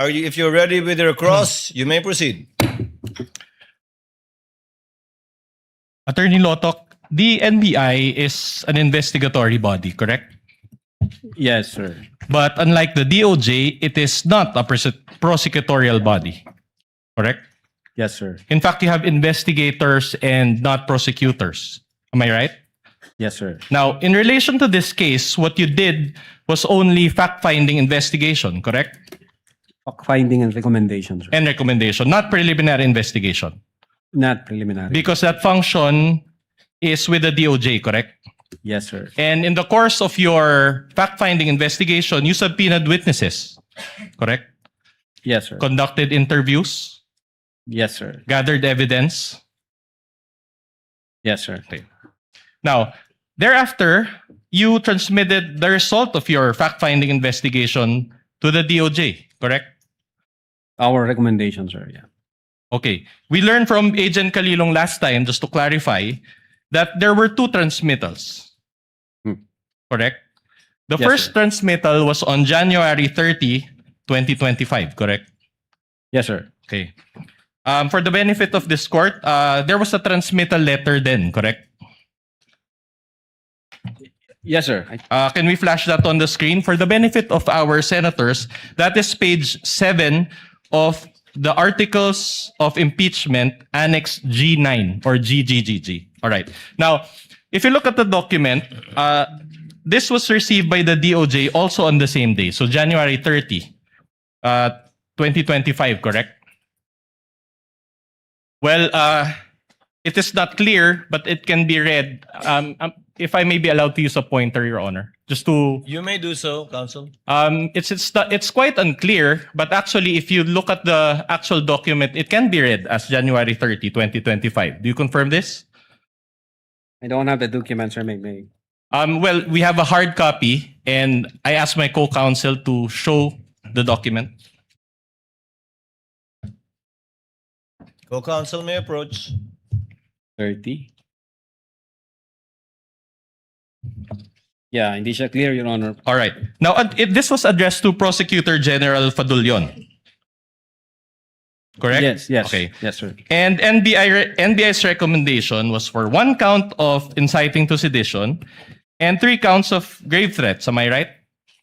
If you're ready with your cross, you may proceed. Attorney Lotok, the NBI is an investigatory body, correct? Yes, sir. But unlike the DOJ, it is not a prosecutorial body, correct? Yes, sir. In fact, you have investigators and not prosecutors. Am I right? Yes, sir. Now, in relation to this case, what you did was only fact-finding investigation, correct? Finding and recommendations, sir. And recommendation, not preliminary investigation. Not preliminary. Because that function is with the DOJ, correct? Yes, sir. And in the course of your fact-finding investigation, you subpoenaed witnesses, correct? Yes, sir. Conducted interviews, Yes, sir. gathered evidence. Yes, sir. Now, thereafter, you transmitted the result of your fact-finding investigation to the DOJ, correct? Our recommendations, sir. Yeah. Okay. We learned from Agent Kalilong last time, just to clarify, that there were two transmittals. Correct? The Yes, first sir. transmittal was on January 30, 2025, correct? Yes, sir. Okay. For the benefit of this court, there was a transmittal letter then, correct? Yes, sir. Can we flash that on the screen? For the benefit of our senators, that is page 7 of the Articles of Impeachment, Annex G9 or GGGG. All right. Now, if you look at the document, this was received by the DOJ also on the same day. So January 30, 2025, correct? Well, it is not clear, but it can be read. If I may be allowed to use a pointer, Your Honor, just to. You may do so, counsel. It's quite unclear, but actually, if you look at the actual document, it can be read as January 30, 2025. Do you confirm this? I don't have the documents, sir. May. Well, we have a hard copy, and I asked my co-counsel to show the document. Co-counsel may approach. 30. Yeah, hindi siya clear, Your Honor. All right. Now, this was addressed to Prosecutor General Fadulyon. Correct? Yes. Okay. Yes, sir. And NBI's recommendation was for 1 count of inciting to sedition and 3 counts of grave threats. Am I right?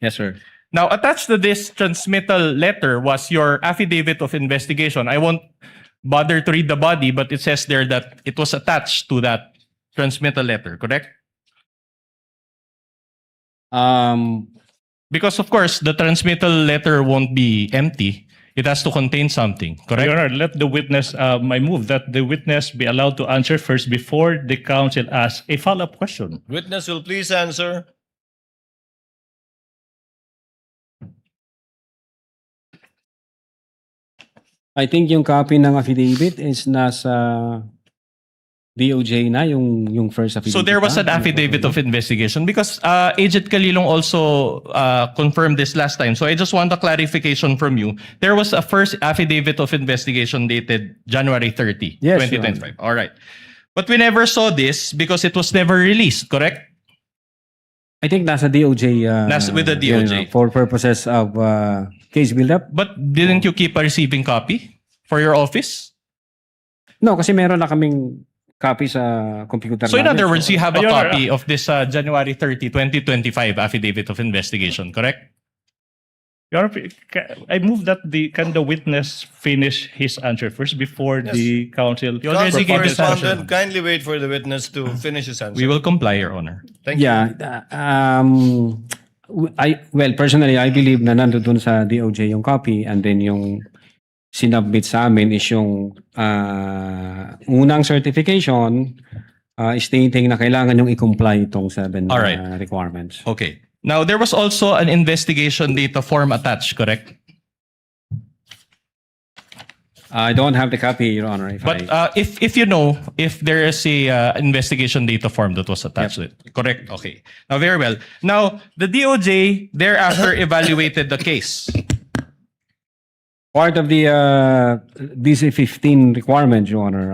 Yes, sir. Now, attached to this transmittal letter was your affidavit of investigation. I won't bother to read the body, but it says there that it was attached to that transmittal letter, correct? Because, of course, the transmittal letter won't be empty. It has to contain something, correct? Your Honor, let the witness, I move that the witness be allowed to answer first before the counsel asks a follow-up question. Witness will please answer. I think yung copy ng affidavit is nasa DOJ na, yung first affidavit. So there was an na? affidavit of investigation because Agent Kalilong also confirmed this last time. So I just want a clarification from you. There was a first affidavit of investigation dated January 30, Yes, 2025. All right. But we never saw this because it was never released, correct? I think nasa DOJ. Nasa with the DOJ. For purposes of case build-up. But didn't you keep a receiving copy for your office? No, kasi meron na kaming copy sa computer. So in namin. other words, you have a Your Honor, copy of this January 30, 2025 affidavit of investigation, correct? Your Honor, I move that can the witness finish his answer first before the counsel. You already Counsel gave for his answer. respondent, kindly wait for the witness to finish his answer. We will comply, Your Honor. Thank you. Yeah. Personally, I believe na nandun sa DOJ yung copy and then yung sinubmit sa amin is yung unang certification stating na kailangan yung i-comply itong 7 All right. requirements. Okay. Now, there was also an investigation data form attached, correct? I don't have the copy, Your Honor. But if you know, if there is a investigation data form that was attached to it, correct? Okay. Now, very well. Now, the DOJ thereafter evaluated the case. Part of the DC-15 requirement, Your Honor.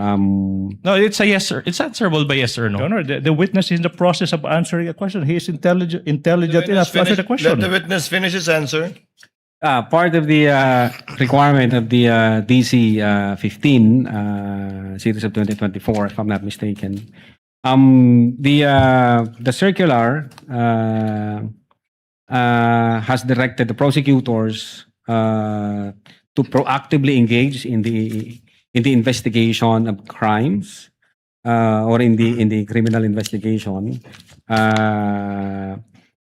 No, it's a yes, sir. It's answerable by yes or Your no. Honor, the witness is in the process of answering a question. He is intelligent Let the enough to answer the Let question. the witness finish his answer. Part of the requirement of the DC 15 series of 2024, if I'm not mistaken, the circular has directed the prosecutors to proactively engage in the investigation of crimes or in the criminal investigation.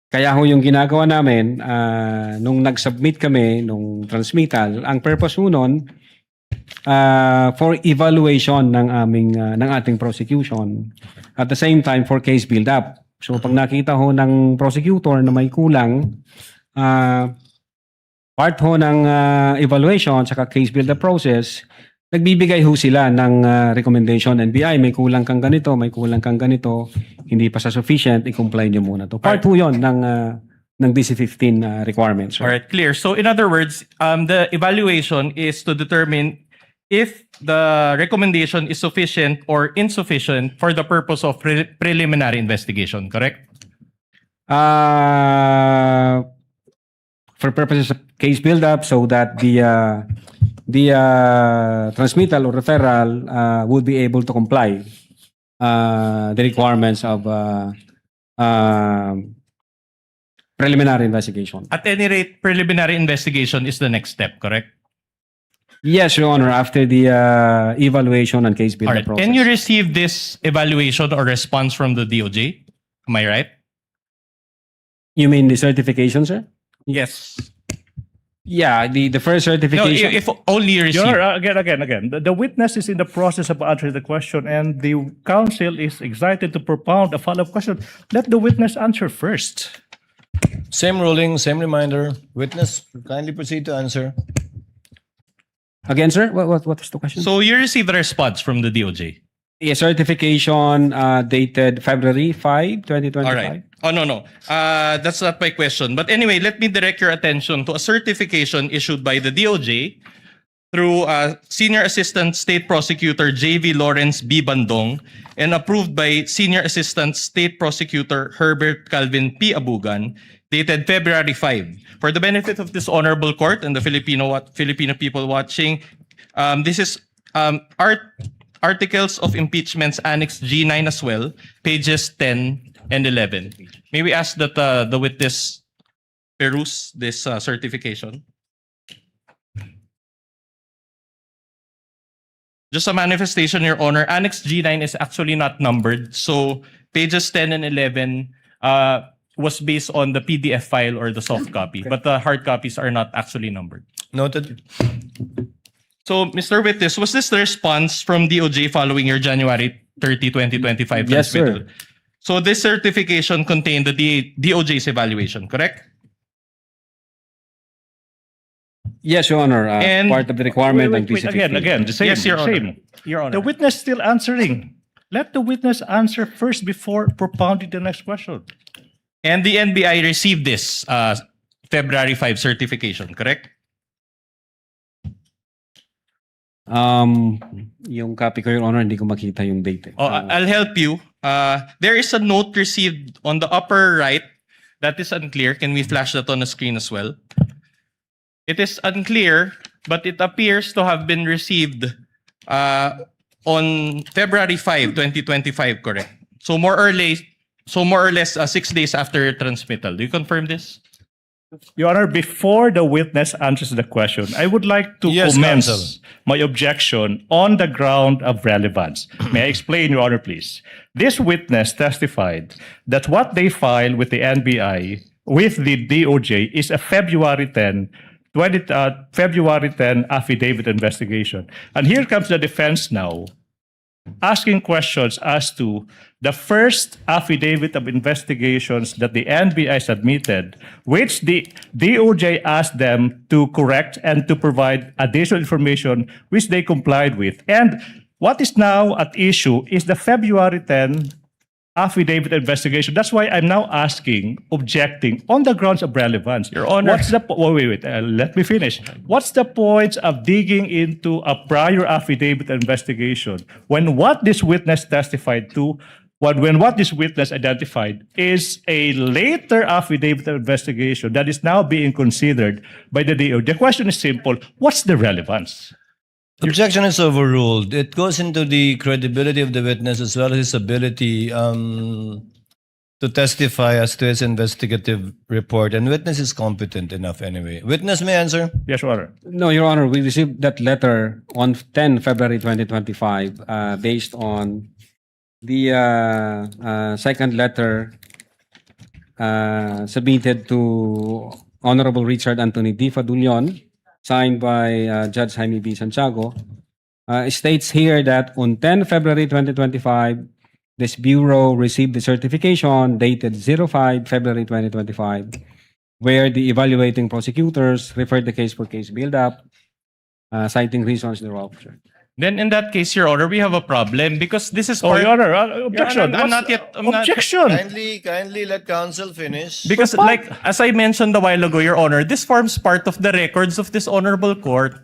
Kaya ho yung ginagawa namin, nung nag-submit kami, nung transmittal, ang purpose ho nun, for evaluation ng ating prosecution. At the same time, for case build-up. So pag nakita ho ng prosecutor na may kulang, part ho ng evaluation saka case build-up process, nagbibigay ho sila ng recommendation, NBI, may kulang kang ganito, may kulang kang ganito, hindi pa sa sufficient, i-comply nyo muna to. Part ho yun ng DC-15 requirements. All right, clear. So in other words, the evaluation is to determine if the recommendation is sufficient or insufficient for the purpose of preliminary investigation, correct? For purposes of case build-up, so that the transmittal or referral would be able to comply the requirements of preliminary investigation. At any rate, preliminary investigation is the next step, correct? Yes, Your Honor, after the evaluation and case All build-up right. process. Can you receive this evaluation or response from the DOJ? Am I right? You mean the certification, sir? Yes. Yeah, the first No, certification. if only you receive. Your Honor, again. The witness is in the process of answering the question, and the counsel is excited to propound a follow-up question. Let the witness answer first. Same ruling, same reminder. Witness, kindly proceed to answer. Again, sir, what was the question? So you received a response from the DOJ. A certification dated February 5, 2025. All right. Oh, no. That's not my question. But anyway, let me direct your attention to a certification issued by the DOJ through Senior Assistant State Prosecutor J.V. Lawrence B. Bandong and approved by Senior Assistant State Prosecutor Herbert Calvin P. Abugan, dated February 5. For the benefit of this honorable court and the Filipino people watching, this is Articles of Impeachments Annex G9 as well, pages 10 and 11. May we ask that the witness peruse this certification? Just a manifestation, Your Honor, Annex G9 is actually not numbered. So pages 10 and 11 was based on the PDF file or the soft copy, but the hard copies are not actually numbered. Noted. So, Mr. Witness, was this the response from DOJ following your January 30, 2025 Yes, sir. transmittal? So this certification contained the DOJ's evaluation, correct? Yes, Your Honor. And- Part of the requirement Wait, of DC-15. again, the same. Yes, Your Honor. Same. Your Honor. The witness still answering. Let the witness answer first before propounding the next question. And the NBI received this February 5 certification, correct? Yung copy ko, Your Honor, hindi ko makita yung date. Oh, I'll help you. There is a note received on the upper right that is unclear. Can we flash that on the screen as well? It is unclear, but it appears to have been received on February 5, 2025, correct? So more or less 6 days after transmittal. Do you confirm this? Your Honor, before the witness answers the question, I would like to Yes, commence counsel. my objection on the ground of relevance. May I explain, Your Honor, please? This witness testified that what they filed with the NBI, with the DOJ, is a February 10 affidavit investigation. And here comes the defense now, asking questions as to the first affidavit of investigations that the NBI submitted, which the DOJ asked them to correct and to provide additional information, which they complied with. And what is now at issue is the February 10 affidavit investigation. That's why I'm now objecting on the grounds of relevance. Your Honor. What's the wait, let me finish. What's the point of digging into a prior affidavit investigation when what this witness testified to when what this witness identified is a later affidavit of investigation that is now being considered by the DO. The question is simple. What's the relevance? Objection is overruled. It goes into the credibility of the witness as well as his ability to testify as to his investigative report. And witness is competent enough anyway. Witness may answer. Yes, Your Honor. No, Your Honor, we received that letter on 10 February 2025 based on the second letter submitted to Honorable Richard Anthony D. Fadulyon, signed by Judge Jaime B. Santiago. It states here that on 10 February 2025, this Bureau received the certification dated 05 February 2025, where the evaluating prosecutors referred the case for case build-up, citing reasons thereof. Then in that case, Your Honor, we have a problem because this is Oh, part... Your Honor, objection. I'm not yet... I'm not- Objection. Kindly let counsel finish. Because like, as I mentioned a while ago, Your Honor, this forms part of the records of this honorable court.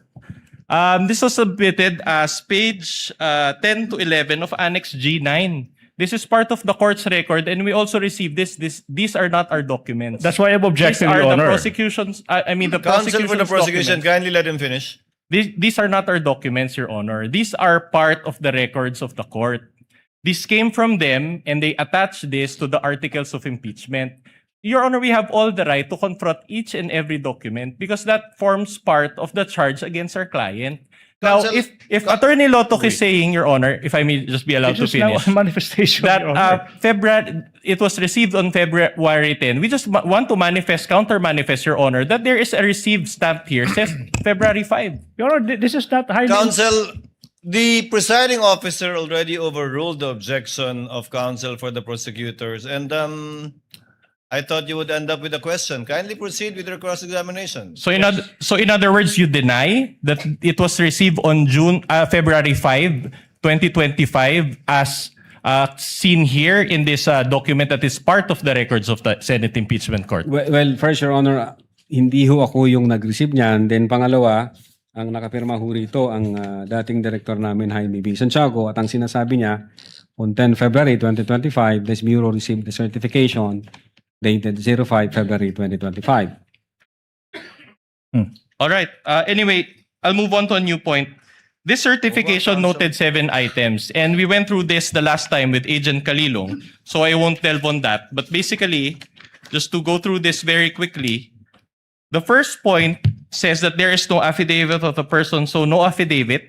This was submitted as page 10 to 11 of Annex G9. This is part of the court's record, and we also received this. These are not our documents. That's why I'm These objecting, are Your the Honor. prosecutions. I mean, the Counsel for the prosecution's prosecution, documents. kindly let him finish. These are not our documents, Your Honor. These are part of the records of the court. This came from them, and they attached this to the articles of impeachment. Your Honor, we have all the right to confront each and every document because that forms part of the charge against our client. Now, Counsel- if Attorney Lotok is saying, Your Honor, if I may just be allowed to It is now finish, a manifestation, that Your Honor. it was received on February 10. We just want to counter-manifest, Your Honor, that there is a received stamp here, says February 5. Your Honor, this is not highly... Counsel, the presiding officer already overruled the objection of counsel for the prosecutors. And I thought you would end up with a question. Kindly proceed with your cross-examination. So in other words, you deny that it was received on February 5, 2025 as seen here in this document that is part of the records of the Senate Impeachment Court. Well, first, Your Honor, hindi ho ako yung nag-receive niyan. Then pangalawa, ang nakapirma ho rito ang dating director namin, Jaime B. Santiago, at ang sinasabi niya, on 10 February 2025, this Bureau received the certification dated 05 February 2025. All right. Anyway, I'll move on to a new point. This certification noted 7 items, and we went through this the last time with Agent Kalilong, so I won't delve on that. But basically, just to go through this very quickly, the first point says that there is no affidavit of the person, so no affidavit.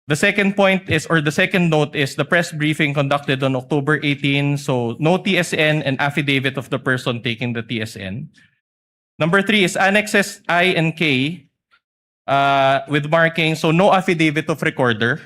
The second point is, or the second note is the press briefing conducted on October 18, so no TSN and affidavit of the person taking the TSN. Number 3 is annexes I and K with marking, so no affidavit of recorder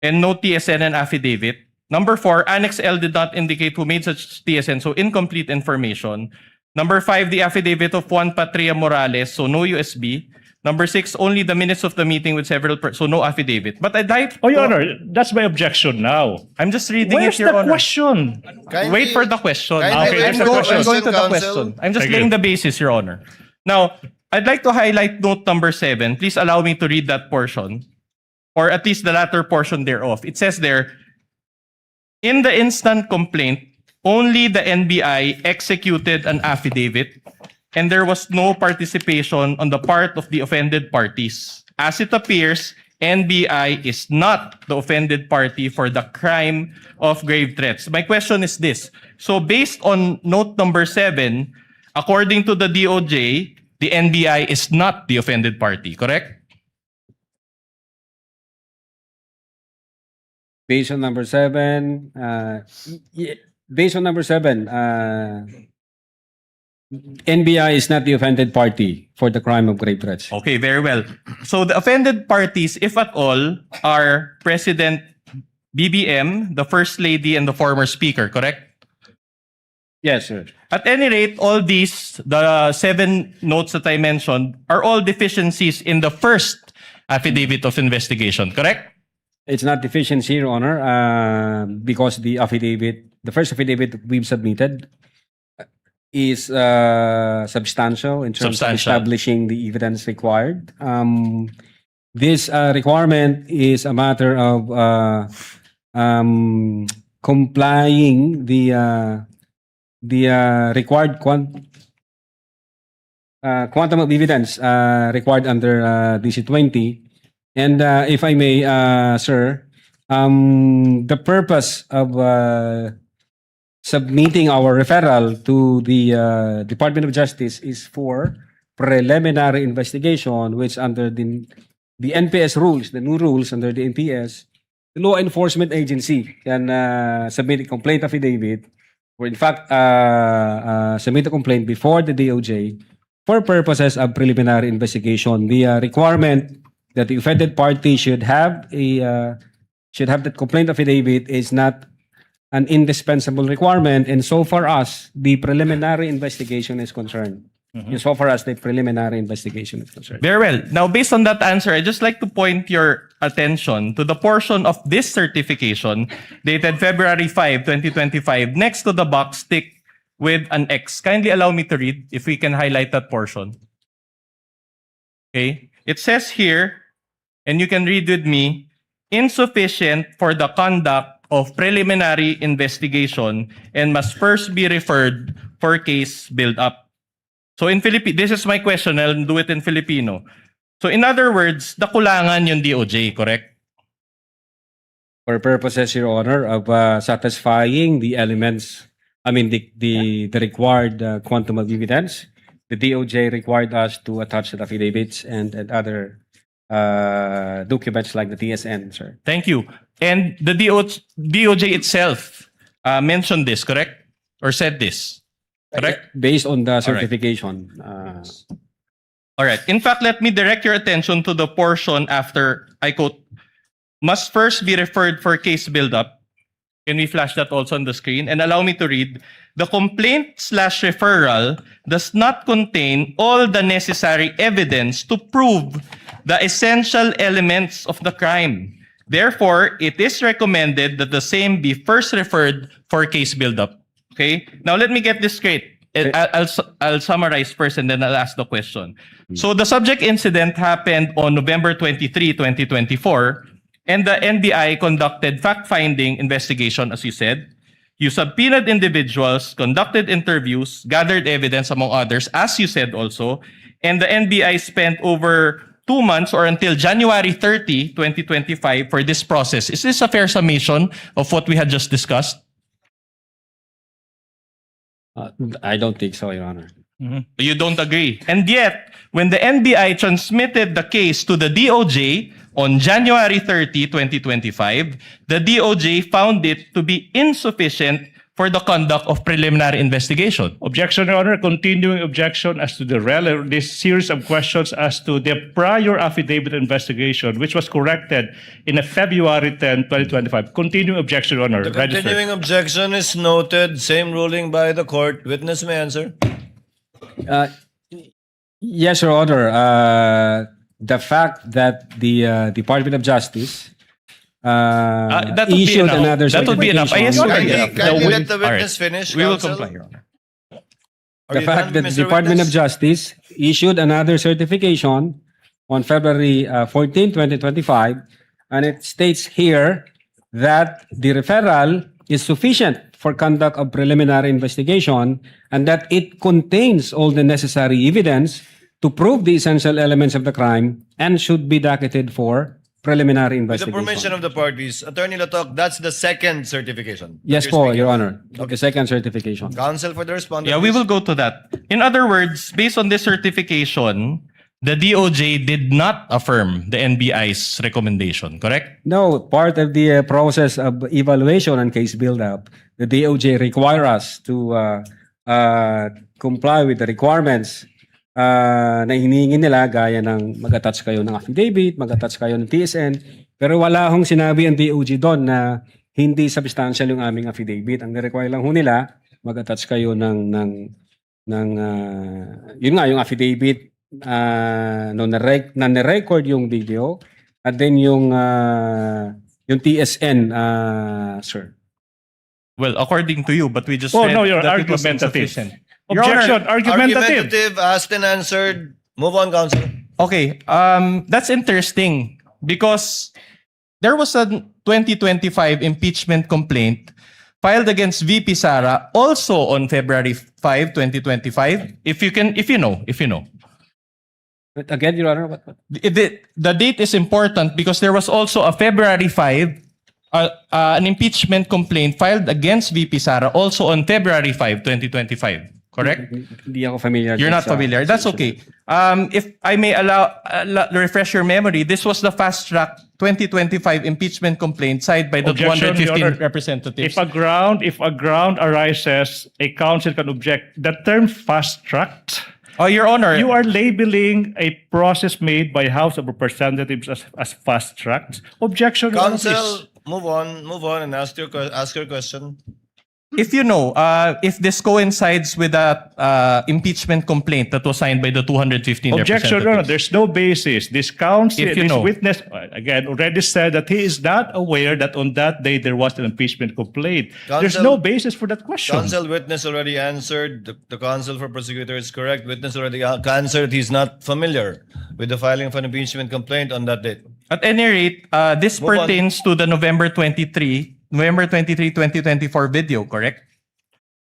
and no TSN and affidavit. Number 4, Annex L did not indicate who made such TSN, so incomplete information. Number 5, the affidavit of Juan Patria Morales, so no USB. Number 6, only the minutes of the meeting with several so no affidavit. But I'd like Oh, Your Honor, that's my objection now. I'm just reading Where's it, Your the Honor. question? Kindly- Wait for the question. Kindly Okay, wait there's for a the question. I'm going to the counsel. question. I'm just Thank laying you. the basis, Your Honor. Now, I'd like to highlight note number 7. Please allow me to read that portion, or at least the latter portion thereof. It says there, in the instant complaint, only the NBI executed an affidavit and there was no participation on the part of the offended parties. As it appears, NBI is not the offended party for the crime of grave threats. My question is this. So based on note number 7, according to the DOJ, the NBI is not the offended party, correct? Based on number 7, based on number 7, NBI is not the offended party for the crime of grave threats. Okay, very well. So the offended parties, if at all, are President BBM, the First Lady, and the former Speaker, correct? Yes, sir. At any rate, all these, the 7 notes that I mentioned, are all deficiencies in the first affidavit of investigation, correct? It's not deficiency, Your Honor, because the affidavit, the first affidavit we've submitted is substantial in terms of Substantial. establishing the evidence required. This requirement is a matter of complying the required quantum of evidence required under DC-20. And if I may, sir, the purpose of submitting our referral to the Department of Justice is for preliminary investigation, which under the NPS rules, the new rules under the NPS, the law enforcement agency can submit a complaint affidavit, or in fact, submit a complaint before the DOJ for purposes of preliminary investigation. The requirement that the offended party should have that complaint affidavit is not an indispensable requirement, and so far as the preliminary investigation is concerned. And so far as the preliminary investigation is concerned. Very well. Now, based on that answer, I'd just like to point your attention to the portion of this certification dated February 5, 2025, next to the box ticked with an X. Kindly allow me to read, if we can highlight that portion. Okay. It says here, and you can read with me, insufficient for the conduct of preliminary investigation and must first be referred for case build-up. So in Filipino, this is my question, I'll do it in Filipino. So in other words, nakulangan yung DOJ, correct? For purposes, Your Honor, of satisfying the elements, the required quantum of evidence, the DOJ required us to attach the affidavits and other documents like the TSN, sir. Thank you. And the DOJ itself mentioned this, correct? Or said this, correct? Based on the certification. All right. In fact, let me direct your attention to the portion after I quote, must first be referred for case build-up. Can we flash that also on the screen? And allow me to read. The complaint/referral does not contain all the necessary evidence to prove the essential elements of the crime. Therefore, it is recommended that the same be first referred for case build-up. Okay? Now, let me get this straight. I'll summarize first and then I'll ask the question. So, the subject incident happened on November 23, 2024, and the NBI conducted fact-finding investigation, as you said. You subpoenaed individuals, conducted interviews, gathered evidence, among others, as you said also, and the NBI spent over 2 months or until January 30, 2025 for this process. Is this a fair summation of what we had just discussed? I don't think so, Your Honor. You don't agree. And yet, when the NBI transmitted the case to the DOJ on January 30, 2025, the DOJ found it to be insufficient for the conduct of preliminary investigation. Objection, Your Honor. Continuing objection as to this series of questions as to the prior affidavit investigation, which was corrected in a February 10, 2025. Continuing objection, Your Honor. The continuing objection is noted. Same ruling by the court. Witness may answer. Yes, Your Honor. The fact that the Department of Justice That would be issued enough. another That would be enough. certification. Kindly let the witness finish. We will counsel. comply, Your Honor. Are The you fact done, that the Mr. Department of Witness? Justice issued another certification on February 14, 2025, and it states here that the referral is sufficient for conduct of preliminary investigation and that it contains all the necessary evidence to prove the essential elements of the crime and should be docketed for preliminary With the investigation. permission of the parties, Attorney Latok, that's the second certification. Yes You're po, speaking. Your Honor. The second certification. Counsel for the respondent. Yeah, we please. will go to that. In other words, based on this certification, the DOJ did not affirm the NBI's recommendation, correct? No, part of the process of evaluation and case build-up, the DOJ require us to comply with the requirements na hinihingi nila, gaya ng mag-attach kayo ng affidavit, mag-attach kayo ng TSN, pero wala hong sinabi ang DOJ doon na hindi substantial yung aming affidavit. Ang require lang ho nila, mag-attach kayo ng yun nga, yung affidavit na record yung video, at then yung TSN, sir. Well, according to you, but we just Oh, read no, you're that it was argumentative. insufficient. Objection, argumentative. Argumentative, asked and answered. Move on, counsel. Okay, that's interesting because there was a 2025 impeachment complaint filed against VP Sara also on February 5, 2025? If you know. But again, Your Honor, what? The date is important because there was also a February 5, an impeachment complaint filed against VP Sara also on February 5, 2025. Correct? Hindi ako familiar. You're not sa- familiar. That's okay. If I may refresh your memory, this was the fast track 2025 impeachment complaint signed by the Objection, 215 Your Honor. representatives. If a ground arises, a council can object. The term fast-tracked, Oh, Your Honor. you are labeling a process made by House of Representatives as fast-tracked. Objection, Your Honor, Counsel, move on and ask your question. If you know, if this coincides with that impeachment complaint that was signed by the 215 Objection, Your Honor. representatives. There's no basis. This counsel, If you this know. witness, again, already said that he is not aware that on that day there was an impeachment complaint. There's Counsel- no basis for that question. Counsel witness already answered. The counsel for prosecutor is correct. Witness already answered. He's not familiar with the filing of an impeachment complaint on that date. At any rate, this Move on. pertains to the November 23, 2024 video, correct?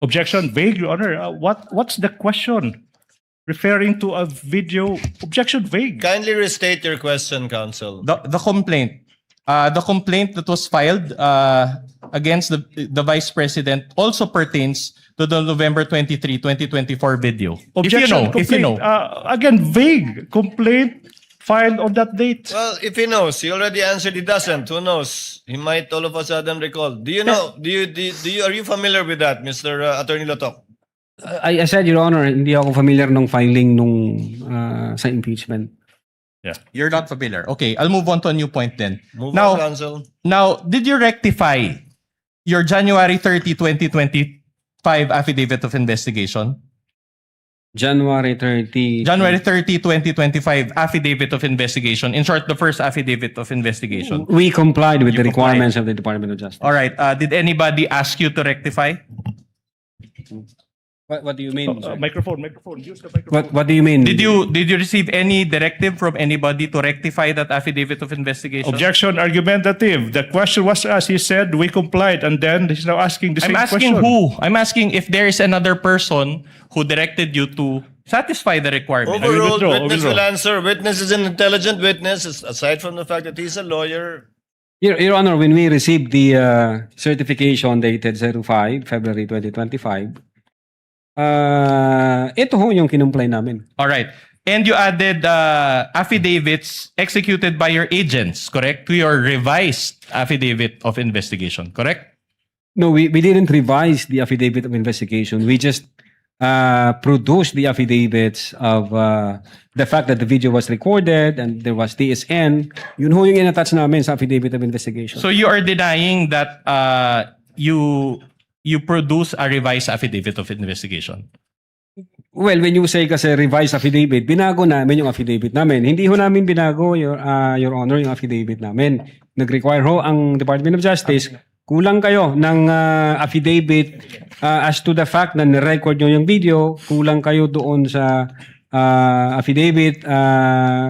Objection, vague, Your Honor. What's the question? Referring to a video. Objection, vague. Kindly restate your question, counsel. The complaint. The complaint that was filed against the Vice President also pertains to the November 23, 2024 video. Objection, If you know. Again, vague. Complaint filed on that date. Well, if he knows, he already answered. He doesn't. Who knows? He might all of a sudden recall. Do you know? Are you familiar with that, Mr. Attorney Lotok? I said, Your Honor, hindi ako familiar nung filing nung sa impeachment. You're not familiar. Okay, I'll move on to a new point then. Move on, counsel. Now, did you rectify your January 30, 2025 affidavit of investigation? January 30. January 30, 2025 affidavit of investigation. In short, the first affidavit of investigation. We complied with You the complied. requirements of the Department of Justice. All right. Did anybody ask you to rectify? What do you mean, sir? Microphone. Use the microphone. What do you mean? Did you receive any directive from anybody to rectify that affidavit of investigation? Objection, argumentative. The question was asked. He said we complied, and then he's now asking the I'm same asking question. who? I'm asking if there is another person who directed you to satisfy the requirement. Overruled. withdraw, Witness withdraw. will answer. Witness is an intelligent witness. Aside from the fact that he's a lawyer. Your Honor, when we received the certification dated 05, February 2025, ito ho yung kinumply namin. All right. And you added affidavits executed by your agents, correct? To your revised affidavit of investigation, correct? No, we didn't revise the affidavit of investigation. We just produced the affidavits of the fact that the video was recorded and there was TSN. Yun ho yung in-attach namin sa affidavit of investigation. So you are denying that you produce a revised affidavit of investigation. Well, when you say kasi revised affidavit, binago namin yung affidavit namin. Hindi ho namin binago, Your Honor, yung affidavit namin. Nag-require ho ang Department of Justice, kulang kayo ng affidavit as to the fact na nirecord nyo yung video, kulang kayo doon sa affidavit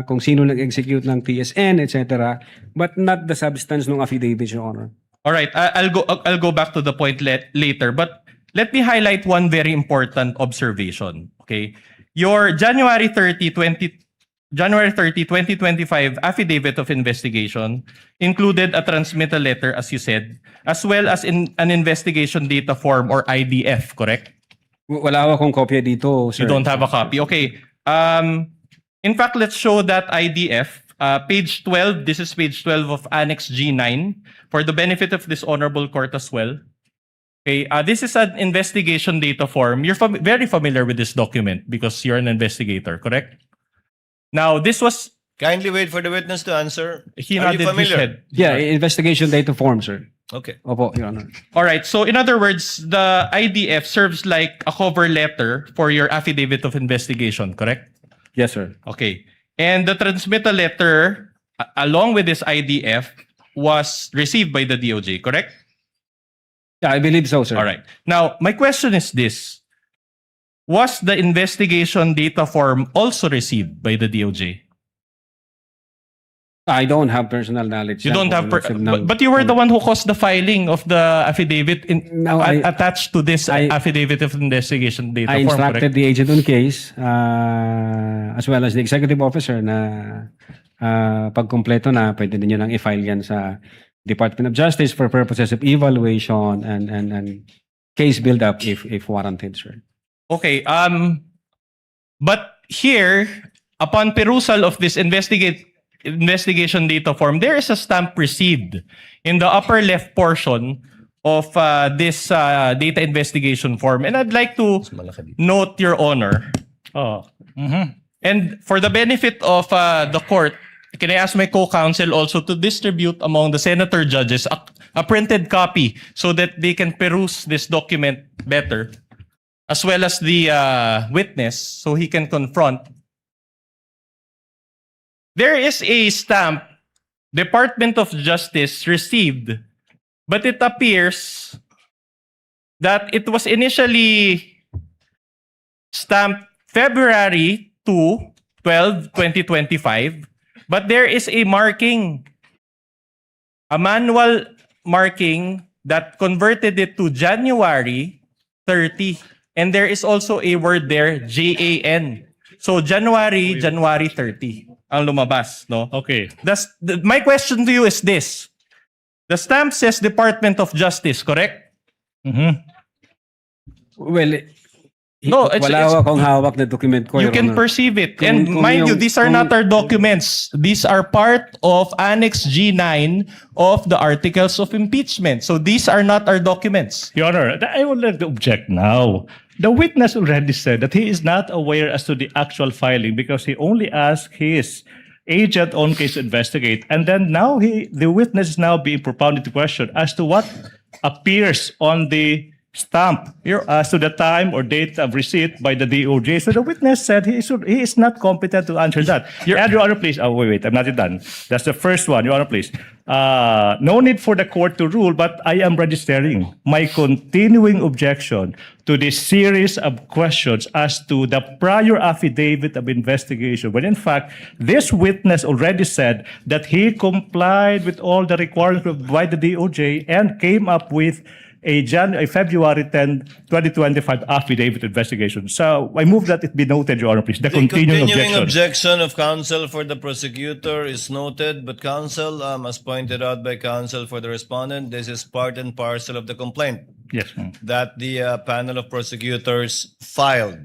kung sino nag-execute ng TSN, etc. But not the substance ng affidavit, Your Honor. All right, I'll go back to the point later, but let me highlight one very important observation. Okay, your January 30, 2025 affidavit of investigation included a transmittal letter, as you said, as well as an investigation data form or IDF. Correct? Wala akong kopya dito, sir. You don't have a copy. Okay. In fact, let's show that IDF. Page 12, this is page 12 of Annex G9 for the benefit of this honorable court as well. Okay, this is an investigation data form. You're very familiar with this document because you're an investigator, correct? Now, this was... Kindly wait for the witness to answer. He Are you nodded his familiar? head. Yeah, investigation data form, sir. Okay. Opo, Your Honor. All right, so in other words, the IDF serves like a cover letter for your affidavit of investigation, correct? Yes, sir. Okay. And the transmittal letter, along with this IDF, was received by the DOJ, correct? Yeah, I believe so, sir. All right. Now, my question is this. Was the investigation data form also received by the DOJ? I don't have personal knowledge. You yan don't have, kung nasa- but you were the one who caused the filing of the affidavit No, attached to this I- affidavit of investigation data I form, instructed correct? the agent on case as well as the executive officer na pagkumpleto na, pwede ninyo nang i-file yan sa Department of Justice for purposes of evaluation and case build-up if warranted, sir. Okay. But here, upon perusal of this investigation data form, there is a stamp received in the upper left portion of this data investigation form. And I'd like to note, Your Honor, Oh. and for the benefit of the court, can I ask my co-counsel also to distribute among the senator judges a printed copy so that they can peruse this document better, as well as the witness so he can confront. There is a stamp Department of Justice received, but it appears that it was initially stamped February 12, 2025, but there is a marking, a manual marking that converted it to January 30. And there is also a word there, JAN. So January 30 ang lumabas, no? Okay. My question to you is this. The stamp says Department of Justice, correct? Well, No, it's- wala it's- akong hawak na document ko, You Your can Honor. perceive it. Kung- And kung mind you, yung- these are kung- not our documents. These are part of Annex G9 of the Articles of Impeachment. So these are not our documents. Your Honor, I would like to object now. The witness already said that he is not aware as to the actual filing because he only asked his agent on case to investigate. And then now the witness is now being propounded to question as to what appears on the stamp as to the time or date of receipt by the DOJ. So the witness said he is not competent to answer that. Your Honor, please. Oh, wait, I'm not done. That's the first one. Your Honor, please. No need for the court to rule, but I am registering my continuing objection to this series of questions as to the prior affidavit of investigation, when in fact, this witness already said that he complied with all the requirements by the DOJ and came up with a February 10, 2025 affidavit investigation. So I move that it be noted, Your Honor, please. The The continuing continuing objection. objection of counsel for the prosecutor is noted, but counsel, as pointed out by counsel for the respondent, this is part and parcel of the complaint Yes. that the panel of prosecutors filed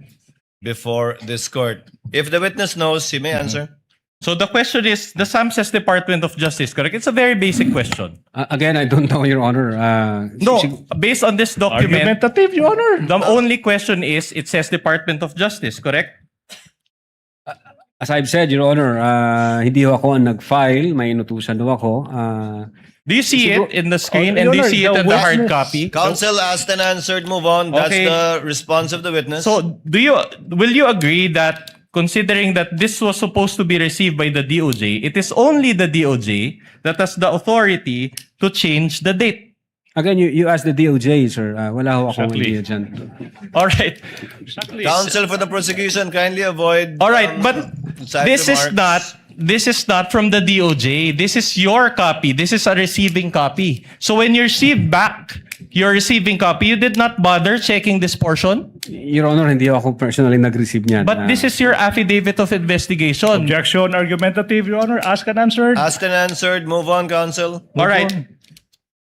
before this court. If the witness knows, he may answer. So the question is, the stamp says Department of Justice, correct? It's a very basic question. Again, I don't know, Your Honor. No, based on this document, Argumentative, Your Honor. the only question is, it says Department of Justice, correct? As I've said, Your Honor, hindi ako ang nag-file. May inutusan daw ako. Do you see it in the screen Oh, and do you Your see it Honor, in the the hard witness- copy? Counsel asked and answered, move on. That's Okay. the response of the witness. So, will you agree that considering that this was supposed to be received by the DOJ, it is only the DOJ that has the authority to change the date? Again, you asked the DOJ, sir. Wala ho akong Exactly. idea dyan. All right. Counsel for the prosecution, kindly avoid. All right, but side this is remarks. not from the DOJ. This is your copy. This is a receiving copy. So when you receive back your receiving copy, you did not bother checking this portion? Your Honor, hindi ako personally nag-receive niyan. But this is your affidavit of investigation. Objection argumentative, Your Honor. Ask and answered. Asked and answered, move on, counsel. All right.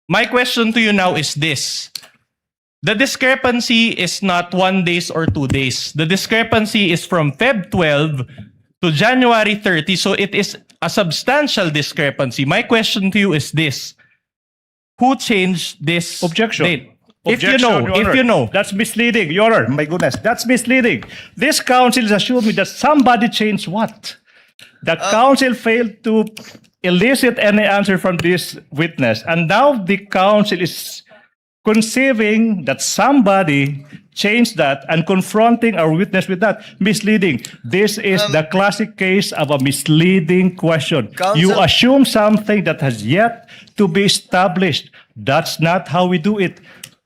My question to you now is this. The discrepancy is not 1 day or 2 days. The discrepancy is from Feb 12 to January 30. So it is a substantial discrepancy. My question to you is this. Who changed this Objection. date? Objection, Your Honor. That's misleading, Your Honor. My goodness, that's misleading. This counsel is assuming that somebody changed what? The counsel failed to elicit any answer from this witness. And now the counsel is conceiving that somebody changed that and confronting our witness with that. Misleading. This is the classic case of a misleading question. Counsel- You assume something that has yet to be established. That's not how we do it,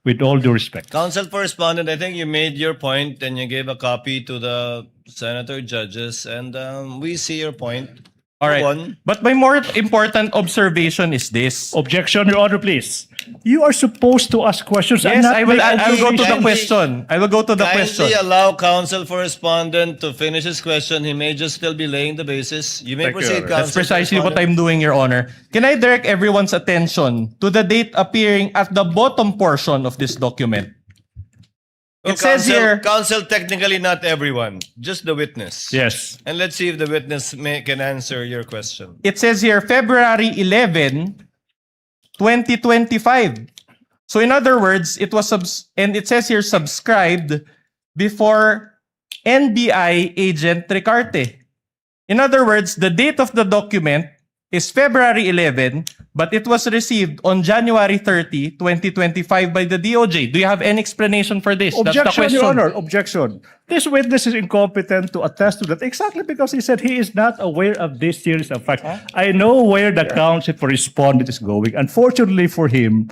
with all due respect. Counsel for respondent, I think you made your point and you gave a copy to the senator judges, and we see your point. All right. Go on. But my more important observation is this. Objection, Your Honor, please. You are supposed to ask questions. Yes, and not I will. make I will go to the Kindly- question. I will go to the question. Kindly allow counsel for respondent to finish his question. He may just still be laying the basis. You may Thank you, proceed, Your Honor. That's counsel. precisely what Respondent. I'm doing, Your Honor. Can I direct everyone's attention to the date appearing at the bottom portion of this document? It says here, Counsel, technically not everyone, just the witness. Yes. And let's see if the witness can answer your question. it says here February 11, 2025. So in other words, it was and it says here subscribed before NBI agent Ricarte. In other words, the date of the document is February 11, but it was received on January 30, 2025 by the DOJ. Do you have any explanation for this? That's the Objection, question. Your Honor. Objection. This witness is incompetent to attest to that exactly because he said he is not aware of this series of facts. I know where the counsel for respondent is going. Unfortunately for him,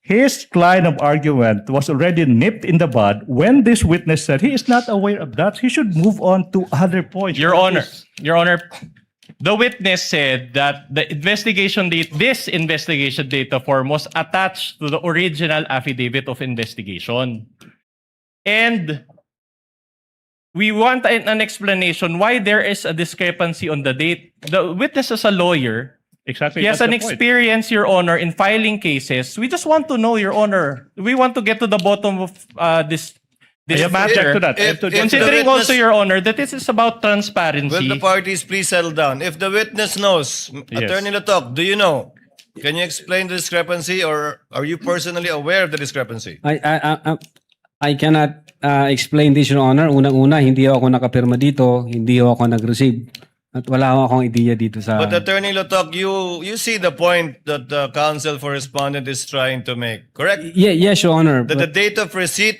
his line of argument was already nipped in the bud when this witness said he is not aware of that. He should move on to other points. Your Honor, the witness said that the investigation date, this investigation data form was attached to the original affidavit of investigation. And we want an explanation why there is a discrepancy on the date. The witness is a lawyer. Exactly. He has that's an the point. experience, Your Honor, in filing cases. We just want to know, Your Honor. We want to get to the bottom of this I have matter. object to that. I have If- to if object to the that. Considering witness- also, Your Honor, that this is about Will transparency. the parties please settle down? If the witness knows, Yes. Attorney Latok, do you know? Can you explain the discrepancy or are you personally aware of the discrepancy? I cannot explain this, Your Honor. Unang-una, hindi ako nakapirma dito, hindi ako nag-receive. At wala akong idea dito sa... But Attorney Latok, you see the point that the counsel for respondent is trying to make, correct? Yes, Your Honor. That the But, date of receipt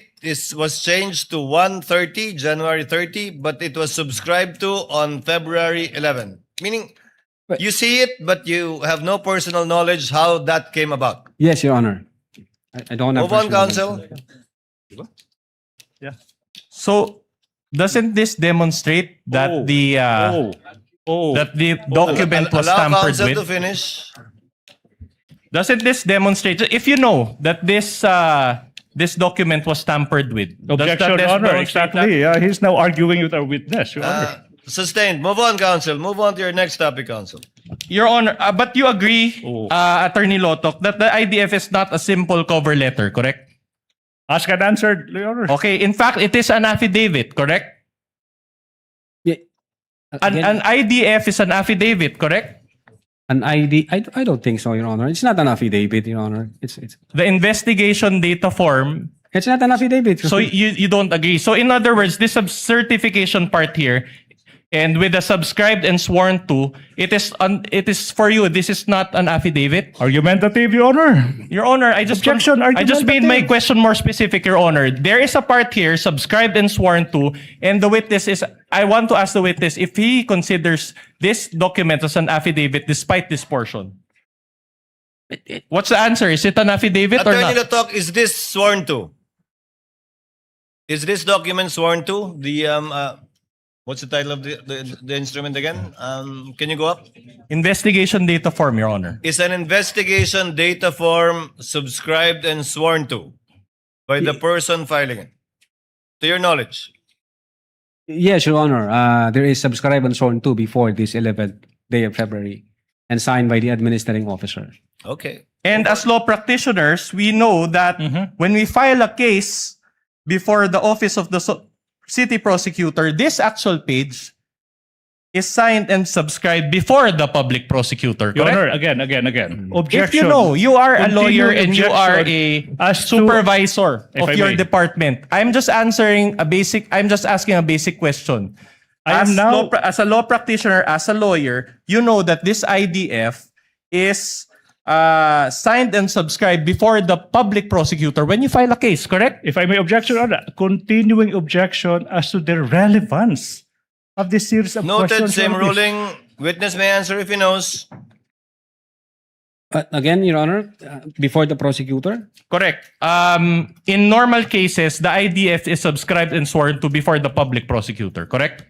was changed to 1/30, January 30, but it was subscribed to on February 11. Meaning, But- you see it, but you have no personal knowledge how that came about. yes, Your Honor. I don't have... Move on, personal counsel. knowledge. So, doesn't this demonstrate that Oh. that the document was Allow tampered counsel with? to finish. Doesn't this demonstrate, if you know that this document was tampered with? does Objection, that Your Honor. demonstrate that? Exactly. He's now arguing with our witness, Your Honor. Sustained. Move on, counsel. Move on to your next topic, counsel. Your Honor, but you agree, Oh. Attorney Lotok, that the IDF is not a simple cover letter, correct? Ask and answer, Your Honor. Okay, in fact, it is an affidavit, correct? Yeah. An IDF is an affidavit, correct? An ID? I don't think so, Your Honor. It's not an affidavit, Your Honor. It's The investigation data form. not an affidavit. So you don't agree. So in other words, this certification part here, and with the subscribed and sworn to, it is for you. This is not an affidavit. Argumentative, Your Honor. Your Honor, I just Objection, I just made my argumentative. question more specific, Your Honor. There is a part here, subscribed and sworn to, and the witness is, I want to ask the witness if he considers this document as an affidavit despite this portion. What's the answer? Is it an affidavit or Attorney not? Latok, is this sworn to? Is this document sworn to? What's the title of the instrument again? Can you go up? Investigation data form, Your Honor. Is an investigation data form subscribed and sworn to by the person filing it? To your knowledge. Yes, Your Honor. There is subscribed and sworn to before this 11th day of February and signed by the administrating officer. Okay. And as law practitioners, we know that when we file a case before the office of the city prosecutor, this actual page is signed and subscribed before the public prosecutor, Your correct? Honor, again. If Objection. you know, you are a lawyer Continuing and you are a objection as to- supervisor If of I your may. department. I'm just asking a basic question. I am now- As a law practitioner, as a lawyer, you know that this IDF is signed and subscribed before the public prosecutor when you file a case, correct? If I may objection, Your Honor, continuing objection as to the relevance of this series of Noted, questions. same Your Honor, please. ruling. Witness may answer if he knows. Again, Your Honor, before the prosecutor? Correct. In normal cases, the IDF is subscribed and sworn to before the public prosecutor, correct?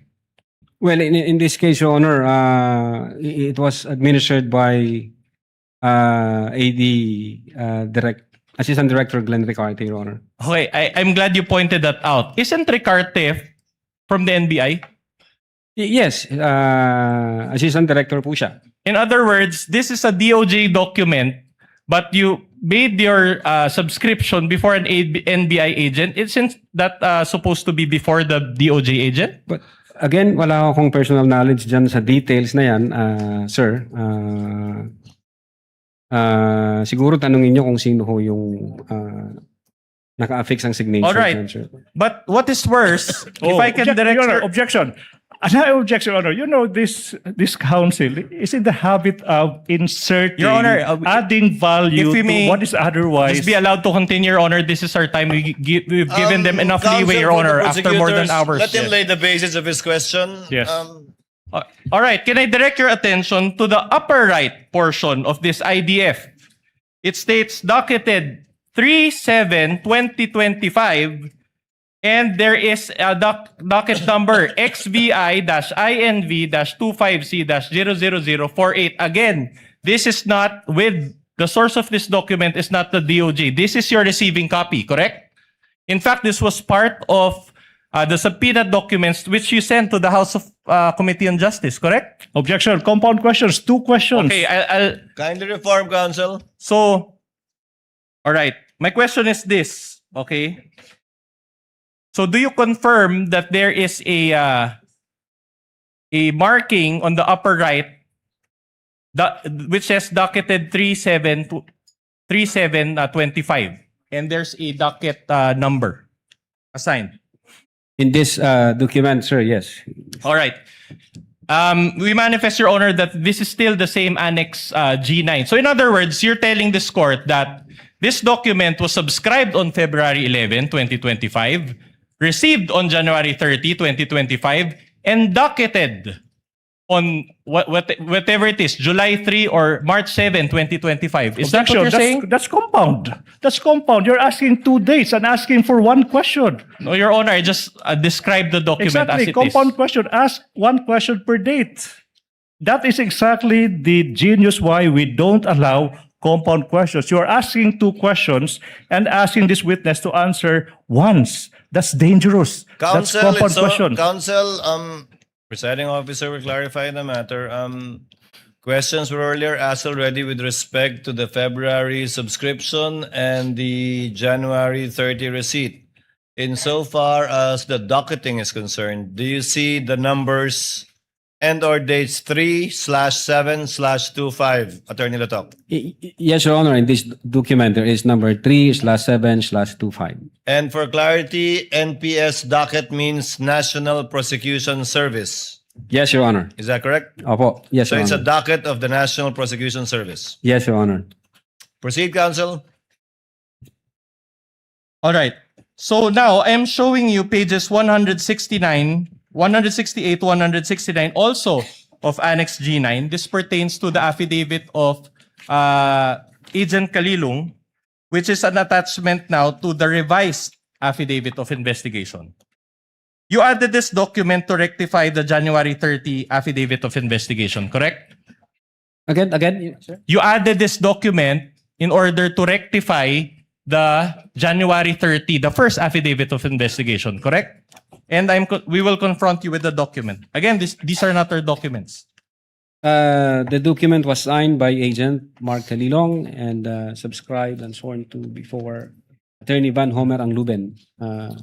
Well, in this case, Your Honor, it was administered by AD Assistant Director Glenn Ricarte, Your Honor. Okay, I'm glad you pointed that out. Isn't Ricarte from the NBI? Yes, Assistant Director po siya. In other words, this is a DOJ document, but you made your subscription before an NBI agent. Isn't that supposed to be before the DOJ agent? But again, wala akong personal knowledge dyan sa details na yan, sir. Siguro tanungin nyo kung sino ho yung naka-affix ang signature. Alright. dyan, sir. But what is worse, if I can direct Your Honor, your... objection. Another objection, Your Honor. You know, this council is in the habit of inserting, Your Honor, adding value if we may to what is otherwise. Just be allowed to continue, Your Honor. This is our time. We've given them enough leeway, Your Honor, after more than hours. Let him lay the basis of his question. Yes. All right. Can I direct your attention to the upper right portion of this IDF? It states docketed 3/7/2025, and there is a docket number XVI-INV-25C-00048. Again, this is not with the source of this document is not the DOJ. This is your receiving copy, correct? In fact, this was part of the subpoena documents which you sent to the House of Committee on Justice, correct? Objection. Compound questions. 2 questions. Okay, I'll Kindly reform, counsel. so, all right. My question is this, okay? So, do you confirm that there is a marking on the upper right which says docketed 3/7/25, and there's a docket number assigned? In this document, sir, yes. All right. We manifest, Your Honor, that this is still the same Annex G9. So in other words, you're telling this court that this document was subscribed on February 11, 2025, received on January 30, 2025, and docketed on whatever it is, July 3 or March 7, 2025. Is that what you're saying? That's compound. That's compound. You're asking 2 dates and asking for 1 question. No, Your Honor, I just described the document Exactly. as it Compound is. question. Ask 1 question per date. That is exactly the genius why we don't allow compound questions. You're asking 2 questions and asking this witness to answer once. That's dangerous. That's Counsel, compound question. counsel, presiding officer will clarify the matter. Questions were earlier asked already with respect to the February subscription and the January 30 receipt. Insofar as the docketing is concerned, do you see the numbers and or dates 3/7/25, Attorney Latok? Yes, Your Honor, in this document, there is number 3/7/25. And for clarity, NPS docket means National Prosecution Service. Yes, Your Honor. Is that correct? Opo. Yes, So Your it's a Honor. docket of the National Prosecution Service. Yes, Your Honor. Proceed, counsel. All right. So now I am showing you pages 169, 168, 169 also of Annex G9. This pertains to the affidavit of Agent Kalilung, which is an attachment now to the revised affidavit of investigation. You added this document to rectify the January 30 affidavit of investigation, correct? Again, sir? You added this document in order to rectify the January 30, the first affidavit of investigation, correct? And we will confront you with the document. Again, these are not our documents. The document was signed by Agent Mark Kalilong and subscribed and sworn to before Attorney Van Homer Angluben. Sir.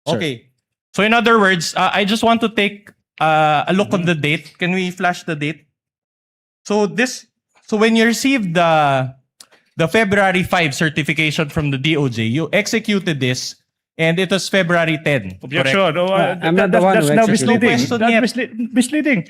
Okay. So in other words, I just want to take a look on the date. Can we flash the date? So when you received the February 5 certification from the DOJ, you executed this, and it was February 10. Objection. correct? No, I'm not the one that's who now executed misleading. it. No That's misleading.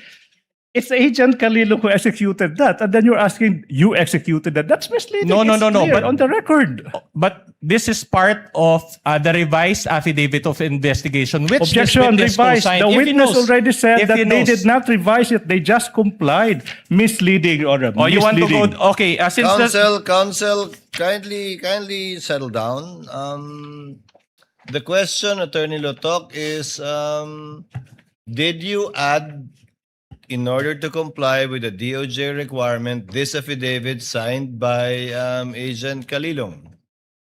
It's Agent Kalilong who executed that, and then you're asking you executed that. That's misleading. No. It's clear But on the record. But this is part of the revised affidavit of investigation, which this Objection, witness revised. co-signed. The If he witness knows- already said if that he they knows. did not revise it. They just complied. Misleading, or Oh, you want to go? misleading. Okay, since the, Counsel, kindly settle down. The question, Attorney Lotok, is Did you add, in order to comply with the DOJ requirement, this affidavit signed by Agent Kalilong?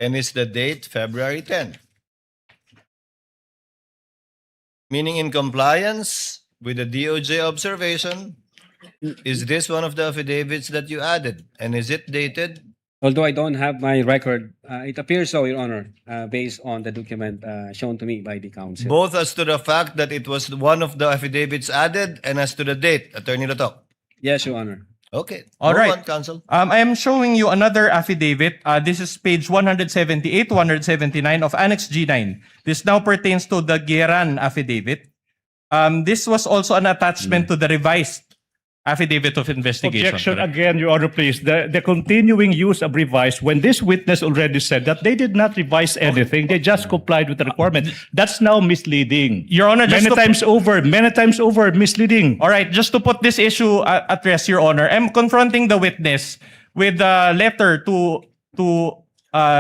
And is the date February 10th? Meaning in compliance with the DOJ observation, is this one of the affidavits that you added? And is it dated? Although I don't have my record, it appears so, Your Honor, based on the document shown to me by the counsel. Both as to the fact that it was one of the affidavits added and as to the date, Attorney Latok. Yes, Your Honor. Okay. All Move right. on, counsel. I am showing you another affidavit. This is page 178, 179 of Annex G9. This now pertains to the Geran affidavit. This was also an attachment to the revised affidavit of investigation. Objection correct? again, Your Honor, please. The continuing use of revise, when this witness already said that they did not revise anything, they just complied with the requirement. That's now misleading. Your Honor, just Many to- times over, misleading. All right, just to put this issue at rest, Your Honor, I'm confronting the witness with a letter to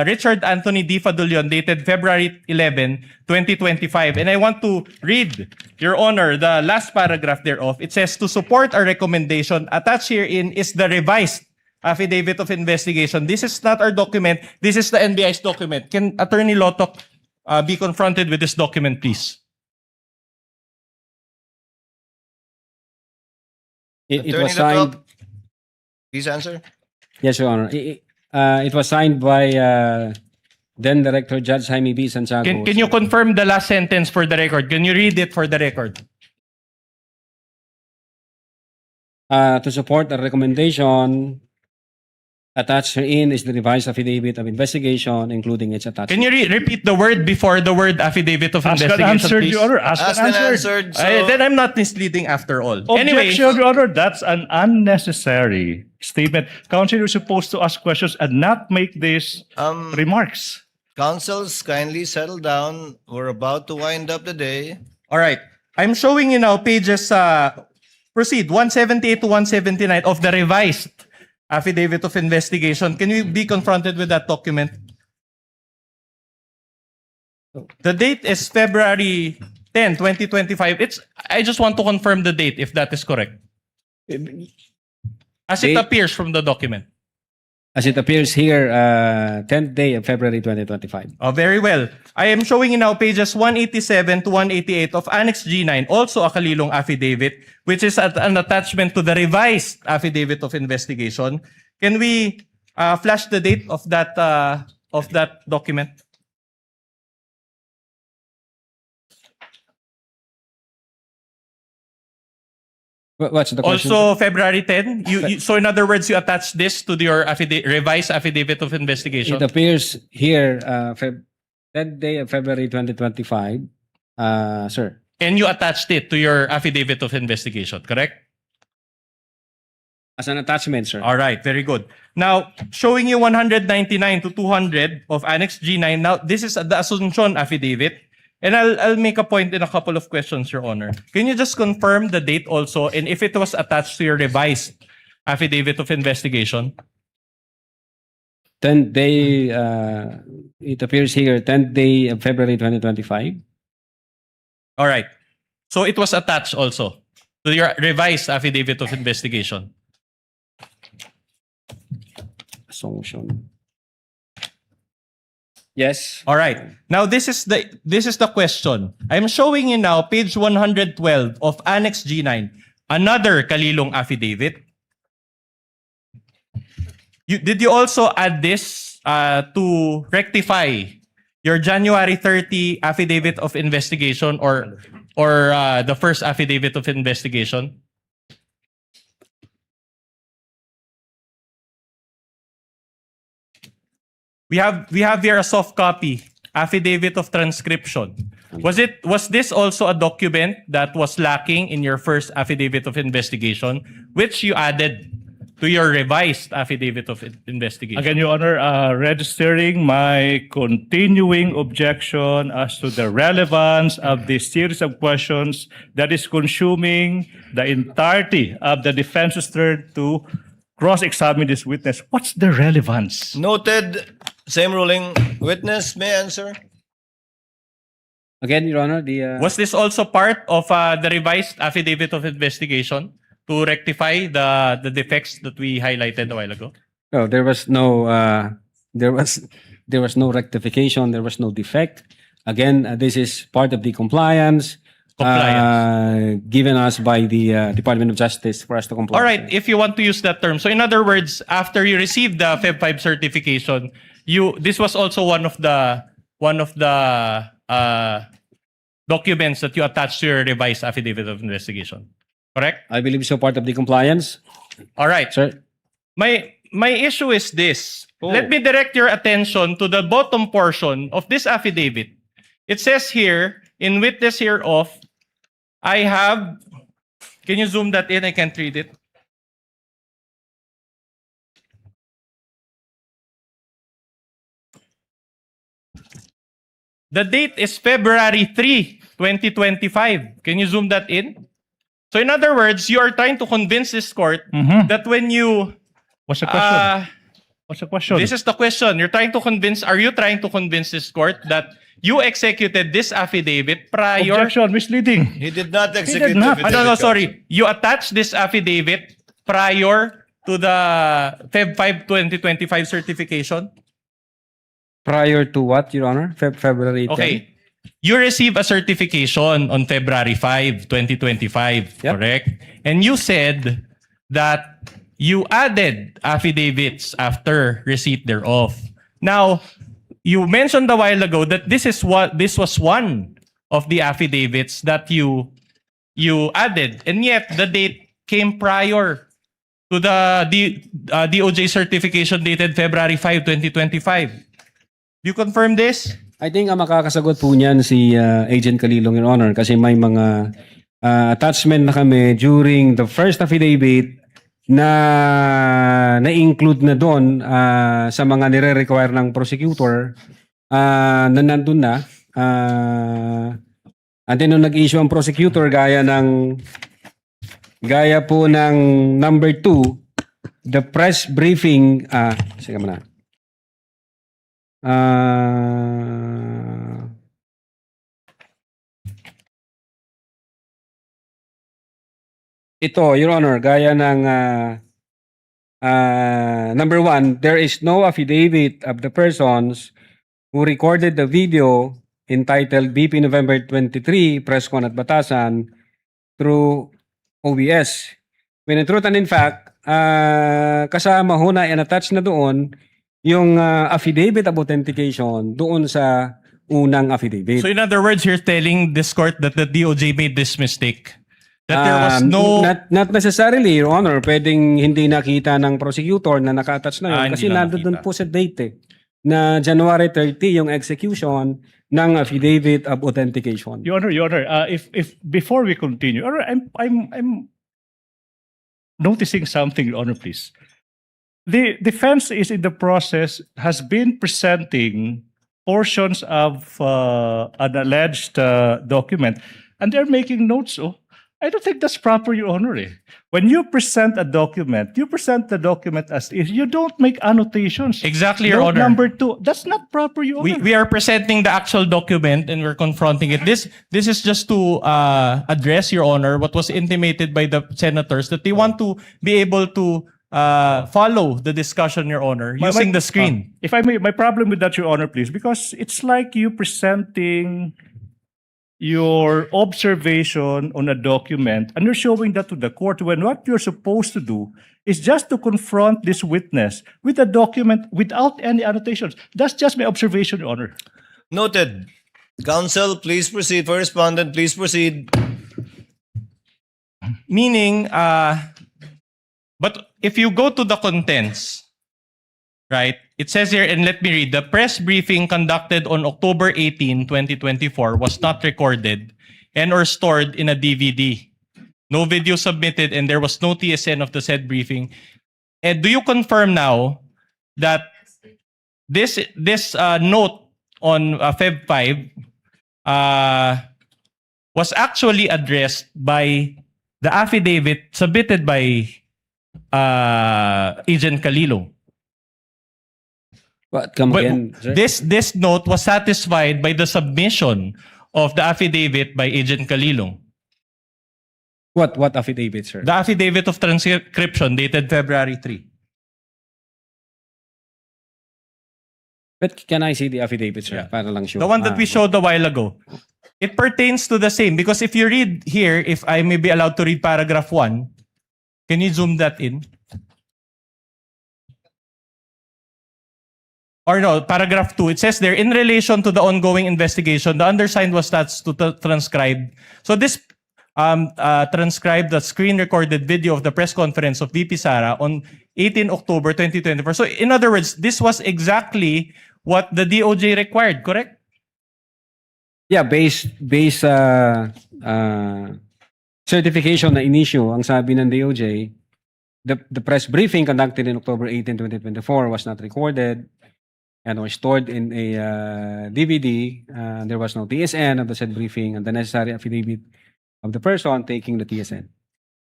Richard Anthony D. Fadulion dated February 11, 2025. And I want to read, Your Honor, the last paragraph thereof. It says, to support our recommendation, attached herein is the revised affidavit of investigation. This is not our document. This is the NBI's document. Can Attorney Lotok be confronted with this document, please? It Attorney was signed. Latok, please answer. Yes, Your Honor. It was signed by then Director Judge Jaime B. Santiago. Can you confirm the last sentence for the record? Can you read it for the record? To support the recommendation, attached herein is the revised affidavit of investigation, including its attachment. Can you repeat the word before the word affidavit of Ask and investigation, answered, please? Your Honor. Ask Asked and and answered. answered. Then I'm not misleading after all. Anyway, Objection, Your Honor. That's an unnecessary statement. Counsel is supposed to ask questions and not make these remarks. Counsels, kindly settle down. We're about to wind up the day. all right. I'm showing you now pages, proceed, 178 to 179 of the revised affidavit of investigation. Can you be confronted with that document? The date is February 10, 2025. I just want to confirm the date if that is correct. As it Date- appears from the document. As it appears here, 10th day of February 2025. Oh, very well. I am showing you now pages 187 to 188 of Annex G9, also a Kalilong affidavit, which is an attachment to the revised affidavit of investigation. Can we flash the date of that document? What's the question? Also February 10. So in other words, you attach this to your revised affidavit of investigation. It appears here, 10th day of February 2025, sir. And you attached it to your affidavit of investigation, correct? As an attachment, sir. All right, very good. Now, showing you 199 to 200 of Annex G9. Now, this is the Asuncion affidavit. And I'll make a point in a couple of questions, Your Honor. Can you just confirm the date also and if it was attached to your revised affidavit of investigation? 10th day, it appears here, 10th day of February 2025. All right. So it was attached also to your revised affidavit of investigation. Assumption. Yes. All right. Now this is the question. I'm showing you now page 112 of Annex G9, another Kalilong affidavit. Did you also add this to rectify your January 30 affidavit of investigation or the first affidavit of investigation? We have here a soft copy, affidavit of transcription. Was this also a document that was lacking in your first affidavit of investigation, which you added to your revised affidavit of investigation? Again, Your Honor, registering my continuing objection as to the relevance of this series of questions that is consuming the entirety of the defense's turn to cross-examine this witness. What's the relevance? Noted. Same ruling. Witness may answer. Again, Your Honor, Was this also part of the revised affidavit of investigation to rectify the defects that we highlighted a while ago? no, there was no there was no rectification, there was no defect. Again, this is part of the compliance given us by the Department of Justice for us to comply. All right, if you want to use that term. So in other words, after you received the Feb 5 certification, this was also one of the documents that you attached to your revised affidavit of investigation. Correct? I believe so, part of the compliance. All right. Sir, My issue is this. Let me direct your attention to the bottom portion of this affidavit. It says here, in witness hereof, I have, can you zoom that in? I can't read it. The date is February 3, 2025. Can you zoom that in? So in other words, you are trying to convince this court that when you... What's the question? What's the question? This is the question. Are you trying to convince this court that you executed this affidavit prior... Objection, misleading. He did not execute did not. the No, affidavit, sorry. You attached this affidavit prior to the Feb 5, 2025 certification? prior to what, Your Honor? February 10? Okay. You received a certification on February 5, 2025, Yep. correct? And you said that you added affidavits after receipt thereof. Now, you mentioned a while ago that this was one of the affidavits that you added, and yet the date came prior to the DOJ certification dated February 5, 2025. Do you confirm this? I think ang makakasagot po niyan si Agent Calilong, Your Honor, kasi may mga attachment na kami during the first affidavit na na-include na doon sa mga nire-require ng prosecutor na nandun na. And then nung nag-issue ang prosecutor gaya po ng number 2, the press briefing, sige muna. Ito, Your Honor, gaya ng number 1, there is no affidavit of the persons who recorded the video entitled BP November 23, Press Con at Batasan through OBS. When in truth and in fact, kasama ho na and attached na doon yung affidavit of authentication doon sa unang affidavit. So in other words, you're telling this court that the DOJ made this mistake? That there was no... Not necessarily, Your Honor. Pwedeng hindi nakita ng prosecutor na naka-attach na yun. Kasi nandun po sa date na January 30 yung execution ng affidavit of authentication. Your Honor, if before we continue, Your Honor, I'm noticing something, Your Honor, please. The defense is in the process, has been presenting portions of an alleged document, and they're making notes. Oh, I don't think that's proper, Your Honor. When you present a document, you present the document as is. You don't make annotations. Exactly, Your Note Honor. number 2, that's not proper, Your Honor. We are presenting the actual document and we're confronting it. This is just to address, Your Honor, what was intimated by the senators, that they want to be able to follow the discussion, Your Honor, using the screen. If I may, my problem with that, Your Honor, please, because it's like you presenting your observation on a document and you're showing that to the court when what you're supposed to do is just to confront this witness with a document without any annotations. That's just my observation, Your Honor. Noted. Counsel, please proceed. For respondent, please proceed. Meaning, but if you go to the contents, right, it says here, and let me read, the press briefing conducted on October 18, 2024 was not recorded and or stored in a DVD. No video submitted and there was no TSN of the said briefing. And do you confirm now that this note on Feb 5 was actually addressed by the affidavit submitted by Agent Calilo? What? Come again, sir? This note was satisfied by the submission of the affidavit by Agent Calilong. What affidavit, sir? The affidavit of transcription dated February 3. But can I see the affidavit, sir? Yeah. Para lang sure. The one that we showed a while ago. It pertains to the same because if you read here, if I may be allowed to read paragraph 1, can you zoom that in? Or no, paragraph 2, it says there, in relation to the ongoing investigation, the undersigned was tasked to transcribe. So this transcribed the screen-recorded video of the press conference of VP Sara on 18 October 2024. So in other words, this was exactly what the DOJ required, correct? Yeah, base certification na in-issue, ang sabi ng DOJ, the press briefing conducted in October 18, 2024 was not recorded and was stored in a DVD. There was no TSN of the said briefing and the necessary affidavit of the person taking the TSN.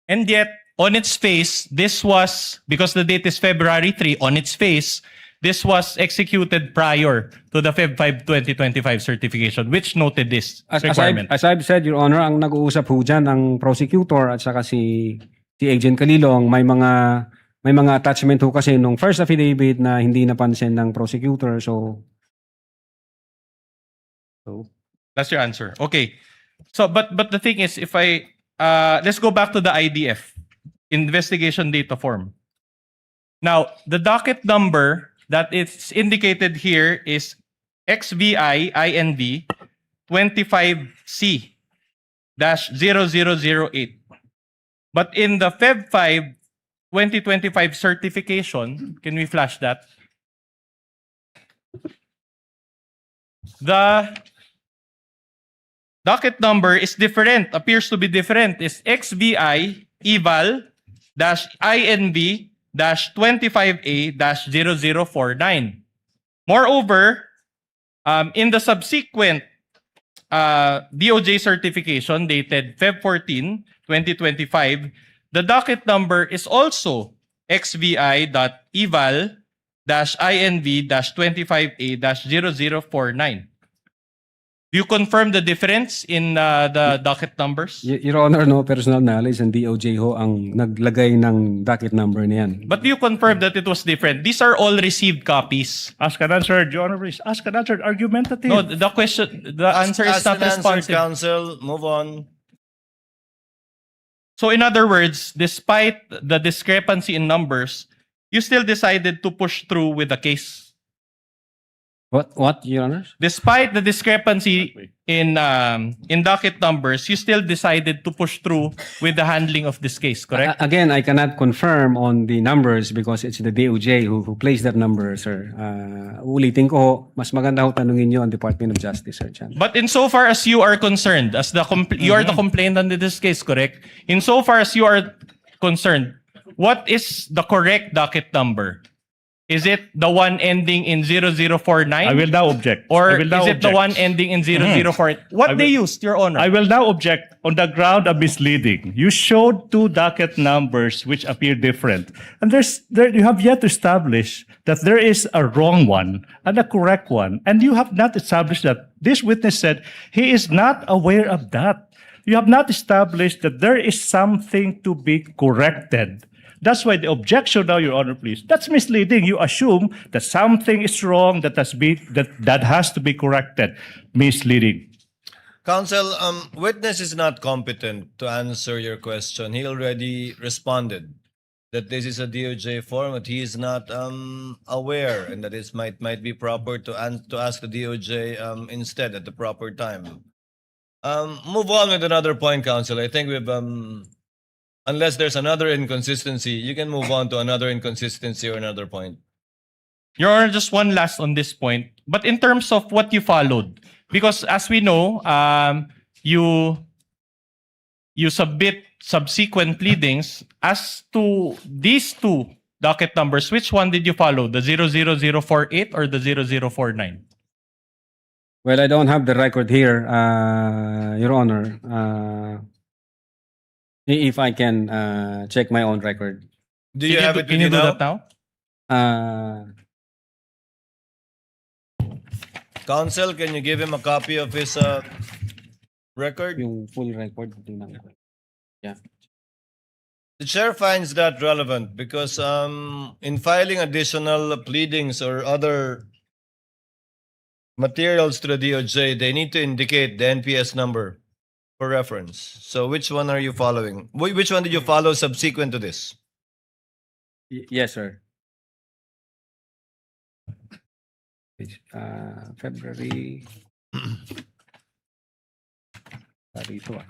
And yet, on its face, this was, because the date is February 3, on its face, this was executed prior to the Feb 5, 2025 certification, which noted this requirement. As I've said, Your Honor, ang nag-uusap po dyan ang prosecutor at saka si Agent Calilong, may mga attachment ho kasi nung first affidavit na hindi napansin ng prosecutor. So That's your answer. Okay. So, but the thing is, if I let's go back to the IDF, investigation data form. Now, the docket number that is indicated here is XVI INV 25C-0008. But in the Feb 5 2025 certification, can we flash that? The docket number is different, appears to be different. It's XVI eval INV 25A-0049. Moreover, in the subsequent DOJ certification dated Feb 14, 2025, the docket number is also XVI-INV-25A-0049. Do you confirm the difference in the docket numbers? Your Honor, no personal knowledge and DOJ ho ang naglagay ng docket number na yan. But do you confirm that it was different? These are all received copies. Ask and answer, Your Honor, please. Ask and answer, argumentative. No, the answer is Ask not and answer, responsive. counsel. Move on. So in other words, despite the discrepancy in numbers, you still decided to push through with the case. What, Your Honor? Despite the discrepancy in docket numbers, you still decided to push through with the handling of this case, correct? Again, I cannot confirm on the numbers because it's the DOJ who placed that number, sir. Ulitin ko ho, mas maganda ho tanungin nyo ang Department of Justice, sir. Chan. But insofar as you are concerned, as you are the complainant in this case, correct? Insofar as you are concerned, what is the correct docket number? Is it the one ending in 0049? I will now object. Or I will now is it the object. one ending in 004? What they used, Your Honor? I will now object on the ground of misleading. You showed two docket numbers which appear different. And you have yet to establish that there is a wrong one and a correct one. And you have not established that. This witness said he is not aware of that. You have not established that there is something to be corrected. That's why the objection now, Your Honor, please. That's misleading. You assume that something is wrong that has to be corrected. Misleading. Counsel, witness is not competent to answer your question. He already responded that this is a DOJ form, but he is not aware, and that it might be proper to ask the DOJ instead at the proper time. Move on with another point, counsel. I think we've unless there's another inconsistency, you can move on to another inconsistency or another point. Your Honor, just one last on this point. But in terms of what you followed, because as we know, you submit subsequent pleadings as to these two docket numbers. Which one did you follow? The 00048 or the 0049? Well, I don't have the record here, Your Honor. If I can check my own record. Do you have it Can with you do now? that now? Counsel, can you give him a copy of his record? Yung full record. Tingnan ko. Yeah. The chair finds that relevant because in filing additional pleadings or other materials to the DOJ, they need to indicate the NPS number for reference. So which one are you following? Which one did you follow subsequent to this? Yes, sir. February. Dito ah.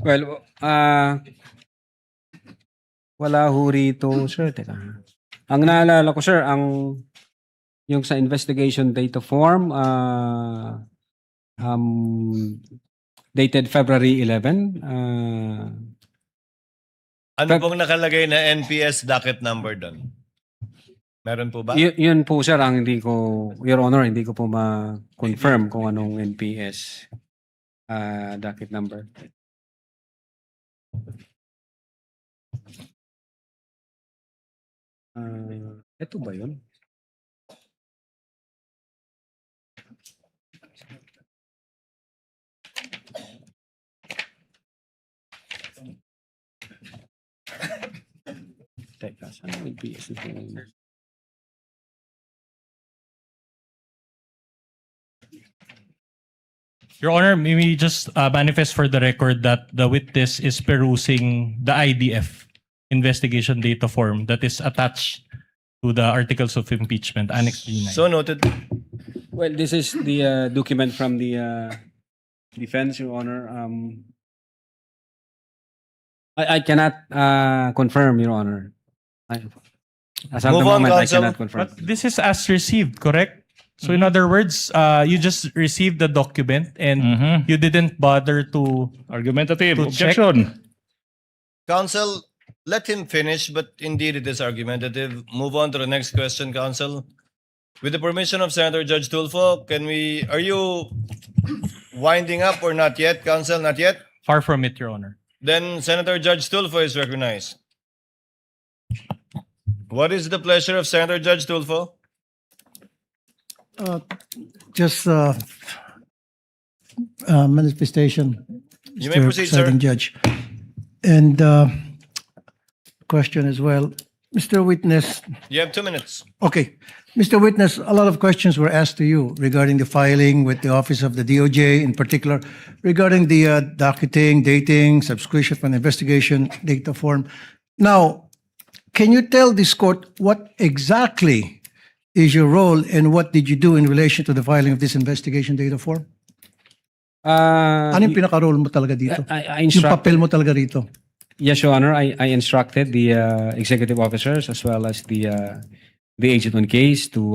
Well, wala ho rito, sir. Teka. Ang naalala ko, sir, yung sa investigation data form, dated February 11. Ano pong nakalagay na NPS docket number doon? Meron po ba? Yun po, sir, ang hindi ko, Your Honor, hindi ko po ma-confirm kung anong NPS docket number. Ito ba yun? Teka, saan ang NPS ito? Your Honor, may we just manifest for the record that the witness is perusing the IDF investigation data form that is attached to the articles of impeachment, Annex G9. So noted. Well, this is the document from the defense, Your Honor. I cannot confirm, Your Honor. As of the Move on, moment, I counsel. cannot confirm. But this is as received, correct? So in other words, you just received the document and you didn't bother to... Argumentative. To check. Objection. Counsel, let him finish, but indeed it is argumentative. Move on to the next question, counsel. With the permission of Senator Judge Tulfo, are you winding up or not yet, counsel? Not yet? Far from it, Your Honor. Then Senator Judge Tulfo is recognized. What is the pleasure of Senator Judge Tulfo? Just manifestation. You may Mr. proceed, sir. Presiding Judge. And question as well. Mr. Witness, You have 2 minutes. okay. Mr. Witness, a lot of questions were asked to you regarding the filing with the Office of the DOJ, in particular, regarding the docketing, dating, subscription for an investigation data form. Now, can you tell this court what exactly is your role and what did you do in relation to the filing of this investigation data form? Ano yung pinaka-role mo talaga dito? I Yung papel mo talaga rito? Yes, Your Honor. I instructed the executive officers as well as the agent on case to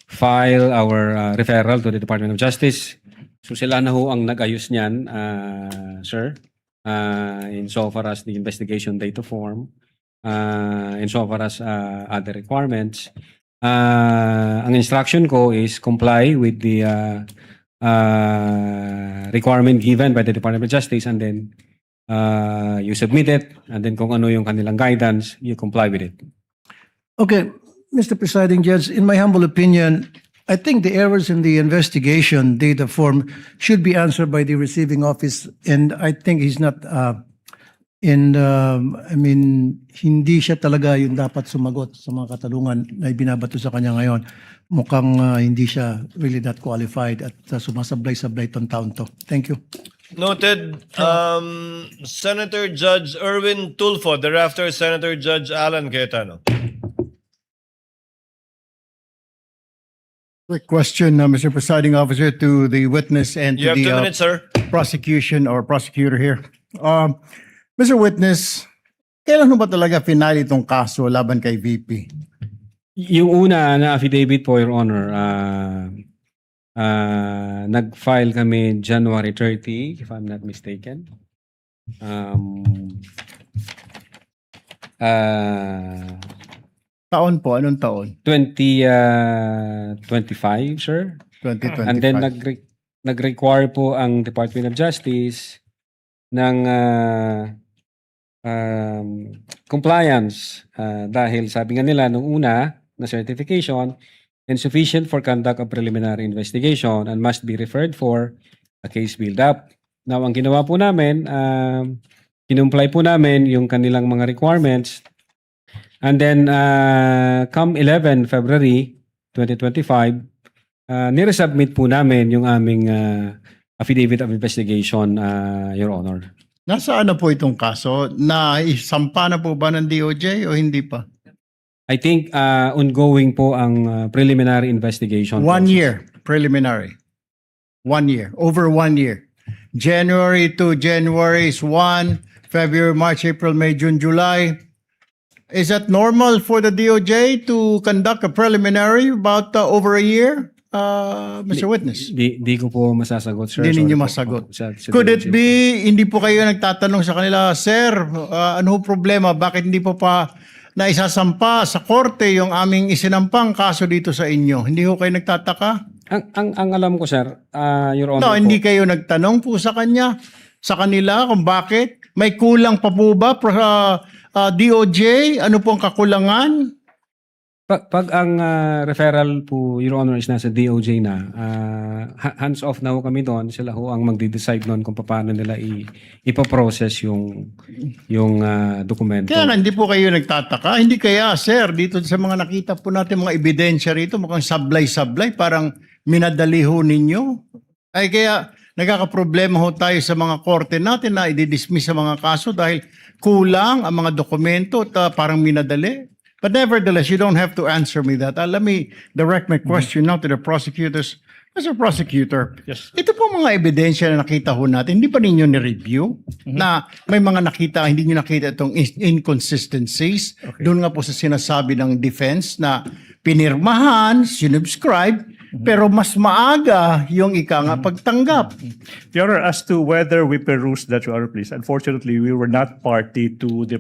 file our referral to the Department of Justice. So sila na ho ang nag-ayos niyan, sir, insofar as the investigation data form, insofar as other requirements. Ang instruction ko is comply with the requirement given by the Department of Justice, and then you submit it, and then kung ano yung kanilang guidance, you comply with it. Okay, Mr. Presiding Judge, in my humble opinion, I think the errors in the investigation data form should be answered by the receiving office, and I think he's not, hindi siya talaga yung dapat sumagot sa mga katanungan na ibinabato sa kanya ngayon. Mukhang hindi siya really that qualified at sumasablay-sablay tong taon to. Thank you. Noted. Senator Judge Erwin Tulfo, thereafter Senator Judge Alan Cayetano. Quick question, Mr. Presiding Officer, to the witness and You to have 2 the minutes, sir. prosecution or prosecutor here. Mr. Witness, kailan mo ba talaga finale itong kaso laban kay VP? Yung una na affidavit po, Your Honor, nag-file kami January 30, if I'm not mistaken. Taon po, anong taon? 2025, sir. 2025. And then nag-require po ang Department of Justice ng compliance dahil sabi nga nila nung una na certification insufficient for conduct of preliminary investigation and must be referred for a case build-up. Now, ang ginawa po namin, kinumply po namin yung kanilang mga requirements. And then, come 11 February 2025, niresubmit po namin yung aming affidavit of investigation, Your Honor. Nasaan na po itong kaso? Na isampa na po ba ng DOJ o hindi pa? I think ongoing po ang preliminary investigation. 1 year preliminary. 1 year. Over 1 year. January to January is 1. February, March, April, May, June, July. Is that normal for the DOJ to conduct a preliminary about over a year, Mr. Witness? Di ko po masasagot, sir. Hindi ninyo Sorry po. masagot. Sa Could it DOJ. be, hindi po kayo nagtatanong sa kanila, Sir, ano ho problema? Bakit hindi po pa naisasampa sa korte yung aming isinampang kaso dito sa inyo? Hindi ho kayo nagtataka? Ang alam ko, sir, Your No, Honor po, hindi kayo nagtanong po sa kanila kung bakit? May kulang pa po ba DOJ? Ano pong kakulangan? Pag ang referral po, Your Honor, is nasa DOJ na, hands off na ho kami doon. Sila ho ang magde-decide noon kung paano nila ipoprocess yung dokumento. Kaya nga, hindi po kayo nagtataka. Hindi kaya, sir, dito sa mga nakita po natin mga ebidensya rito, mukhang sablay-sablay, parang minadali ho ninyo. Ay kaya, nagkakaproblema ho tayo sa mga korte natin na i-dismiss sa mga kaso dahil kulang ang mga dokumento at parang minadali. But nevertheless, you don't have to answer me that. Let me direct my question now to the prosecutors. Mr. Prosecutor, Yes. ito po mga ebidensya na nakita ho natin, hindi pa ninyo ni-review na may mga nakita, hindi nyo nakita itong inconsistencies. Doon nga po sa sinasabi ng defense na pinirmahan, sinubscribe, pero mas maaga yung ika nga pagtanggap. Your Honor, as to whether we perused that, Your Honor, please, unfortunately, we were not party to the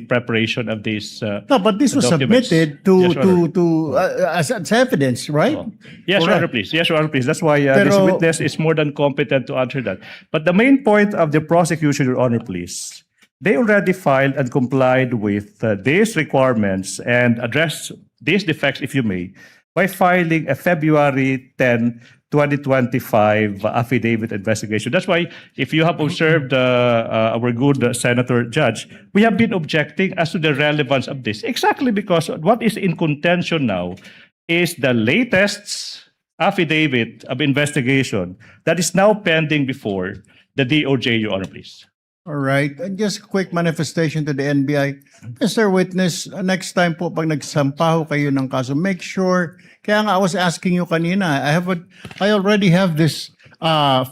preparation of this. No, but this was documents. submitted Yes, Your Honor. as evidence, right? Yes, Your Correct. Honor, please. Yes, Your Honor, please. That's why this Pero- witness is more than competent to answer that. But the main point of the prosecution, Your Honor, please, they already filed and complied with these requirements and addressed these defects, if you may, by filing a February 10, 2025 affidavit investigation. That's why, if you have observed our good Senator Judge, we have been objecting as to the relevance of this. Exactly because what is in contention now is the latest affidavit of investigation that is now pending before the DOJ, Your Honor, please. All right. And just a quick manifestation to the NBI. Mr. Witness, next time po pag nagsampaho kayo ng kaso, make sure, kaya nga I was asking you kanina, I already have this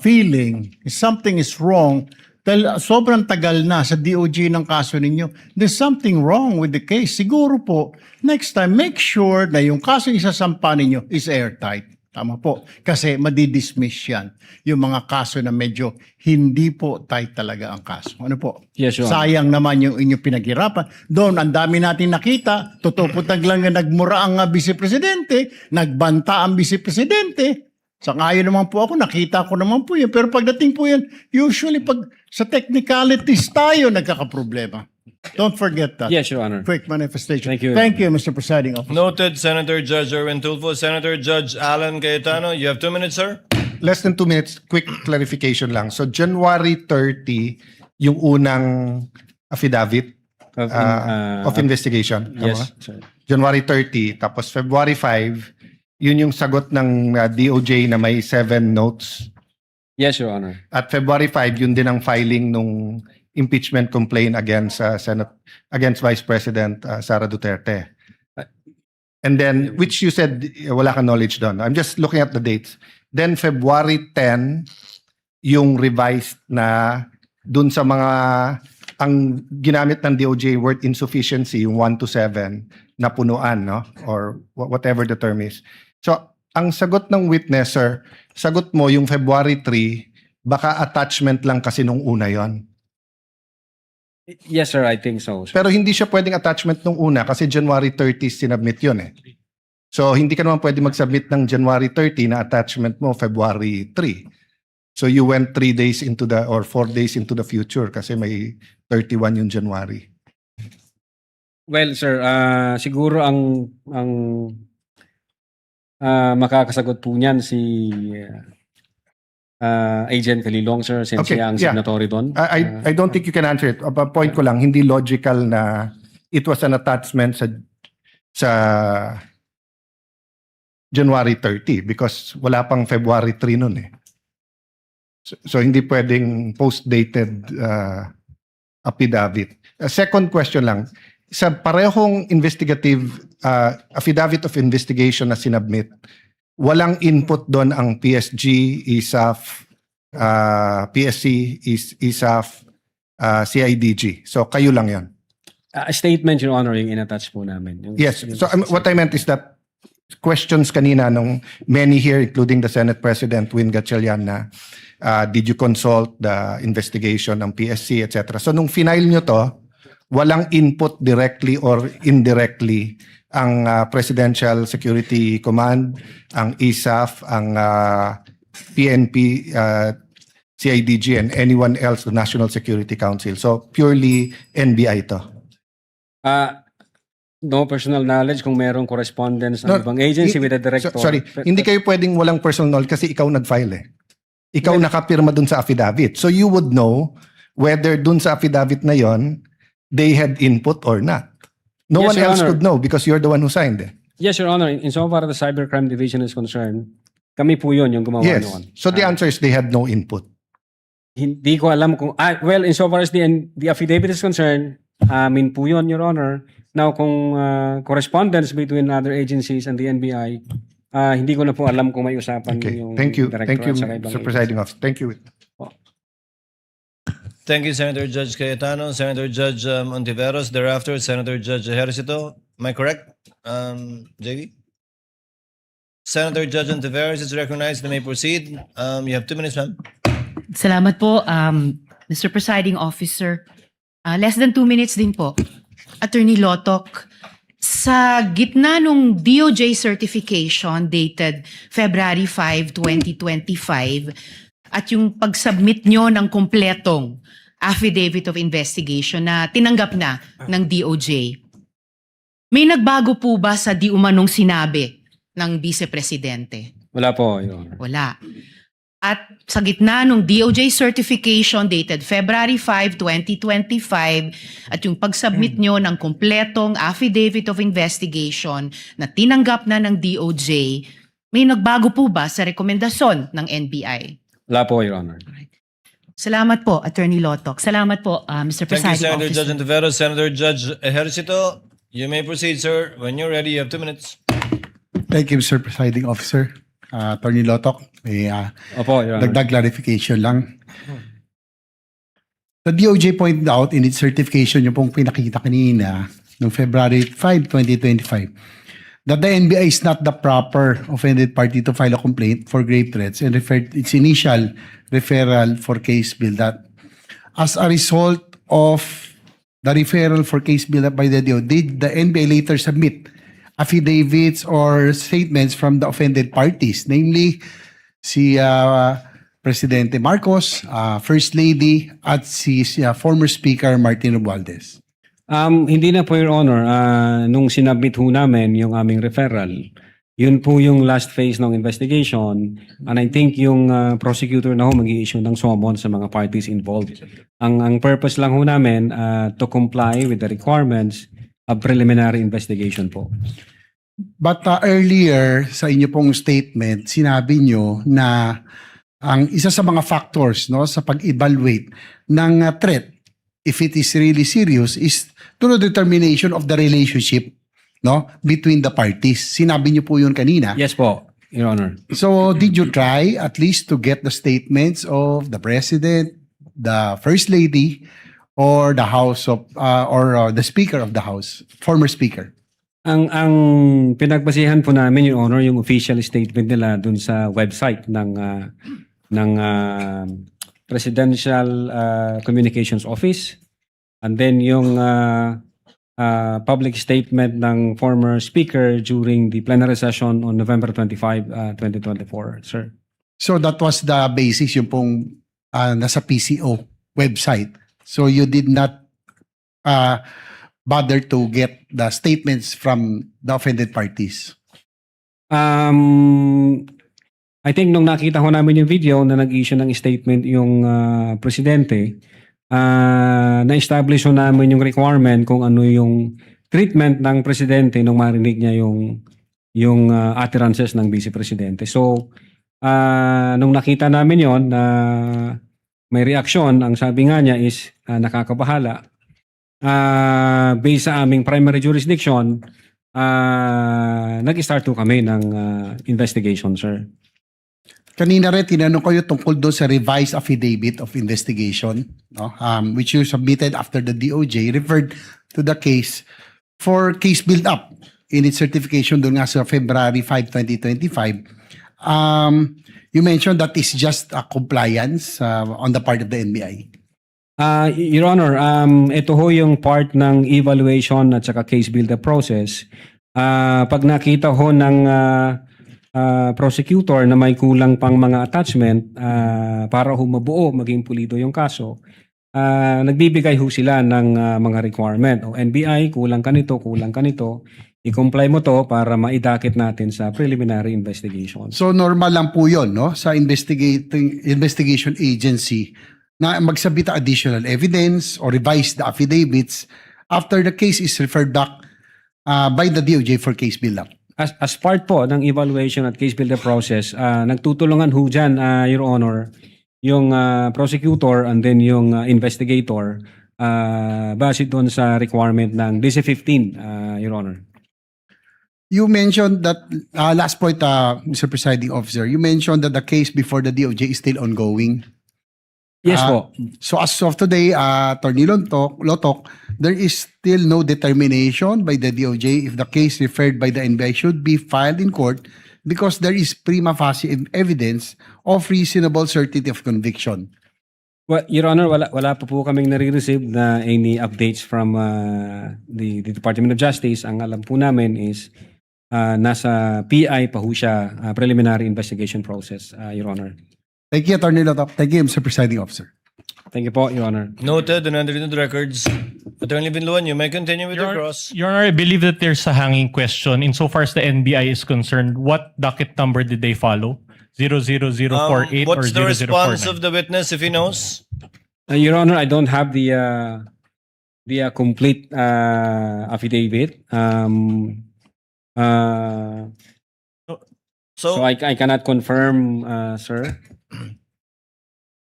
feeling something is wrong dahil sobrang tagal na sa DOJ ng kaso ninyo. There's something wrong with the case. Siguro po, next time, make sure na yung kaso isasampa ninyo is airtight. Tama po. Kasi madidismiss yan. Yung mga kaso na medyo hindi po tight talaga ang kaso. Ano po? Yes, Your Honor. Sayang naman yung inyong pinaghirapan. Doon, ang dami natin nakita. Totoo po lang na nagmura ang vice-presidente, nagbanta ang vice-presidente. Sangayon naman po ako, nakita ko naman po yun. Pero pagdating po yan, usually pag sa technicalities tayo nagkakaproblema. Don't forget that. Yes, Your Honor. Quick manifestation. Thank you. Thank you, Mr. Presiding Officer. Noted, Senator Judge Erwin Tulfo. Senator Judge Alan Cayetano, you have 2 minutes, sir. Less than 2 minutes, quick clarification lang. So January 30, yung unang affidavit of investigation. Yes, Tama? sir. January 30, tapos February 5, yun yung sagot ng DOJ na may 7 notes. Yes, Your Honor. At February 5, yun din ang filing nung impeachment complaint against against Vice President Sara Duterte. And then, which you said wala ka knowledge doon. I'm just looking at the dates. Then February 10, yung revised na dun sa mga ang ginamit ng DOJ word insufficiency, yung 1 to 7 na punuan, no? Or whatever the term is. So, ang sagot ng witness, sir, sagot mo yung February 3, baka attachment lang kasi nung una yon. Yes, sir, I think so, sir. Pero hindi siya pwedeng attachment nung una kasi January 30 sinubmit yun eh. So, hindi ka naman pwede mag-submit ng January 30 na attachment mo February 3. So you went 3 days into the or 4 days into the future kasi may 31 yung January. Well, sir, siguro ang makakasagot po niyan si Agent Kalilong, sir, since Okay, siya ang yeah. signatory doon. I don't think you can answer it. Point ko lang, hindi logical na it was an attachment sa January 30 because wala pang February 3 nun eh. So hindi pwedeng post-dated affidavit. Second question lang, sa parehong investigative affidavit of investigation na sinubmit, walang input doon ang PSG, ISAF, PSC, ISAF, CIDG. So kayo lang yon. A statement, Your Honor, yung in-attach po namin. Yes. So what I meant is that questions kanina nung many here, including the Senate President Win Gatchalian, na did you consult the investigation ng PSC, etc. So nung final nyo to, walang input directly or indirectly ang Presidential Security Command, ang ISAF, ang PNP, CIDG, and anyone else, the National Security Council. So purely NBI to. No personal knowledge kung merong correspondence ng ibang agency with the director. Sorry, hindi kayo pwedeng walang personal knowledge kasi ikaw nag-file eh. Ikaw nakapirma dun sa affidavit. So you would know whether dun sa affidavit na yon they had input or not. No Yes, one Your else Honor. could know because you're the one who signed it. Yes, Your Honor. In so far as the Cybercrime Division is concerned, kami po yun yung gumawa Yes. noon. So the answer is they had no input. Hindi ko alam kung... well, in so far as the affidavit is concerned, amin po yun, Your Honor. Now, kung correspondence between other agencies and the NBI, hindi ko na po alam kung may usapan Okay. yung Thank you. director Thank you, at saka ibang Mr. Presiding Officer. Thank you. Thank you, Senator Judge Cayetano, Senator Judge Ontiveros. Thereafter, Senator Judge Ejercito. Am I correct, JV? Senator Judge Ontiveros is recognized. You may proceed. You have 2 minutes, ma'am. Salamat po, Mr. Presiding Officer. Less than 2 minutes din po. Attorney Lotok, sa gitna nung DOJ certification dated February 5, 2025 at yung pag-submit nyo ng kumpletong affidavit of investigation na tinanggap na ng DOJ, may nagbago po ba sa di umanong sinabi ng Vice Presidente? Wala po, Your Honor. Wala. At sa gitna ng DOJ certification dated February 5, 2025 at yung pag-submit nyo ng kumpletong affidavit of investigation na tinanggap na ng DOJ, may nagbago po ba sa rekomendasyon ng NBI? Wala po, Your Honor. Salamat po, Attorney Lotok. Salamat po, Mr. Thank you, Presiding Senator Judge Officer. Ontiveros. Senator Judge Ejercito, you may proceed, sir. When you're ready, you have 2 minutes. Thank you, Mr. Presiding Officer. Attorney Lotok, may Opo, Your Honor. dagdag clarification lang. The DOJ pointed out in its certification, yung pong pinakita kanina, noong February 5, 2025, that the NBI is not the proper offended party to file a complaint for grave threats and referred its initial referral for case build-up. As a result of the referral for case build-up by the DOJ, did the NBI later submit affidavits or statements from the offended parties, namely si Presidente Marcos, First Lady, at si former Speaker Martin Romualdez? Hindi na po, Your Honor. Nung sinabit ho namin yung aming referral, yun po yung last phase ng investigation. And I think yung prosecutor na ho mag-i-issue ng summons sa mga parties involved. Ang purpose lang ho namin to comply with the requirements of preliminary investigation po. But earlier sa inyo pong statement, sinabi nyo na ang isa sa mga factors no sa pag-evaluate ng threat, if it is really serious, is through determination of the relationship no between the parties. Sinabi niyo po yun kanina. Yes po, Your Honor. So did you try at least to get the statements of the President, the First Lady, or the House of or the Speaker of the House, former Speaker? Ang pinagbasihan po namin, Your Honor, yung official statement nila dun sa website ng Presidential Communications Office, and then yung public statement ng former speaker during the plenary session on November 25, 2024, sir. So that was the basis yung pong nasa PCO website. So you did not bother to get the statements from the offended parties. I think nung nakita ko namin yung video na nag-issue ng statement yung presidente, na-establish ho namin yung requirement kung ano yung treatment ng presidente nung marinig niya yung utterances ng vice presidente. So, nung nakita namin yon na may reaksyon, ang sabi nga niya is nakakabahala. Based sa aming primary jurisdiction, nag-start to kami ng investigation, sir. Kanina rin, tinanong ko yung tungkol doon sa revised affidavit of investigation, no? Which you submitted after the DOJ referred to the case for case build-up in its certification doon nga sa February 5, 2025. You mentioned that is just a compliance on the part of the NBI. Your Honor, ito ho yung part ng evaluation at saka case build-up process. Pag nakita ho ng prosecutor na may kulang pang mga attachment para ho mabuo, maging pulido yung kaso, nagbibigay ho sila ng mga requirement. O NBI, kulang ka nito, i-comply mo to para maidakit natin sa preliminary investigation. So normal lang po yun, no? Sa investigation agency na magsabit ng additional evidence or revise the affidavits after the case is referred back by the DOJ for case build-up. As part po ng evaluation at case build-up process, nagtutulungan ho dyan, Your Honor, yung prosecutor and then yung investigator base doon sa requirement ng DC-15, Your Honor. You mentioned that, last point, Mr. Presiding Officer, you mentioned that the case before the DOJ is still ongoing. Yes po. So as of today, Attorney Lotok, there is still no determination by the DOJ if the case referred by the NBI should be filed in court because there is prima facie evidence of reasonable certainty of conviction. Well, Your Honor, wala pa po kaming nare-receive na any updates from the Department of Justice. Ang alam po namin is nasa PI pa ho siya, preliminary investigation process, Your Honor. Thank you, Attorney Lotok. Thank you, Mr. Presiding Officer. Thank you po, Your Honor. Noted and entered into the records. Attorney Binluan, you may continue with your cross. Your Honor, I believe that there's a hanging question. Insofar as the NBI is concerned, what docket number did they follow? 00048 or What's the response 0049? of the witness if he knows? Your Honor, I don't have the complete affidavit. So I cannot confirm, sir.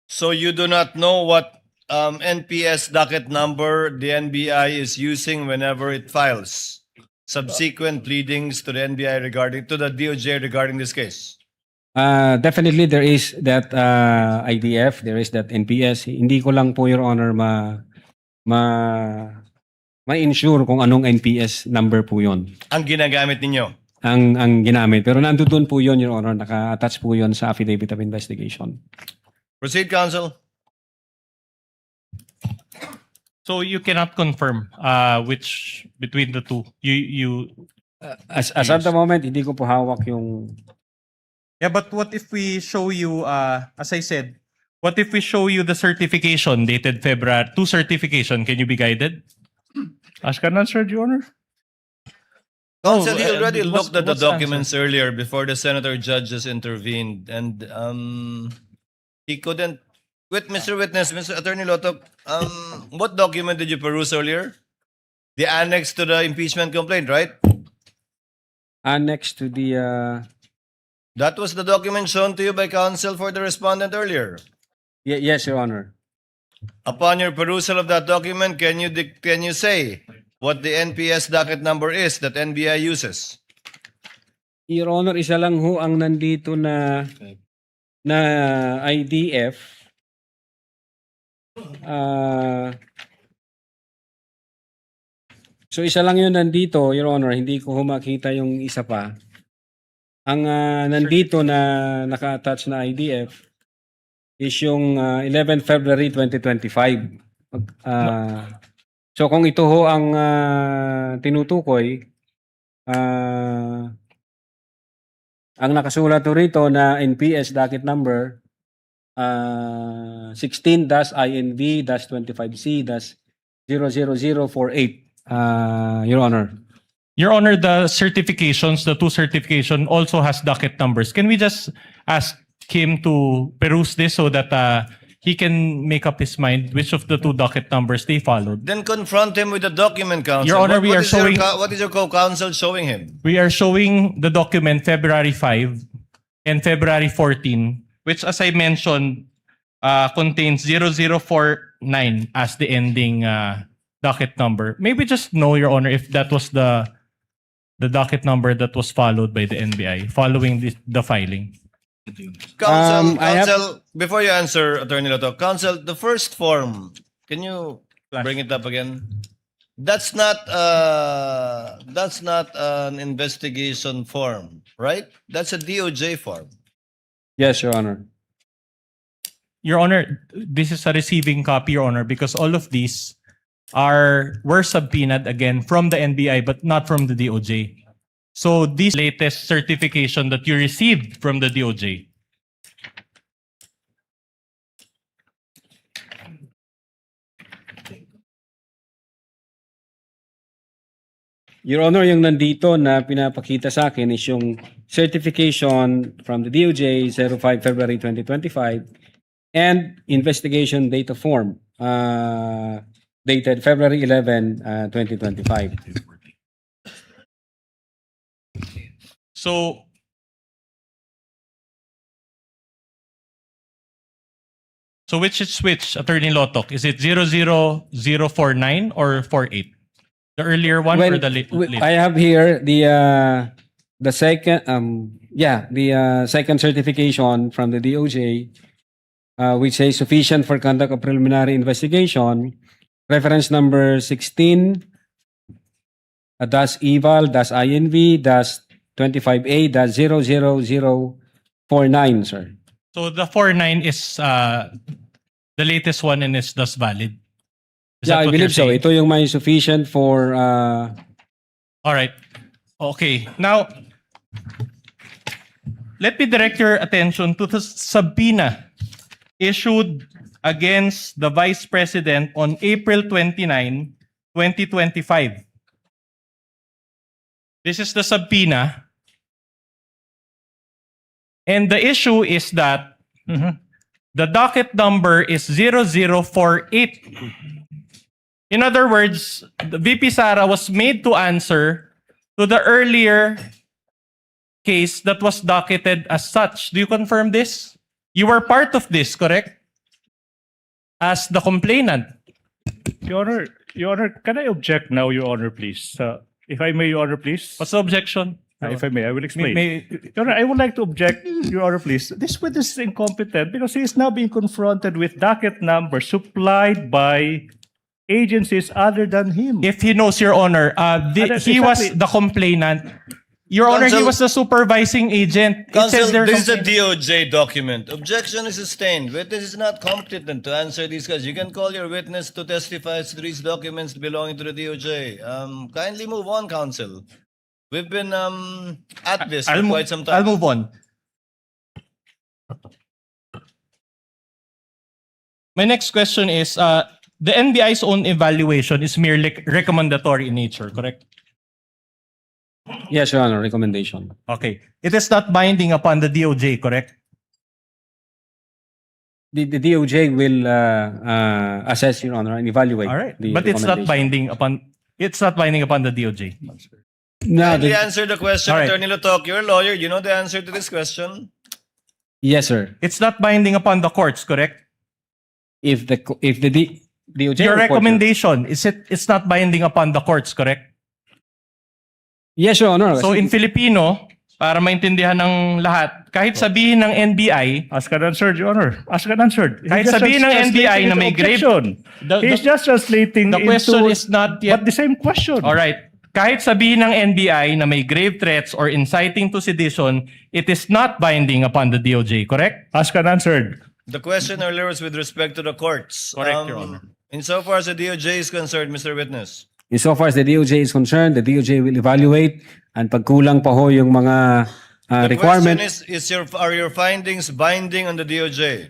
So you do not know what NPS docket number the NBI is using whenever it files subsequent pleadings to the NBI to the DOJ regarding this case? Definitely there is that IDF, there is that NPS. Hindi ko lang po, Your Honor, ma-ensure kung anong NPS number po yon Ang ginagamit ninyo? ang ginamit. Pero nandoon po yon, Your Honor, naka-attach po yon sa affidavit of investigation. Proceed, counsel. So you cannot confirm which between the two. As at the moment, hindi ko po hawak yung... Yeah, but what if we show you, as I said, what if we show you the certification dated February, two certification, can you be guided? Ask and answer, Your Honor. Counsel, he already what's- looked at the what's the documents earlier before the senator judges intervened, and he couldn't. Mr. Witness, Mr. Attorney Lotok, what document did you peruse earlier? The annex to the impeachment complaint, right? Annex to the... That was the document shown to you by counsel for the respondent earlier. yes, Your Honor. Upon your perusal of that document, can you say what the NPS docket number is that NBI uses? Your Honor, isa lang ho ang nandito na IDF. So isa lang yun nandito, Your Honor, hindi ko makita yung isa pa. Ang nandito na naka-attach na IDF is yung 11 February 2025. So kung ito ho ang tinutukoy, ang nakasulat po rito na NPS docket number 16-INV-25C-00048, Your Honor. Your Honor, the certifications, the two certification also has docket numbers. Can we just ask him to peruse this so that he can make up his mind which of the two docket numbers they followed? Then confront him with the document, counsel. Your Honor, What is what is your co-counsel showing him? We are showing the document February 5 and February 14, which as I mentioned, contains 0049 as the ending docket number. Maybe just know, Your Honor, if that was the docket number that was followed by the NBI following the filing. Counsel, I have- counsel, before you answer, Attorney Loto, counsel, the first form, can you bring it up again? That's not an investigation form, right? That's a DOJ form. Yes, Your Honor. Your Honor, this is a receiving copy, Your Honor, because all of these were subpoenaed again from the NBI but not from the DOJ. So this latest certification that you received from the DOJ. Your Honor, yung nandito na pinapakita sa akin is yung certification from the DOJ 05 February 2025 and investigation data form dated February 11, 2025. So which is which, Attorney Lotok? Is it 00049 or 48? The earlier one or the late? I have here the second second certification from the DOJ which says sufficient for conduct of preliminary investigation, reference number 16 -INV-25A-00049, sir. So the 49 is the latest one and is thus valid. Is Yeah, that I what you're believe so. saying? Ito yung may sufficient for All right. Okay. Now, let me direct your attention to the subpoena issued against the Vice President on April 29, 2025. This is the subpoena. And the issue is that the docket number is 0048. In other words, the VP Sara was made to answer to the earlier case that was docketed as such. Do you confirm this? You were part of this, correct? As the complainant. Your Honor, can I object now, Your Honor, please? If I may, Your Honor, please. What's the objection? If I may, I will explain. May- Your Honor, I would like to object, Your Honor, please. This witness is incompetent because he is now being confronted with docket numbers supplied by agencies other than him. If he knows, Your Honor, That's he was exactly- the complainant. Your Honor, he Counsel- was the supervising agent. It Counsel, says there this is a something- DOJ document. Objection is sustained. Witness is not competent to answer these questions. You can call your witness to testify as to these documents belonging to the DOJ. Kindly move on, counsel. We've been at this for quite some time. I'll move on. My next question is, the NBI's own evaluation is merely recommendatory in nature, correct? yes, Your Honor, recommendation. Okay. It is not binding upon the DOJ, correct? The DOJ will assess, Your Honor, and evaluate. All right. the But it's not recommendation. binding upon the DOJ. No, Kindly answer the question, All right. Attorney Lotok. You're a lawyer. You know the answer to this question. yes, sir. It's not binding upon the courts, correct? If the DOJ Your report- recommendation, it's not binding upon the courts, correct? Yes, Your Honor. So in Filipino, para maintindihan ng lahat, kahit sabihin ng NBI, Ask and answered, Your Honor. Ask and answered. Kahit He's just sabihin ng NBI translating na may into grave- objection. He's the- just translating the question into, is not yet- but the same question. all right, kahit sabihin ng NBI na may grave threats or inciting to sedition, it is not binding upon the DOJ, correct? Ask and answered. The question earlier was with respect to the courts. Correct, Your Honor. Insofar as the DOJ is concerned, Mr. Witness. Insofar as the DOJ is concerned, the DOJ will evaluate and pag kulang pa ho yung mga The requirement. question is are your findings binding on the DOJ?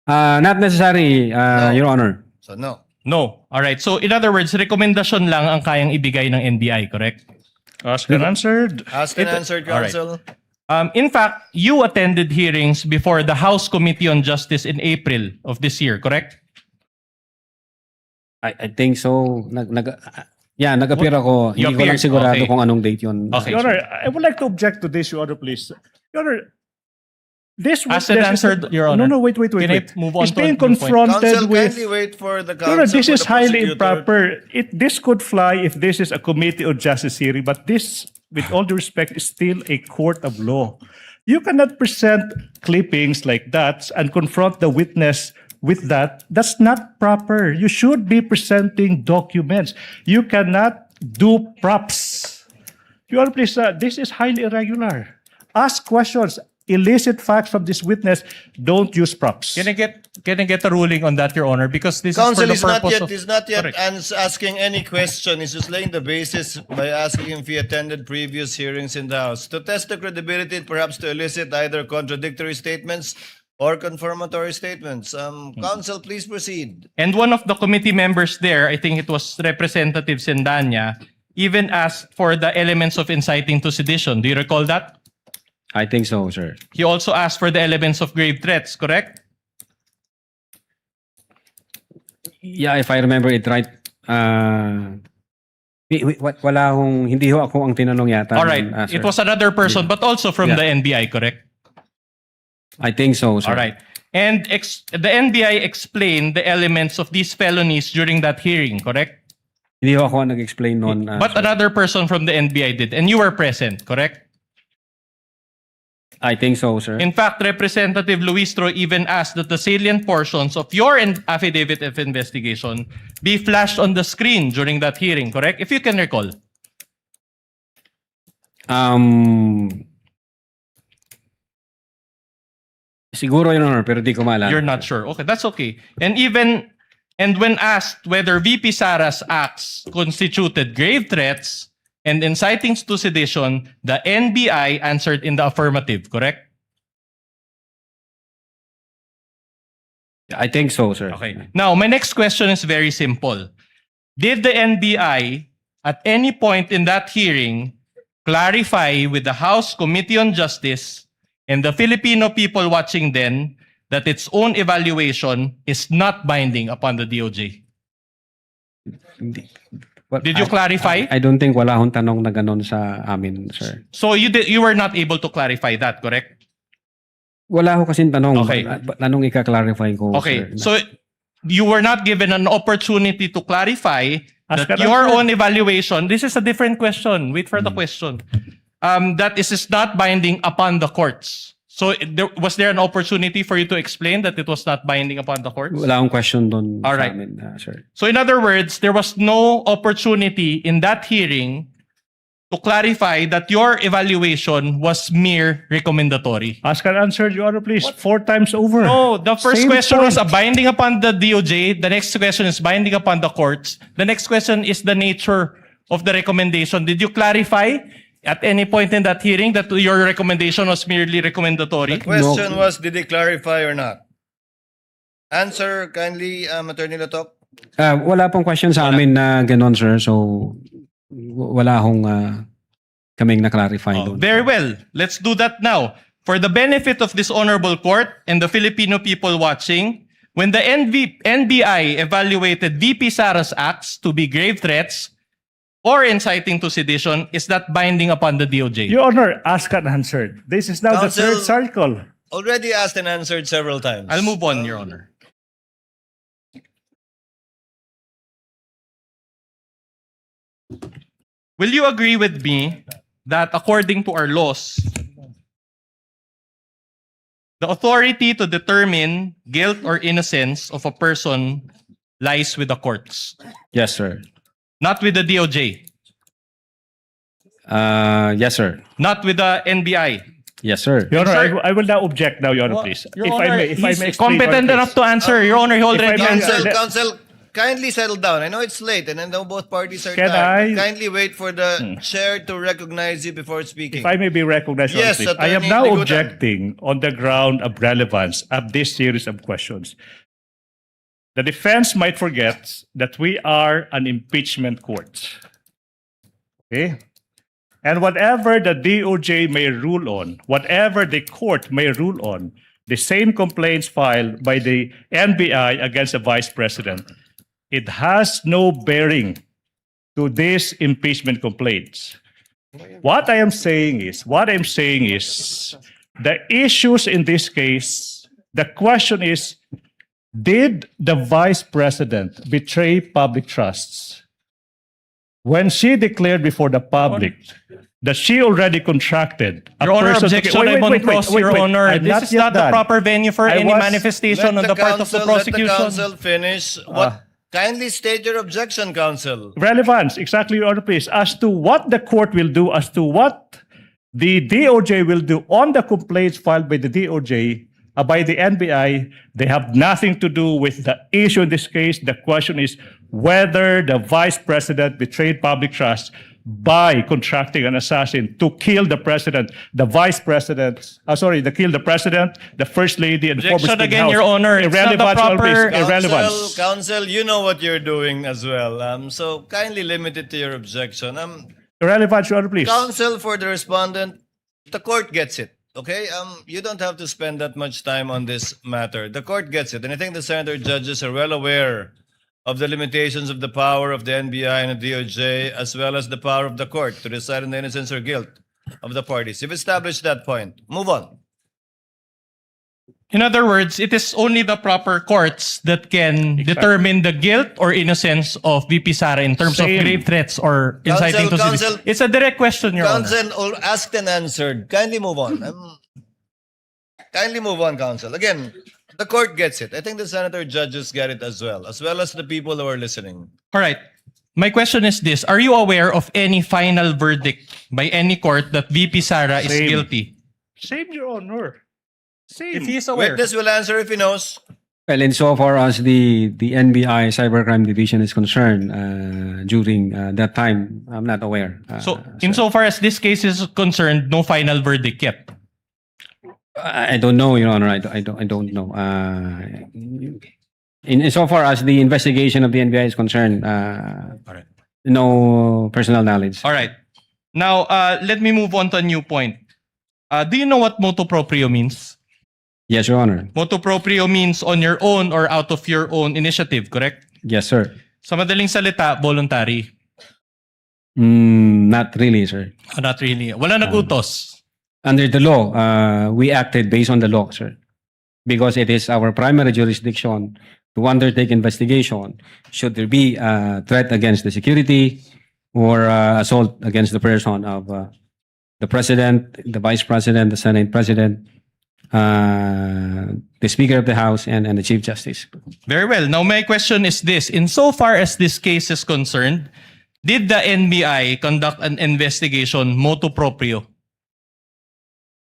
Not necessary, Your Honor. So no. No. All right. So in other words, rekomendasyon lang ang kayang ibigay ng NBI, correct? Asked and answered. Asked and answered, all right. counsel. In fact, you attended hearings before the House Committee on Justice in April of this year, correct? I think so. Nag-appear ako. You Hindi ko lang appeared, sigurado okay. kung anong date yun. Okay. Your Honor, I would like to object to this, Your Honor, please. Your Honor, this Asked and answered, Your Honor. No, wait. Can I move on He's to being a new point? confronted Counsel, with... kindly wait for the Your counsel. Honor, this for is the highly prosecutor. improper. This could fly if this is a committee of justice hearing, but this, with all due respect, is still a court of law. You cannot present clippings like that and confront the witness with that. That's not proper. You should be presenting documents. You cannot do props. Your Honor, please, this is highly irregular. Ask questions. Elicit facts from this witness. Don't use props. Can I get a ruling on that, Your Honor? Because this Counsel is for the purpose of... is not yet Correct. asking any question. He's just laying the basis by asking if he attended previous hearings in the House to test the credibility, perhaps to elicit either contradictory statements or confirmatory statements. Counsel, please proceed. And one of the committee members there, I think it was Representative Sendanya, even asked for the elements of inciting to sedition. Do you recall that? I think so, sir. He also asked for the elements of grave threats, correct? Yeah, if I remember it right, wala akong, hindi ho ako ang tinanong yata. All right. sir. It was another person, but also from Yeah. the NBI, correct? I think so, sir. All right. And the NBI explained the elements of these felonies during that hearing, correct? Hindi ho ako ang nag-explain noon. But sir. another person from the NBI did, and you were present, correct? I think so, sir. In fact, Representative Luistro even asked that the salient portions of your affidavit of investigation be flashed on the screen during that hearing, correct? If you can recall. Siguro yun, Honor, pero di ko maalala. You're not sure. Okay, that's okay. And when asked whether VP Sara's acts constituted grave threats and inciting to sedition, the NBI answered in the affirmative, correct? I think so, sir. Okay. Now, my next question is very simple. Did the NBI at any point in that hearing clarify with the House Committee on Justice and the Filipino people watching then that its own evaluation is not binding upon the DOJ? But Did you clarify? I don't think wala akong tanong na ganon sa amin, sir. So you were not able to clarify that, correct? Wala ako kasing tanong. Okay. Anong ika-clarify ko, Okay. sir? So you were not given an opportunity to clarify Ask that an your answer. own evaluation, this is a different question. Wait for the question. That is not binding upon the courts. So was there an opportunity for you to explain that it was not binding upon the courts? Wala akong question doon All sa right. amin, sir. So in other words, there was no opportunity in that hearing to clarify that your evaluation was mere recommendatory. Ask and answered, Your Honor, please. 4 times over. No, the first Same question was point. binding upon the DOJ. The next question is binding upon the courts. The next question is the nature of the recommendation. Did you clarify at any point in that hearing that your recommendation was merely recommendatory? The question was, did they clarify or not? Answer kindly, Attorney Latok. Wala pong question sa amin na ganon, sir. So, wala akong kaming na-clarify doon. Very well. Let's do that now. For the benefit of this honorable court and the Filipino people watching, when the NBI evaluated VP Sara's acts to be grave threats or inciting to sedition, is that binding upon the DOJ? Your Honor, ask and answered. This is now Counsel- the third cycle. Already asked and answered several times. I'll move on, Your Honor. Will you agree with me that according to our laws, the authority to determine guilt or innocence of a person lies with the courts, Yes, sir. not with the DOJ, Yes, sir. not with the NBI? Yes, sir. Your Honor, Sir- I will now object now, Your Honor, please. Your if Honor, I may he's explain, competent Your Honor, enough to answer. Your Honor, he already I may- answered. Counsel, kindly settle down. I know it's late and I know both parties are Can tired. I- Kindly wait for the chair to recognize you before speaking. If I may be recognized, Your Honor, Yes, please. I am Attorney now Ligutan. objecting on the ground of relevance of this series of questions. The defense might forget that we are an impeachment court. Okay? And whatever the DOJ may rule on, whatever the court may rule on, the same complaints filed by the NBI against the Vice President, it has no bearing to these impeachment complaints. What I'm saying is, the issues in this case, the question is, did the Vice President betray public trusts when she declared before the public that she already contracted a Your Honor, person- objection, Wait, I'm on wait, wait, cross, wait, Your wait. Honor. I'm This is yet not the done. proper venue for I any was- manifestation on the part of the Let the prosecution. counsel finish. Kindly state your objection, counsel. Relevance, exactly, Your Honor, please, as to what the court will do, as to what the DOJ will do on the complaints filed by the DOJ, by the NBI, they have nothing to do with the issue in this case. The question is whether the Vice President betrayed public trust by contracting an assassin to kill the President, the Vice President, kill the President, the First Lady, and the former Objection Speaker again, House. Your Honor. It's not the Irrelevance, Your Honor, please. proper- Irrelevance. Counsel, you know what you're doing as well. So kindly limit it to your objection. Irrelevance, Your Honor, please. Counsel for the respondent, the court gets it. Okay, you don't have to spend that much time on this matter. The court gets it, and I think the senator judges are well aware of the limitations of the power of the NBI and the DOJ, as well as the power of the court to decide on the innocence or guilt of the parties. You've established that point. Move on. In other words, it is only the proper courts that can determine the guilt or innocence of VP Sara in terms Same. of grave threats or inciting to Counsel, sedition. It's a direct question, Your Honor. Counsel, all asked and answered. Kindly move on. Kindly move on, counsel. Again, the court gets it. I think the senator judges get it as well as the people who are listening. All right. My question is this. Are you aware of any final verdict by any court that VP Sara is Same. guilty? Same, Your Honor. Same. If he is aware. Witness will answer if he knows. Well, insofar as the NBI Cybercrime Division is concerned, during that time, I'm not aware. So, insofar as this case is concerned, no final verdict yet. I don't know, Your Honor. I don't know. Insofar as the investigation of the NBI is concerned, right. no personal knowledge. All right. Now, let me move on to a new point. Do you know what motu proprio means? Yes, Your Honor. Motu proprio means on your own or out of your own initiative, correct? Yes, sir. Sa madaling salita, voluntary. Not really, sir. Not really. Wala nagutos. Under the law, we acted based on the law, sir. Because it is our primary jurisdiction to undertake investigation should there be a threat against the security or assault against the person of the President, the Vice President, the Senate President, the Speaker of the House, and the Chief Justice. Very well. Now, my question is this. Insofar as this case is concerned, did the NBI conduct an investigation motu proprio?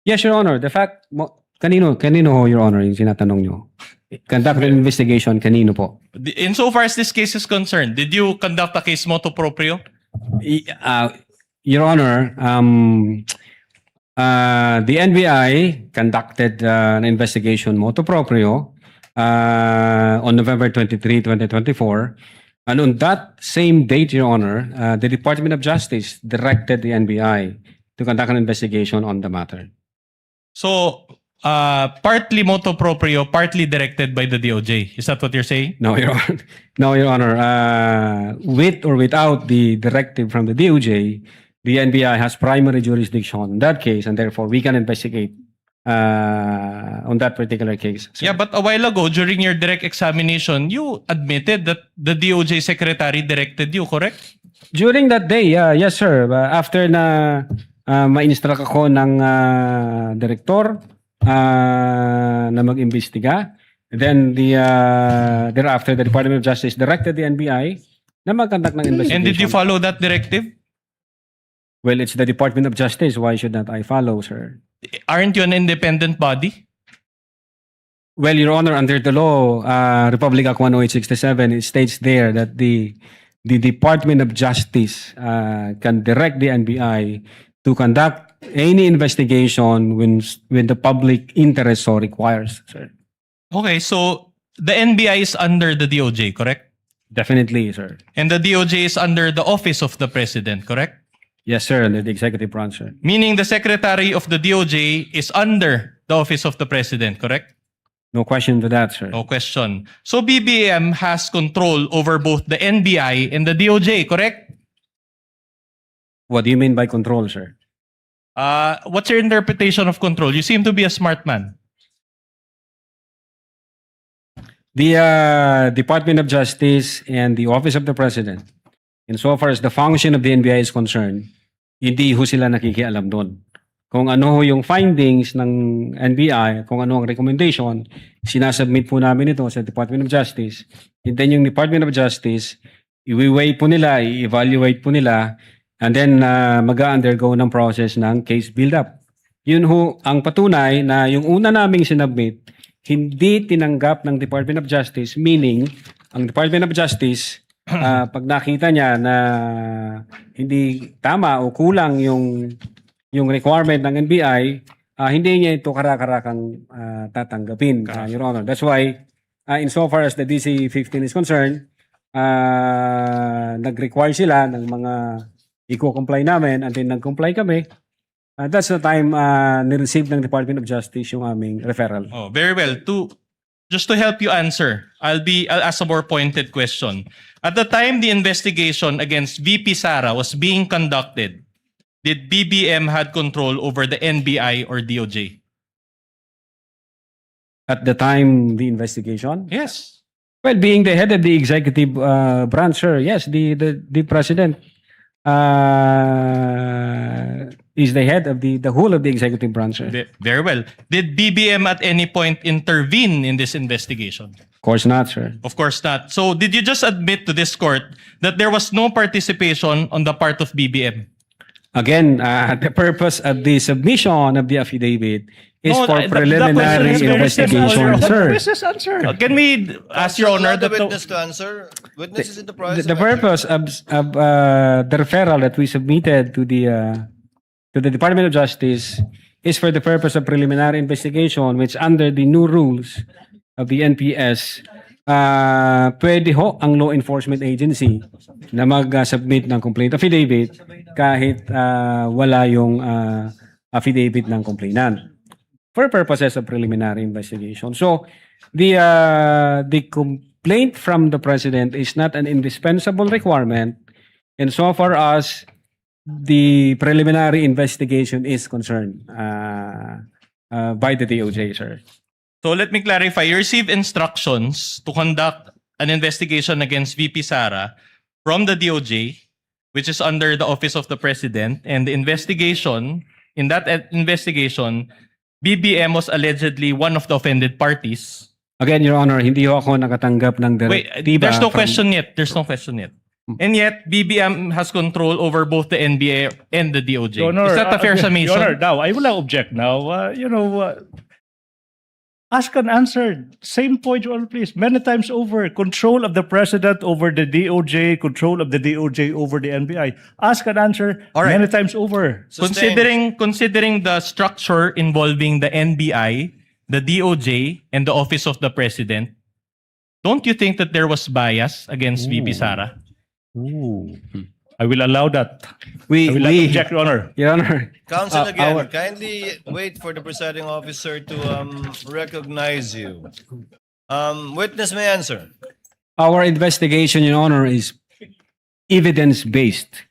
Yes, Your Honor. The fact, kanino ho, Your Honor, yung sinatanong nyo? Conduct an investigation, kanino po? Insofar as this case is concerned, did you conduct a case motu proprio? Your Honor, the NBI conducted an investigation motu proprio on November 23, 2024. And on that same date, Your Honor, the Department of Justice directed the NBI to conduct an investigation on the matter. So, partly motu proprio, partly directed by the DOJ. Is that what you're saying? No, Your Honor. No, Your Honor. With or without the directive from the DOJ, the NBI has primary jurisdiction on that case, and therefore we can investigate on that particular case. Yeah, but a while ago, during your direct examination, you admitted that the DOJ secretary directed you, correct? During that day, yes, sir. After na ma-instruct ako ng direktor na mag-imbestiga, then thereafter, the Department of Justice directed the NBI na mag-conduct ng investigation. And did you follow that directive? Well, it's the Department of Justice. Why should not I follow, sir? Aren't you an independent body? Well, Your Honor, under the law, Republic Act 10867, it states there that the Department of Justice can direct the NBI to conduct any investigation when the public interest so requires, sir. Okay, so the NBI is under the DOJ, correct? Definitely, sir. And the DOJ is under the Office of the President, correct? Yes, sir, under the executive branch, sir. Meaning the Secretary of the DOJ is under the Office of the President, correct? No question to that, sir. No question. So BBM has control over both the NBI and the DOJ, correct? What do you mean by control, sir? What's your interpretation of control? You seem to be a smart man. The Department of Justice and the Office of the President, insofar as the function of the NBI is concerned, hindi ho sila nakikialam doon. Kung ano ho yung findings ng NBI, kung ano ang recommendation, sinasubmit po namin ito sa Department of Justice. And then yung Department of Justice, i-weigh po nila, i-evaluate po nila, and then mag-undergo ng process ng case build-up. Yun ho ang patunay na yung una naming sinubmit, hindi tinanggap ng Department of Justice, meaning ang Department of Justice, pag nakita niya na hindi tama o kulang yung requirement ng NBI, hindi niya ito karakarakang tatanggapin, Your Honor. That's why, insofar as the DC-15 is concerned, nag-require sila ng mga i-comply namin, and then nag-comply kami. That's the time ni-receive ng Department of Justice yung aming referral. Oh, very well. Just to help you answer, I'll ask a more pointed question. At the time the investigation against VP Sara was being conducted, did BBM had control over the NBI or DOJ? At the time the investigation? Yes. Well, being the head of the executive branch, sir, yes, the president is the head of the whole of the executive branch, sir. Very well. Did BBM at any point intervene in this investigation? Of course not, sir. Of course not. So did you just admit to this court that there was no participation on the part of BBM? Again, the purpose of the submission of the affidavit is No, for the preliminary question is investigation, sir. Business answer. Can we ask Your Honor the that witness to answer? Witness is in the process. The purpose of the referral that we submitted to the Department of Justice is for the purpose of preliminary investigation, which under the new rules of the NPS, pwede ho ang law enforcement agency na mag-submit ng complaint affidavit kahit wala yung affidavit ng complainant for purposes of preliminary investigation. So, the complaint from the President is not an indispensable requirement insofar as the preliminary investigation is concerned by the DOJ, sir. So let me clarify. You received instructions to conduct an investigation against VP Sara from the DOJ, which is under the Office of the President, and the investigation, in that investigation, BBM was allegedly one of the offended parties. Again, Your Honor, hindi ho ako nakatanggap ng Wait, direktiba. there's no from- question yet. There's no question yet. And yet, BBM has control over both the NBA and the DOJ. Your Honor, Is that a fair summation? Your Honor, now, I will not object now. Ask and answer. Same point, Your Honor, please. Many times over. Control of the President over the DOJ, control of the DOJ over the NBI. Ask and answer All right. many times over. Considering the structure involving the NBI, the DOJ, and the Office of the President, don't you think that there was bias against VP Sara? I will allow that. We, I will not we, object, Your Honor. Your Honor, Counsel again, our- kindly wait for the presiding officer to recognize you. Witness may answer. our investigation, Your Honor, is evidence-based.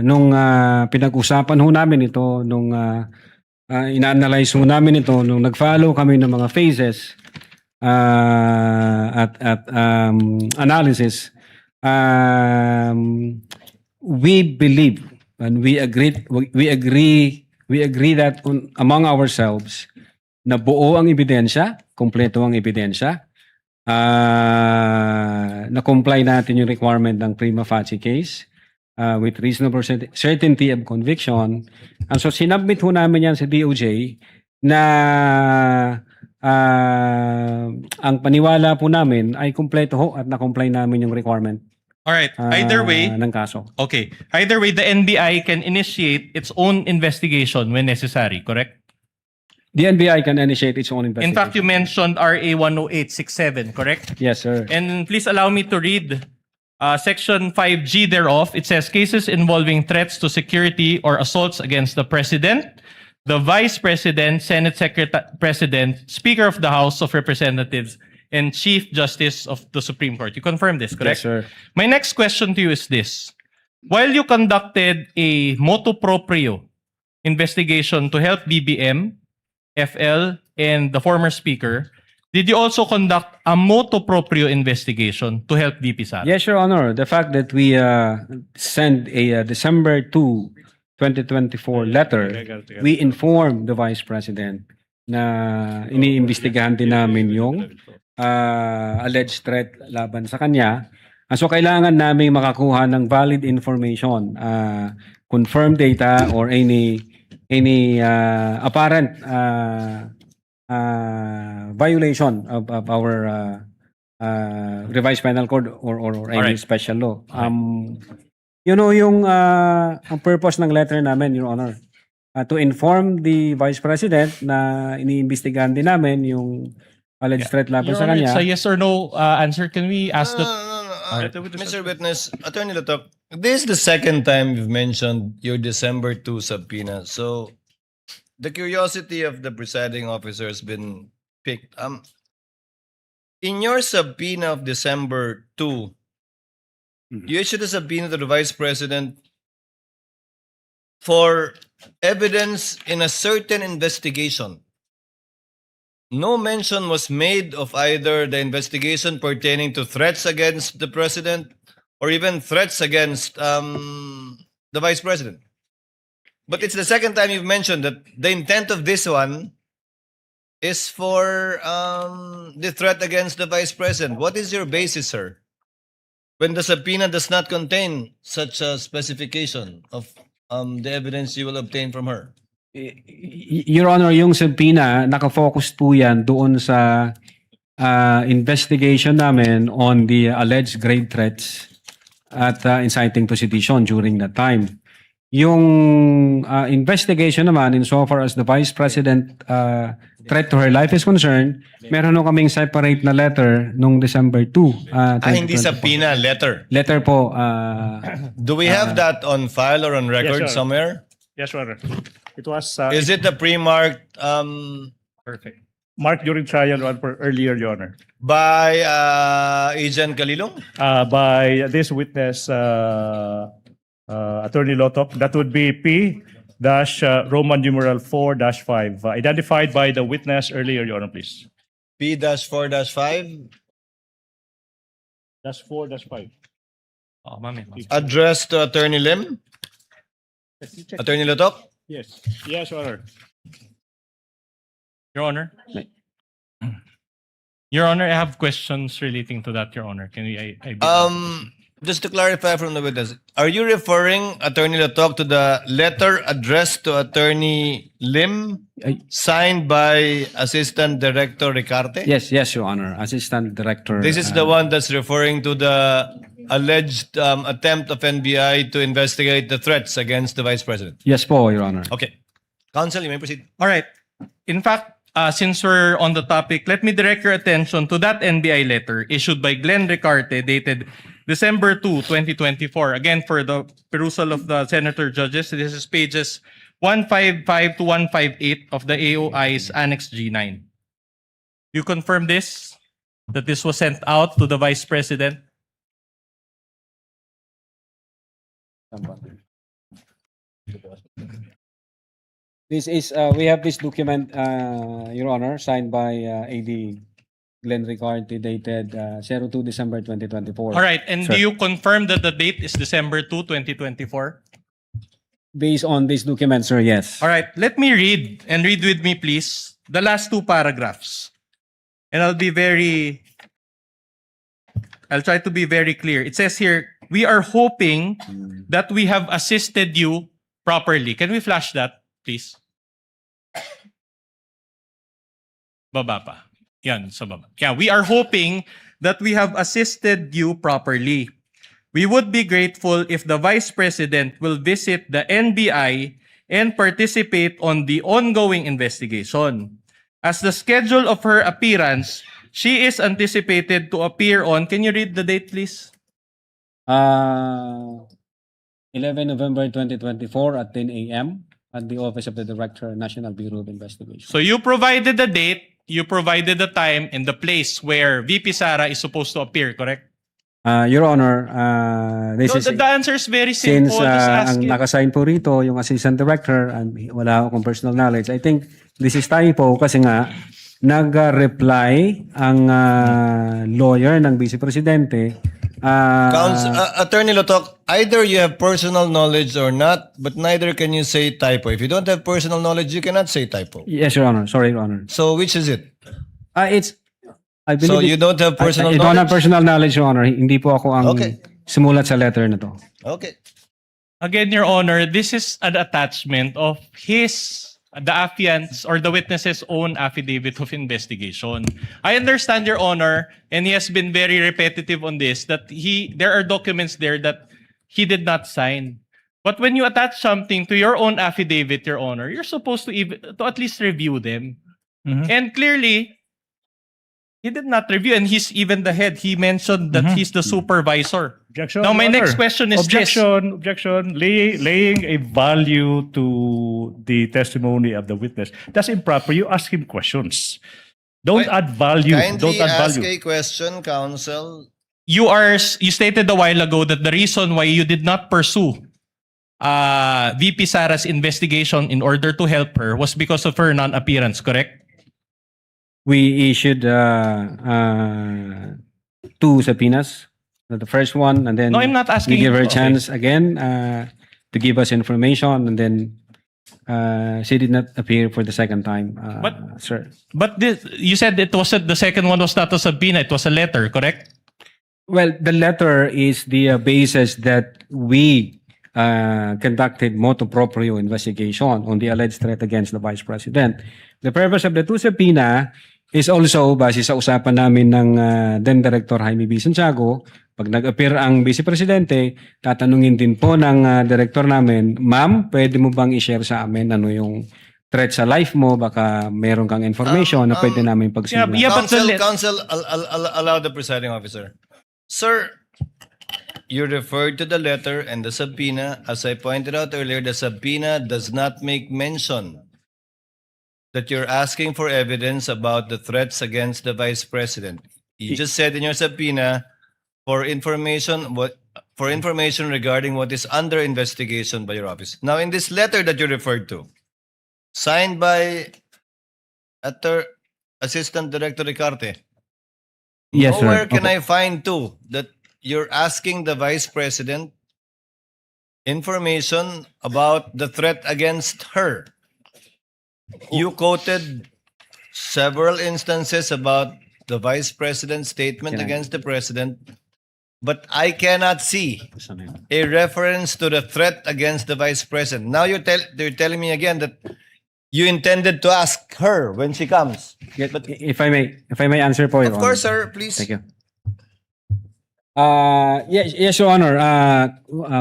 Nung pinag-usapan ho namin ito, nung ina-analyze ho namin ito, nung nag-follow kami ng mga phases at analysis, we believe and we agree that among ourselves na buo ang ebidensya, kompleto ang ebidensya, na-comply natin yung requirement ng prima facie case with reasonable certainty of conviction. And so sinubmit ho namin yan sa DOJ na ang paniwala po namin ay kumpleto ho at na-comply namin yung requirement All right. Either way, ng kaso. okay. Either way, the NBI can initiate its own investigation when necessary, correct? The NBI can initiate its own investigation. In fact, you mentioned RA 10867, correct? Yes, sir. And please allow me to read Section 5G thereof. It says cases involving threats to security or assaults against the President, the Vice President, Senate President, Speaker of the House of Representatives, and Chief Justice of the Supreme Court. You confirm this, correct? Yes, sir. My next question to you is this. While you conducted a motu proprio investigation to help BBM, FL, and the former speaker, did you also conduct a motu proprio investigation to help VP Sara? Yes, Your Honor. The fact that we sent a December 2, 2024 letter, we informed the Vice President na iniimbestigahan din namin yung alleged threat laban sa kanya. So kailangan namin makakuha ng valid information, confirmed data or any apparent violation of our revised penal code or any Alright. special law. You know yung ang purpose ng letter namin, Your Honor, to inform the Vice President na iniimbestigahan din namin yung alleged threat laban Your sa Honor, kanya. it's a yes or no answer. Can we ask the... Mr. Witness, Attorney Latok, this is the second time you've mentioned your December 2 subpoena. So the curiosity of the presiding officer has been picked. In your subpoena of December 2, you issued a subpoena to the Vice President for evidence in a certain investigation. No mention was made of either the investigation pertaining to threats against the President or even threats against the Vice President. But it's the second time you've mentioned that the intent of this one is for the threat against the Vice President. What is your basis, sir? When the subpoena does not contain such a specification of the evidence you will obtain from her? Your Honor, yung subpoena, nakafocus po yan doon sa investigation namin on the alleged grave threats at inciting to sedition during that time. Yung investigation naman, insofar as the Vice President threat to her life is concerned, meron nung kaming separate na letter nung December 2. Hindi 2024. subpoena, letter. Letter po. Do we have that on file or on record sir. somewhere? Yes, Your Honor. It was Is it the pre-marked Perfect. marked during trial one for earlier, Your Honor, by Agent Kalilong? by this witness, Attorney Lotok. That would be P-Roman numeral 4-5, identified by the witness earlier, Your Honor, please. P-4-5, -4-5. Oh, mami. addressed to Attorney Lim? Attorney Lotok? Yes. Yes, Your Honor. Your Honor. Your Honor, I have questions relating to that, Your Honor. Can we... Just to clarify from the witness, are you referring, Attorney Latok, to the letter addressed to Attorney Lim, signed by Assistant Director Ricarte? Yes, Your Honor. Assistant Director. This is the one that's referring to the alleged attempt of NBI to investigate the threats against the Vice President. Yes po, Your Honor. Okay. Counsel, you may proceed. All right. In fact, since we're on the topic, let me direct your attention to that NBI letter issued by Glenn Ricarte dated December 2, 2024. Again, for the perusal of the senator judges, this is pages 155 to 158 of the AOI's Annex G9. You confirm this? That this was sent out to the Vice President? This is, we have this document, Your Honor, signed by AD Glenn Ricarte, dated 02 December 2024. All right. And Sir. do you confirm that the date is December 2, 2024? Based on this document, sir, yes. All right. Let me read, and read with me, please, the last two paragraphs. And I'll try to be very clear. It says here, we are hoping that we have assisted you properly. Can we flash that, please? Baba pa. Yan, sa baba. Yeah, we are hoping that we have assisted you properly. We would be grateful if the Vice President will visit the NBI and participate on the ongoing investigation. As the schedule of her appearance, she is anticipated to appear on, can you read the date please? 11 November 2024 at 10 a.m. at the Office of the Director, National Bureau of Investigation. So you provided the date, you provided the time and the place where VP Sara is supposed to appear, correct? Your Honor, this No, is the answer is very since simple. Just ask ang it. nakasign po rito yung Assistant Director and wala akong personal knowledge. I think this is typo kasi nga nag-reply ang lawyer ng Vice Presidente. Attorney Lotok, either you have personal knowledge or not, but neither can you say typo. If you don't have personal knowledge, you cannot say typo. Yes, Your Honor. Sorry, Your Honor. So which is it? I believe So you don't have personal I don't have knowledge? personal knowledge, Your Honor. Hindi po ako ang Okay. sumulat sa letter na to. Okay. Again, Your Honor, this is an attachment of the affiant's or the witness's own affidavit of investigation. I understand, Your Honor, and he has been very repetitive on this, that there are documents there that he did not sign. But when you attach something to your own affidavit, Your Honor, you're supposed to at least review them. And clearly, he did not review, and he's even the head. He mentioned that he's the supervisor. Objection. Now, my Your next Honor. question is this. Objection. Laying a value to the testimony of the witness. That's improper. You ask him questions. Don't add value. Don't Kindly add ask value. a question, counsel. You stated a while ago that the reason why you did not pursue VP Sara's investigation in order to help her was because of her non-appearance, correct? We issued 2 subpoenas. The first one, and then No, I'm not asking- we give her a okay. chance again to give us information, and then she did not appear for the second time, sir. But you said it wasn't, the second one was not a subpoena, it was a letter, correct? Well, the letter is the basis that we conducted motu proprio investigation on the alleged threat against the Vice President. The purpose of the 2 subpoena is also base sa usapan namin ng then Director Jaime B. Santiago. Pag nag-appear ang Vice Presidente, tatanungin din po ng Director namin, Ma'am, pwede mo bang i-share sa amin ano yung threat sa life mo? Baka meron kang information na pwede namin pagsimulan. Yeah, but Counsel, allow the presiding officer. Sir, you referred to the letter and the subpoena. As I pointed out earlier, the subpoena does not make mention that you're asking for evidence about the threats against the Vice President. You just said in your subpoena for information regarding what is under investigation by your office. Now, in this letter that you referred to, signed by Assistant Director Ricarte, Yes, sir. where can Okay. I find too that you're asking the Vice President information about the threat against her? You quoted several instances about the Vice President's statement against the President, but I cannot see a reference to the threat against the Vice President. Now you're telling me again that you intended to ask her when she comes. But If I may answer po, Your of course, Honor. sir, please. Thank you. Yes, Your Honor.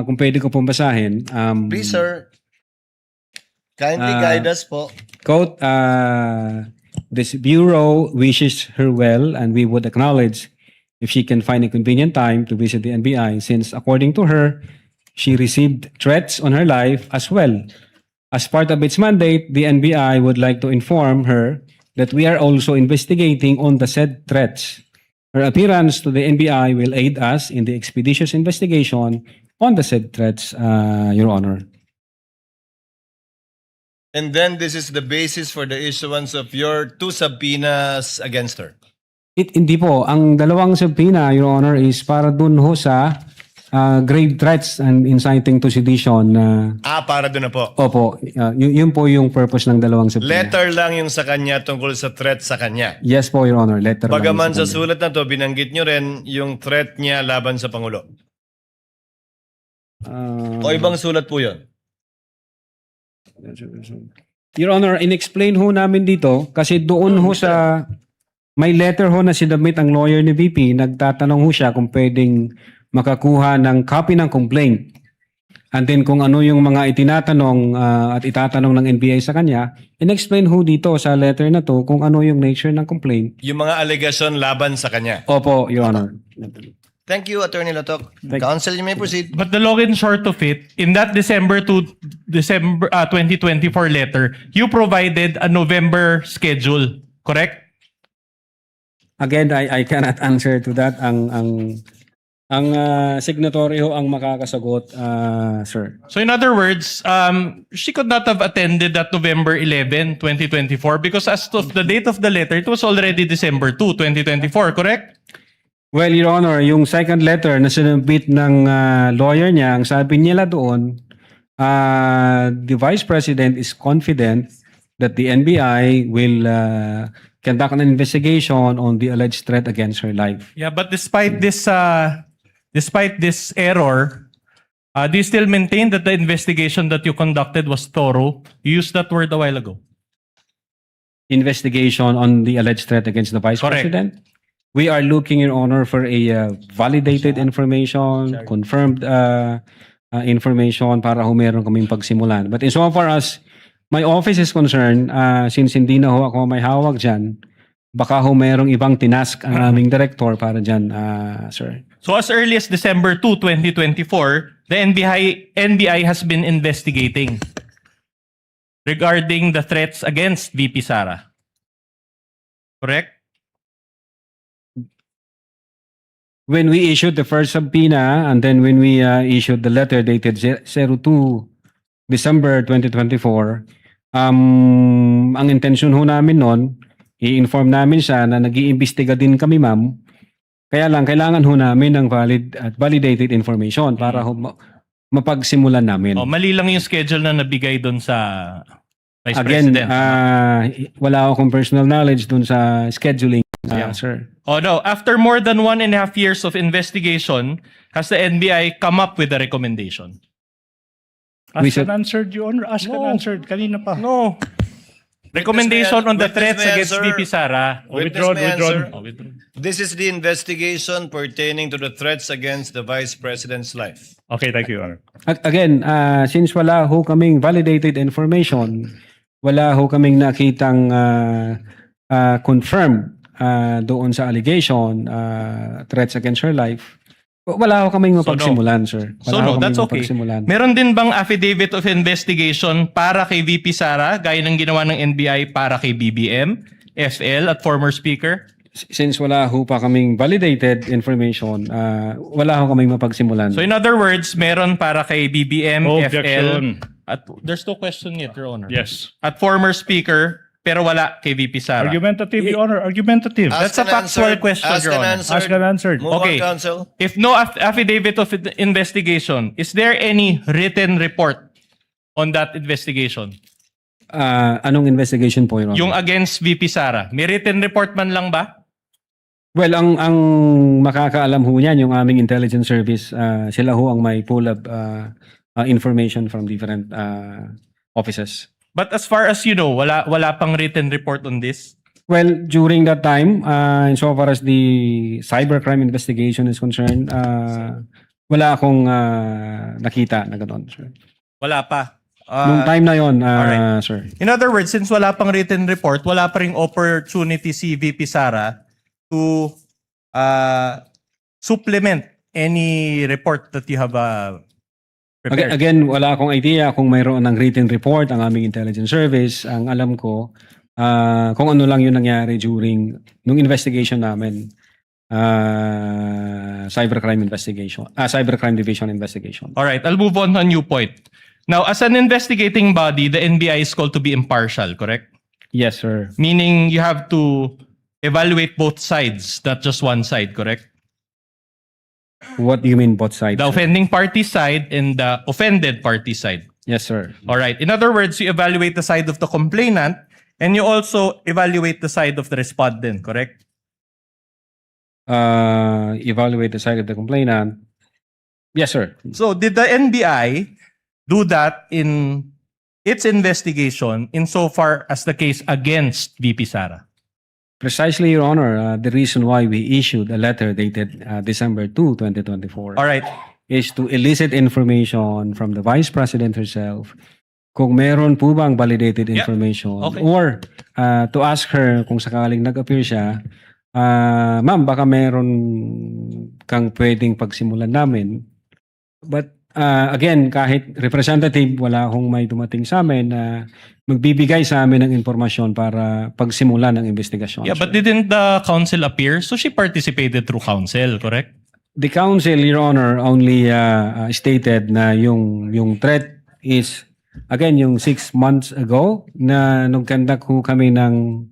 Kung pwede ko pong basahin. Please, sir. Kindly guide us po. Quote, this Bureau wishes her well, and we would acknowledge if she can find a convenient time to visit the NBI, since according to her, she received threats on her life as well. As part of its mandate, the NBI would like to inform her that we are also investigating on the said threats. Her appearance to the NBI will aid us in the expeditious investigation on the said threats, Your Honor. And then this is the basis for the issuance of your 2 subpoenas against her. Hindi po. Ang dalawang subpoena, Your Honor, is para dun ho sa grave threats and inciting to sedition. Para doon na po. Opo, yun po yung purpose ng dalawang subpoena. Letter lang yung sa kanya tungkol sa threat sa kanya. Yes po, Your Honor. Letter lang Bagaman sa kanya. sulat na to, binanggit nyo rin yung threat niya laban sa Pangulo. O ibang sulat po yun? Your Honor, in-explain ho namin dito kasi doon ho sa may letter ho na sinubmit ang lawyer ni VP, nagtatanong ho siya kung pwedeng makakuha ng copy ng complaint. And then kung ano yung mga itinatanong at itatanong ng NBI sa kanya, in-explain ho dito sa letter na to kung ano yung nature ng complaint. Yung mga allegation laban sa kanya. Opo, Your Honor. Thank you, Attorney Lotok. Counsel, you may proceed. But the long and short of it, in that December 2024 letter, you provided a November schedule, correct? Again, I cannot answer to that. Ang signatory ho ang makakasagot, sir. So in other words, she could not have attended that November 11, 2024 because as of the date of the letter, it was already December 2, 2024, correct? Well, Your Honor, yung second letter na sinubmit ng lawyer niya, ang sabi nila doon, the Vice President is confident that the NBI will conduct an investigation on the alleged threat against her life. Yeah, but despite this error, do you still maintain that the investigation that you conducted was thorough? You used that word a while ago. Investigation on the alleged threat against the Vice Correct. President? We are looking, Your Honor, for a validated information, confirmed information para ho meron kaming pagsimulan. But in so far as my office is concerned, since hindi na ho ako may hawak dyan, baka ho merong ibang tinask ang aming director para dyan, sir. So as early as December 2, 2024, the NBI has been investigating regarding the threats against VP Sara. Correct? When we issued the first subpoena and then when we issued the letter dated 02 December 2024, ang intention ho namin noon, i-inform namin siya na nag-iimbestiga din kami, ma'am. Kaya lang, kailangan ho namin ng valid at validated information para ho mapagsimulan namin. Oh, mali lang yung schedule na nabigay doon sa Vice Again, President. wala akong personal knowledge dun sa scheduling, sir. Oh no, after more than 1.5 years of investigation, has the NBI come up with a recommendation? Ask and answered, Your Honor. Ask and answered. Kanina pa. No. Recommendation on the Witness threats may against answer. VP Sara. Witness may answer. Oh, withdrawn. This is the investigation pertaining to the threats against the Vice President's life. Okay, thank you, Your Honor. Again, since wala ho kaming validated information, wala ho kaming nakitang confirmed doon sa allegation, threats against her life, wala ho kaming mapagsimulan, sir. Wala So ho no, kaming that's okay. mapagsimulan. Meron din bang affidavit of investigation para kay VP Sara, gaya ng ginawa ng NBI para kay BBM, FL at former speaker? Since wala ho pa kaming validated information, wala ho kaming mapagsimulan. So in other words, meron para kay BBM, Objection. FL, at there's no question yet, Your Honor. Yes. At former speaker, pero wala kay VP Sara. Argumentative, Your Honor. Argumentative. That's a factual question, Your Honor. Ask and answered. Move Okay. on, counsel. If no affidavit of investigation, is there any written report on that investigation? Anong investigation po, Your Honor? Yung against VP Sara. May written report man lang ba? Well, ang makakaalam ho niyan, yung aming intelligence service, sila ho ang may pull up information from different offices. But as far as you know, wala pang written report on this? Well, during that time, insofar as the cybercrime investigation is concerned, wala akong nakita na gano'n, sir. Wala pa. Noong time na yon, alright. sir. In other words, since wala pang written report, wala pa ring opportunity si VP Sara to supplement any report that you have prepared. Again, wala akong idea kung mayroon ng written report ang aming intelligence service. Ang alam ko, kung ano lang yung nangyari during nung investigation namin, cybercrime division investigation. All right, I'll move on to a new point. Now, as an investigating body, the NBI is called to be impartial, correct? Yes, sir. Meaning you have to evaluate both sides, not just one side, correct? What do you mean both sides? The sir? offending party side and the offended party side. Yes, sir. All right. In other words, you evaluate the side of the complainant and you also evaluate the side of the respondent, correct? Evaluate the side of the complainant. Yes, sir. So did the NBI do that in its investigation insofar as the case against VP Sara? Precisely, Your Honor, the reason why we issued a letter dated December 2, 2024 All right. is to elicit information from the Vice President herself kung meron po bang validated Yeah. information Okay. or to ask her kung sakaling nag-appear siya, ma'am, baka meron kang pwedeng pagsimulan namin. But again, kahit representative, wala akong may dumating sa amin na magbibigay sa amin ng informasyon para pagsimulan ng investigasyon. Yeah, but sir. didn't the counsel appear? So she participated through counsel, correct? The counsel, Your Honor, only stated na yung threat is, again, yung 6 months ago na nung conduct ho kami ng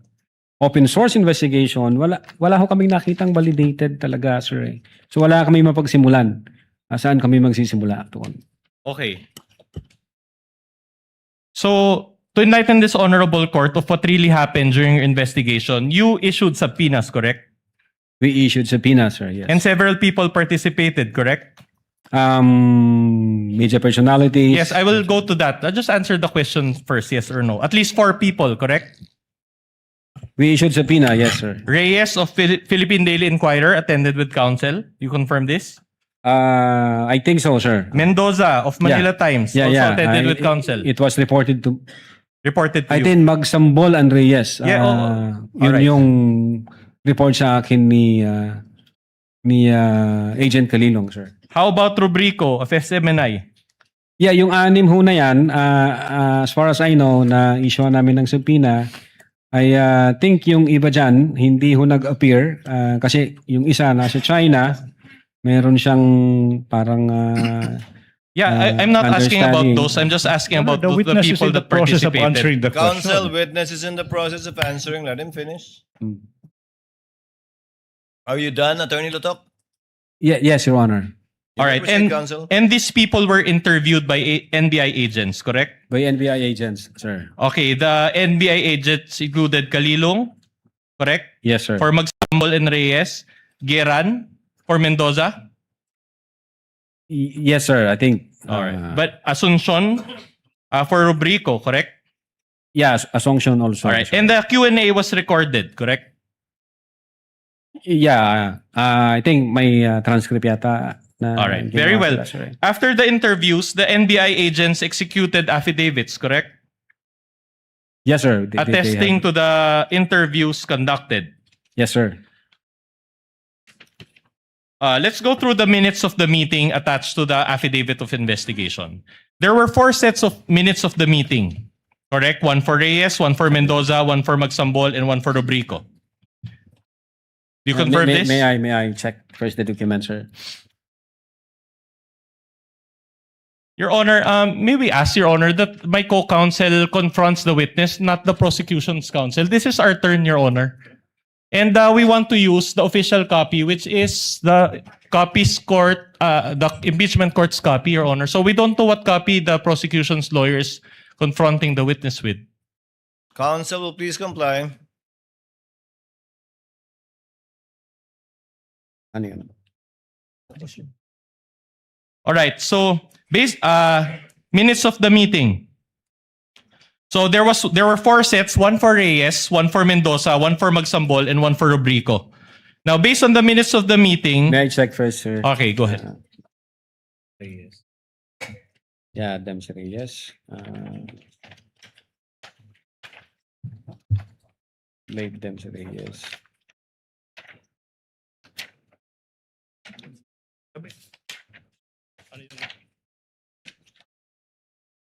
open source investigation, wala ho kaming nakitang validated talaga, sir. Eh. So wala kami mapagsimulan. Saan kami magsisimula actually? Okay. So, to enlighten this honorable court of what really happened during your investigation, you issued subpoenas, correct? We issued subpoenas, sir, yes. And several people participated, correct? Media personalities. Yes, I will go to that. I'll just answer the question first, yes or no. At least 4 people, correct? We issued subpoena, yes, sir. Reyes of Philippine Daily Inquirer attended with counsel. You confirm this? I think so, sir. Mendoza of Manila Times also attended with counsel. It was reported to, Reported to I you. think Magsambol and Reyes. Yeah, yun alright. yung report sa akin ni Agent Kalilong, sir. How about Rubrico of SMNI? Yeah, yung 6 ho na yan, as far as I know, na issue namin ng subpoena, I think yung iba dyan, hindi ho nag-appear kasi yung isa nasa China, meron siyang parang Yeah, I'm not asking about understanding. those. I'm just asking about The the witness is people in the that process of participated. answering the Counsel, question. witness is in the process of answering. Let him finish. Hmm. Are you done, Attorney Lotok? Yes, Your Honor. You All may right, proceed, counsel. and these people were interviewed by NBI agents, correct? By NBI agents, sir. Okay, the NBI agents included Kalilong, correct? Yes, sir. For Magsambol and Reyes, Geran for Mendoza. Yes, sir. I think. All right, but Asuncion for Rubrico, correct? Yes, Assumption also. All right, sir. and the Q&A was recorded, correct? Yeah, I think may transcript yata. Na All right, ginawa very well. sila, sir. After the interviews, the NBI agents executed affidavits, correct? Yes, sir. They Attesting have- to the interviews conducted. Yes, sir. Let's go through the minutes of the meeting attached to the affidavit of investigation. There were 4 sets of minutes of the meeting, correct? 1 for Reyes, 1 for Mendoza, 1 for Magsambol, and 1 for Rubrico. Do you confirm may, this? May I check first the document, sir? Your Honor, may we ask, Your Honor, that my co-counsel confronts the witness, not the prosecution's counsel. This is our turn, Your Honor. And we want to use the official copy, which is the the impeachment court's copy, Your Honor. So we don't know what copy the prosecution's lawyer is confronting the witness with. Counsel will please comply. Ano yun? All right. So minutes of the meeting. So there were 4 sets, 1 for Reyes, 1 for Mendoza, 1 for Magsambol, and 1 for Rubrico. Now, based on the minutes of the meeting, May I check first, sir? okay, go ahead. Yeah, them sir, yes. Leave them sir, yes.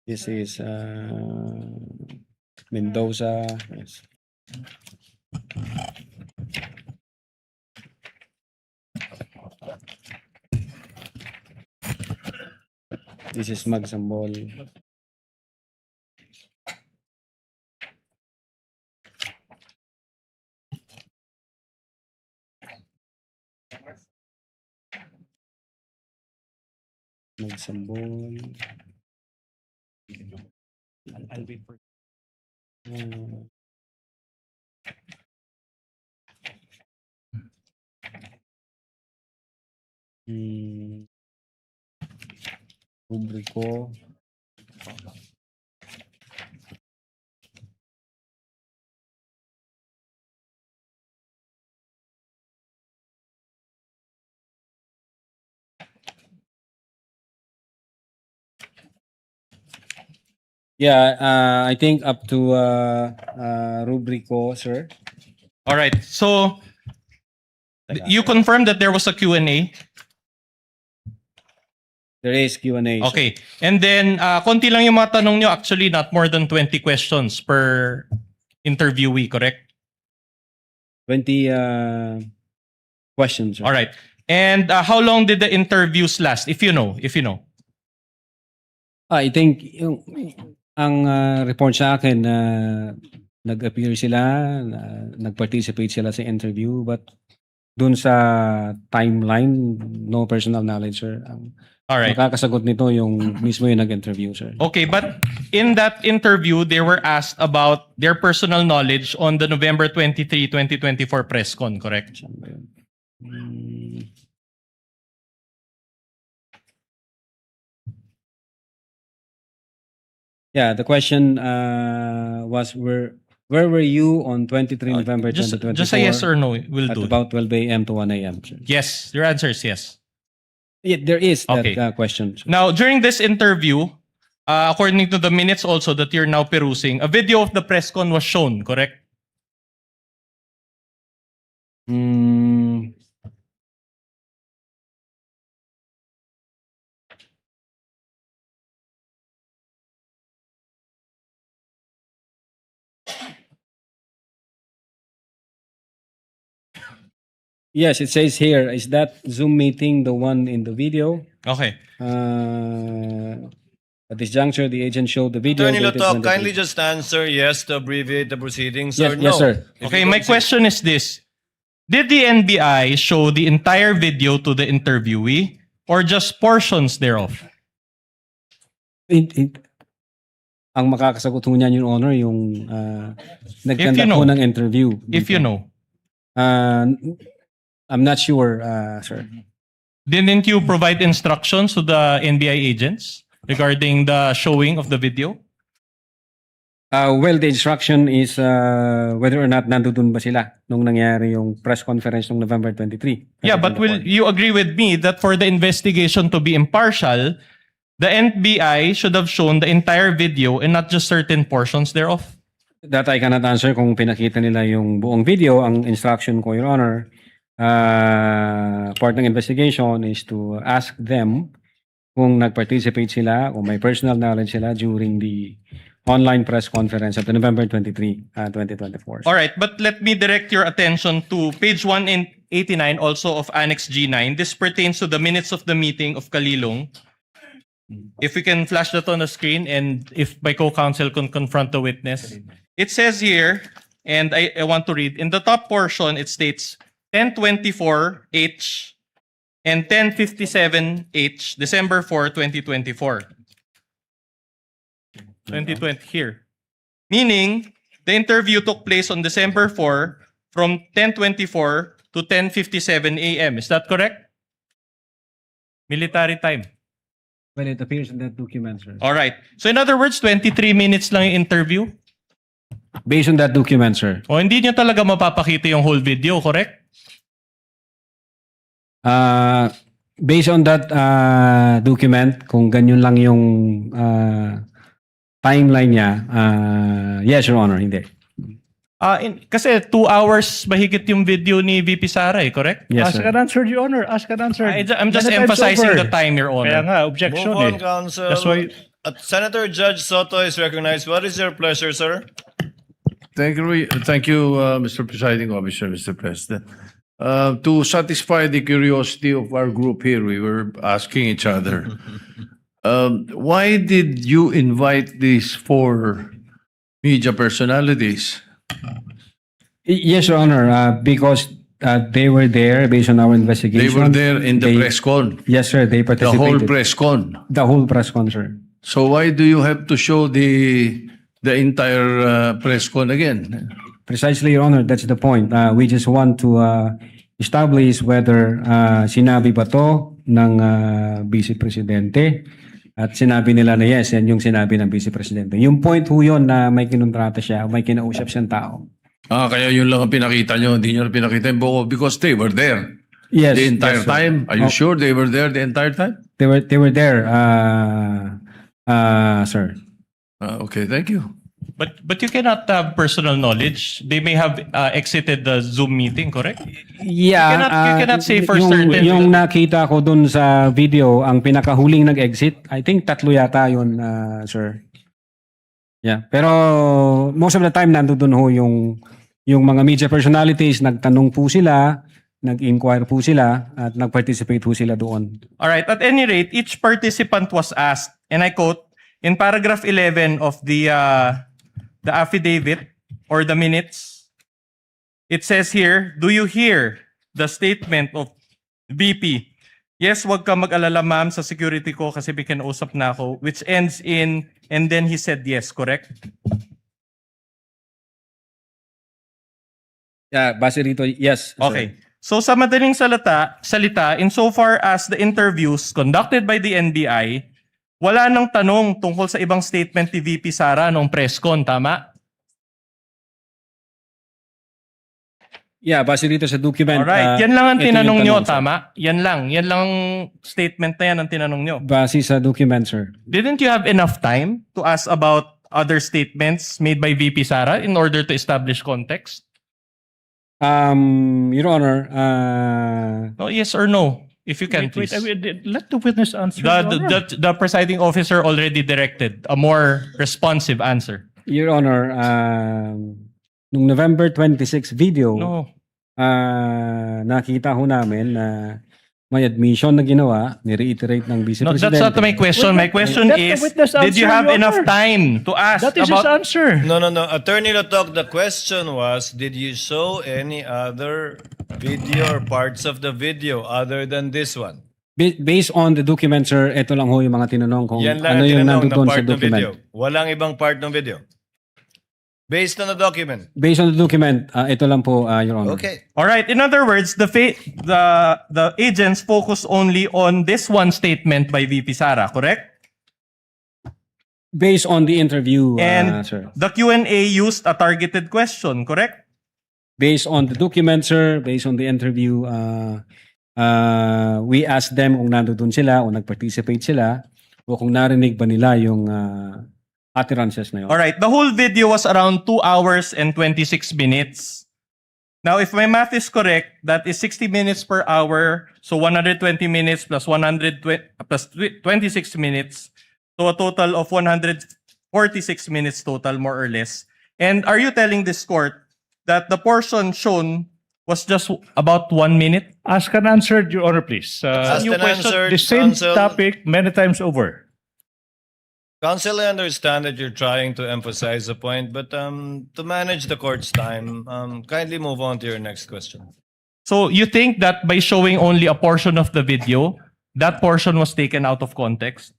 This is Mendoza. Yes. This is Magsambol. Magsambol. I'll wait for Hmm. Rubrico. Yeah, I think up to rubrico, sir. All right. So you confirmed that there was a Q&A. There is Q&A. sir. Okay. And then konti lang yung mga tanong nyo, actually not more than 20 questions per interviewee, correct? 20 questions. Sir. All right. And how long did the interviews last, if you know? I think ang report sa akin nag-appear sila, nag-participate sila sa interview, but dun sa timeline, no personal knowledge, sir. Ang All right. makakasagot nito yung mismo yung nag-interview, sir. Okay, but in that interview, they were asked about their personal knowledge on the November 23, 2024 press con, correct? Saan ba yun? Yeah, the question was where were you on 23 November Just 2024? a yes or no will at do. about 12 a.m. to 1 a.m. Sir. Yes, your answer is yes. Yeah, there is that Okay. question. Sir. Now, during this interview, according to the minutes also that you're now perusing, a video of the press con was shown, correct? Mm, yes, it says here, is that Zoom meeting the one in the video? Okay. At this juncture, the agent showed the video. Attorney dated Lotok, 23. kindly just answer yes to abbreviate the proceedings Yes, or no. yes, sir. If Okay, you my don't question is this. Did the NBI show the entire video to the interviewee or just portions thereof? Ang makakasagot ho niyan, Your Honor, yung nagkanda know. po ng interview. If you know. I'm not sure, sir. Didn't you provide instructions to the NBI agents regarding the showing of the video? Well, the instruction is whether or not nandun ba sila nung nangyari yung press conference nung November 23. Yeah, but will you agree with me that for the investigation to be impartial, the NBI should have shown the entire video and not just certain portions thereof? That I cannot answer kung pinakita nila yung buong video. Ang instruction ko, Your Honor, part ng investigation is to ask them kung nag-participate sila o may personal knowledge sila during the online press conference at November 23, 2024. All right, but let me direct your attention to page 189 also of Annex G9. This pertains to the minutes of the meeting of Kalilong. If we can flash that on the screen and if my co-counsel can confront the witness. It says here, and I want to read, in the top portion, it states 1024H and 1057H, December 4, 2024. 2020 here. Meaning, the interview took place on December 4 from 10:24 to 10:57 a.m. Is that correct? Military time. Well, it appears in that document, sir. All right. So in other words, 23 minutes lang yung interview. Based on that document, sir. O hindi nyo talaga mapapakita yung whole video, correct? Based on that document, kung ganyan lang yung timeline niya, yes, Your Honor, hindi. Kasi 2 hours mahigit yung video ni VP Sara, correct? Yes, Ask sir. and answer, Your Honor. Ask and answer. I'm just Many times emphasizing over. the time, Your Kaya Honor. nga, objection Move on, eh. counsel. That's why- Senator Judge Soto is recognized. What is your pleasure, sir? Thank you, Mr. Presiding Officer, Mr. President. To satisfy the curiosity of our group here, we were asking each other, why did you invite these 4 media personalities? Yes, Your Honor, because they were there based on our investigation. They were there in the press con, Yes, sir, they the participated. whole press con. The whole press con, sir. So why do you have to show the entire press con again? Precisely, Your Honor, that's the point. We just want to establish whether sinabi ba to ng Vice Presidente at sinabi nila na yes, yan yung sinabi ng Vice Presidente. Yung point ho yun na may kinontrata siya, may kinausap siyang tao. Kaya yun lang ang pinakita nyo, hindi nyo na pinakita yung buo because they were there Yes. the entire yes, sir. time. Are you sure they were there the entire time? They were there, sir. Okay, thank you. But you cannot have personal knowledge. They may have exited the Zoom meeting, correct? Yeah, You cannot say for yung, certain. yung nakita ko dun sa video, ang pinakahuling nag-exit, I think 3 yata yun, sir. Yeah, pero most of the time nandun ho yung mga media personalities, nagtanong po sila, nag-inquire po sila, at nag-participate po sila doon. All right. At any rate, each participant was asked, and I quote, in paragraph 11 of the affidavit or the minutes, it says here, do you hear the statement of VP? Yes, wag ka mag-alala ma'am sa security ko kasi kinausap na ako, which ends in, and then he said yes, correct? Yeah, base rito, yes. sir. Okay. So sa madaling salita, insofar as the interviews conducted by the NBI, wala nang tanong tungkol sa ibang statement ni VP Sara noong press con, tama? Yeah, base rito sa document. Alright, yan lang ang ito yung tinanong nyo, tanong, sir. tama? Yan lang statement na yan ang tinanong nyo. Base sa document, sir. Didn't you have enough time to ask about other statements made by VP Sara in order to establish context? Your Honor, No, yes or no? If you can, Wait, please. let the witness answer. Your Honor. The presiding officer already directed a more responsive answer. Your Honor, nung November 26 video, No. nakita ho namin na may admission na ginawa, ni-reiterate ng Vice No, Presidente. that's not my question. My question Let the is, witness did you answer, have Your enough Honor. time to ask That is his about... answer. No. Attorney Lotok, the question was, did you show any other video or parts of the video other than this one? Based on the document, sir, ito lang ho yung mga tinanong kung Yan lang ano ang yung tinanong nandoon na sa part ng document. video. Walang ibang part ng video. Based on the document. Based on the document, ito lang po, Your Honor. Okay. All right. In other words, the agents focus only on this one statement by VP Sara, correct? Based on the interview, And sir. the Q&A used a targeted question, correct? Based on the document, sir, based on the interview, we asked them kung nandoon sila o nag-participate sila o kung narinig ba nila yung utterances na yun. All right. The whole video was around 2 hours and 26 minutes. Now, if my math is correct, that is 60 minutes per hour. So 120 minutes plus 26 minutes. So a total of 146 minutes total, more or less. And are you telling this court that the portion shown was just about 1 minute? Ask and answered, Your Honor, please. Asked You and question answered, the same counsel. topic many times over. Counsel, I understand that you're trying to emphasize a point, but to manage the court's time, kindly move on to your next question. So you think that by showing only a portion of the video, that portion was taken out of context?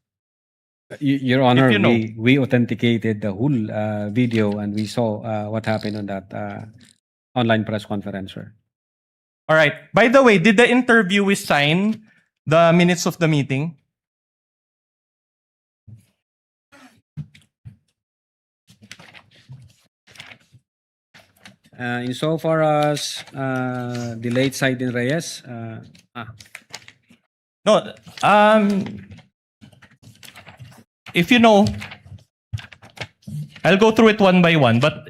Your Honor, If you know. we authenticated the whole video and we saw what happened on that online press conference, sir. All right. By the way, did the interviewee sign the minutes of the meeting? Insofar as the late side in Reyes, No. If you know, I'll go through it one by one. But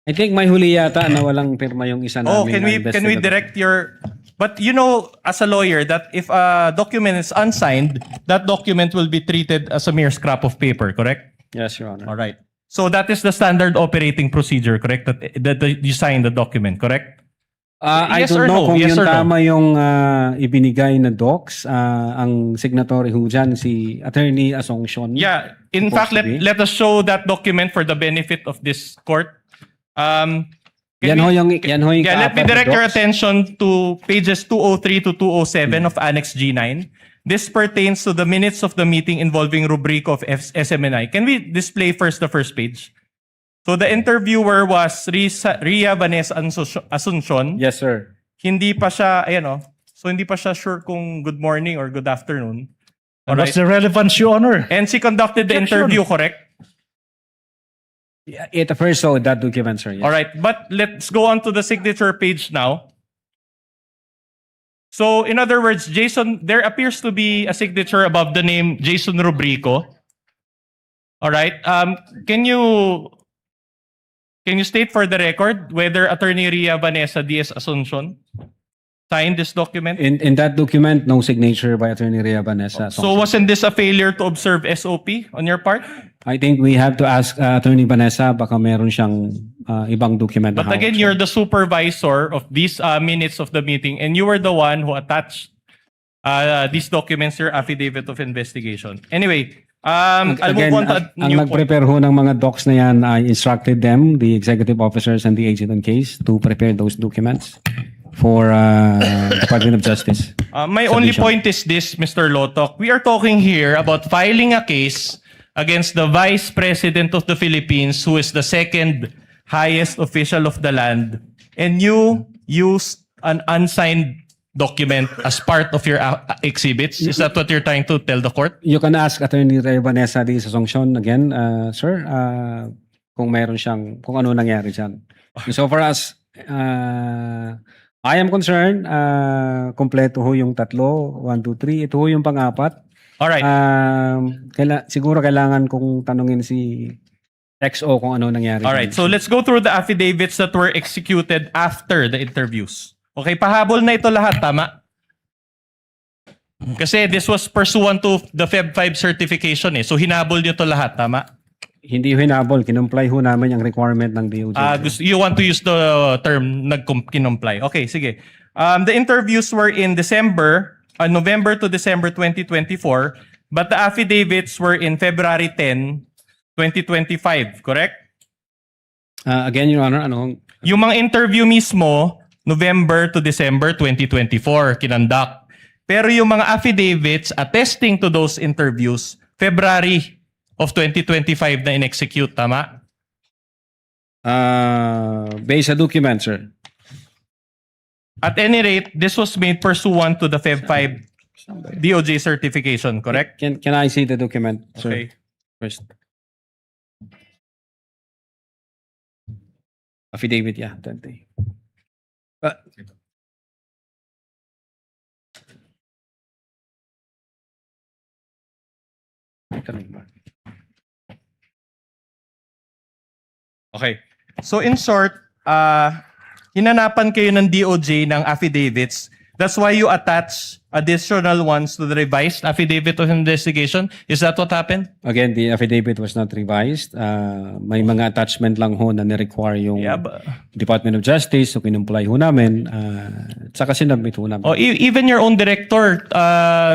I think may huli yata na walang pirma yung isa namin. can we investigator. direct your? But you know, as a lawyer, that if a document is unsigned, that document will be treated as a mere scrap of paper. Correct? Yes, Your Honor. All right. So that is the standard operating procedure, correct? That you sign the document, correct? I Yes don't or know no? kung Yes yung or no? tama yung ibinigay na docs. Ang signatory ho dyan, si Attorney Asuncion. Yeah. In Supposed fact, to be. let us show that document for the benefit of this court. Can Yan ho yung Yeah, let me kaapat na direct your docs. attention to pages 203 to 207 of Annex G9. This pertains to the minutes of the meeting involving rubric of SMNI. Can we display first the first page? So the interviewer was Ria Vanessa Asuncion. Yes, sir. Hindi pa siya, ayan o. So hindi pa siya sure kung good morning or good afternoon. And Alright. what's the relevance, Your Honor? And she conducted the Objection. interview, correct? It first saw that document, sir. Yes. All right, but let's go on to the signature page now. So, in other words, Jason, there appears to be a signature above the name Jason Rubrico. All right. Can you state for the record whether Attorney Ria Vanessa Diaz Asuncion signed this document? In that document, no signature by Attorney Rhea Vanessa. So wasn't this a failure to observe SOP on your part? I think we have to ask Attorney Vanessa, baka meron siyang ibang document. na But hawak again, siya. you're the supervisor of these minutes of the meeting, and you were the one who attached these documents to your affidavit of investigation. Anyway, I'll Again, move on to a ang new point. nag-prepare ho ng mga docs na yan, I instructed them, the executive officers and the agent on case, to prepare those documents for Department of Justice. My only Submission. point is this, Mr. Lotok. We are talking here about filing a case against the Vice President of the Philippines, who is the second highest official of the land, and you used an unsigned document as part of your exhibits. Is that what you're trying to tell the court? You can ask Attorney Rhea Vanessa Diaz Asuncion again, sir, kung meron siyang, kung ano nangyari dyan. So for us, I am concerned, kompleto ho yung tatlo, 1, 2, 3. Ito ho yung pang-apat. All right. Siguro kailangan kong tanungin si XO kung ano nangyari. All right. So let's go through the affidavits that were executed after the interviews. Okay, pahabol na ito lahat, tama? Kasi this was pursuant to the Feb 5 certification eh. So hinabol niyo to lahat, tama? Hindi ho hinabol, kinumply ho namin yung requirement ng DOJ. You want to use the term nag-kinumply. Okay, sige. The interviews were in November to December 2024, but the affidavits were in February 10, 2025, correct? Again, Your Honor, Yung mga interview mismo, November to December 2024, kinandak. Pero yung mga affidavits attesting to those interviews, February of 2025 na in-execute, tama? Based sa document, sir. At any rate, this was made pursuant to the Feb 5 DOJ certification, correct? Can I see the document, sir? Okay. First. Affidavit, yeah. 20. Okay. So in short, hinanapan kayo ng DOJ ng affidavits. That's why you attach additional ones to the revised affidavit of investigation. Is that what happened? Again, the affidavit was not revised. May mga attachment lang ho na ni-require yung Yeah, but- Department of Justice, so kinumply ho namin. Saka sinabit ho namin. Oh, even your own director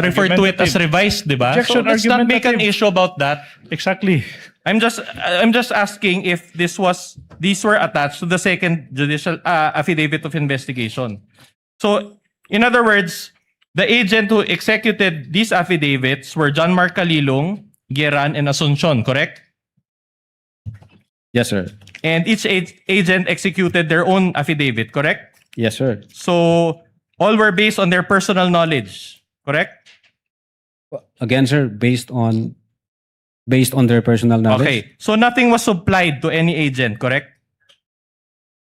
referred to it as revised, di ba? So Objection, let's not make an argumentative. issue about that. Exactly. I'm just asking if these were attached to the second judicial affidavit of investigation. So, in other words, the agent who executed these affidavits were John Mark Calilong, Geran, and Asuncion, correct? Yes, sir. And each agent executed their own affidavit, correct? Yes, sir. So, all were based on their personal knowledge, correct? Again, sir, based on their personal knowledge. Okay. So, nothing was supplied to any agent, correct?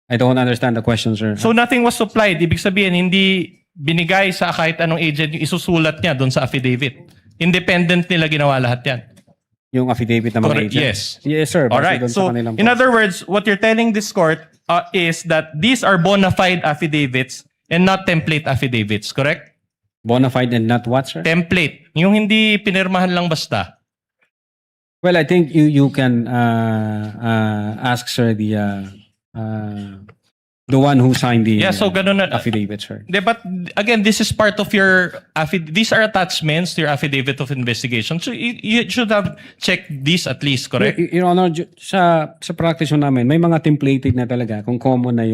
I don't understand the question, sir. So, nothing was supplied. Ibig sabihin, hindi binigay sa kahit anong agent yung isusulat niya doon sa affidavit. Independent nila ginawa lahat yan. Yung affidavit ng mga Correct. agent? Yes. Yes, sir. All Base right. doon sa So, kanilang in other words, what you're telling this court is that these are bona fide affidavits and not template affidavits, correct? bona fide and not what, sir? Template. Yung hindi pinirmahan lang basta. Well, I think you can ask, sir, the one who signed the Yeah, so ganun na. affidavit, sir. But again, this is part of your these are attachments to your affidavit of investigation. So you should have checked these at least, correct? Your Honor, sa practice ho namin, may mga templated na talaga kung common na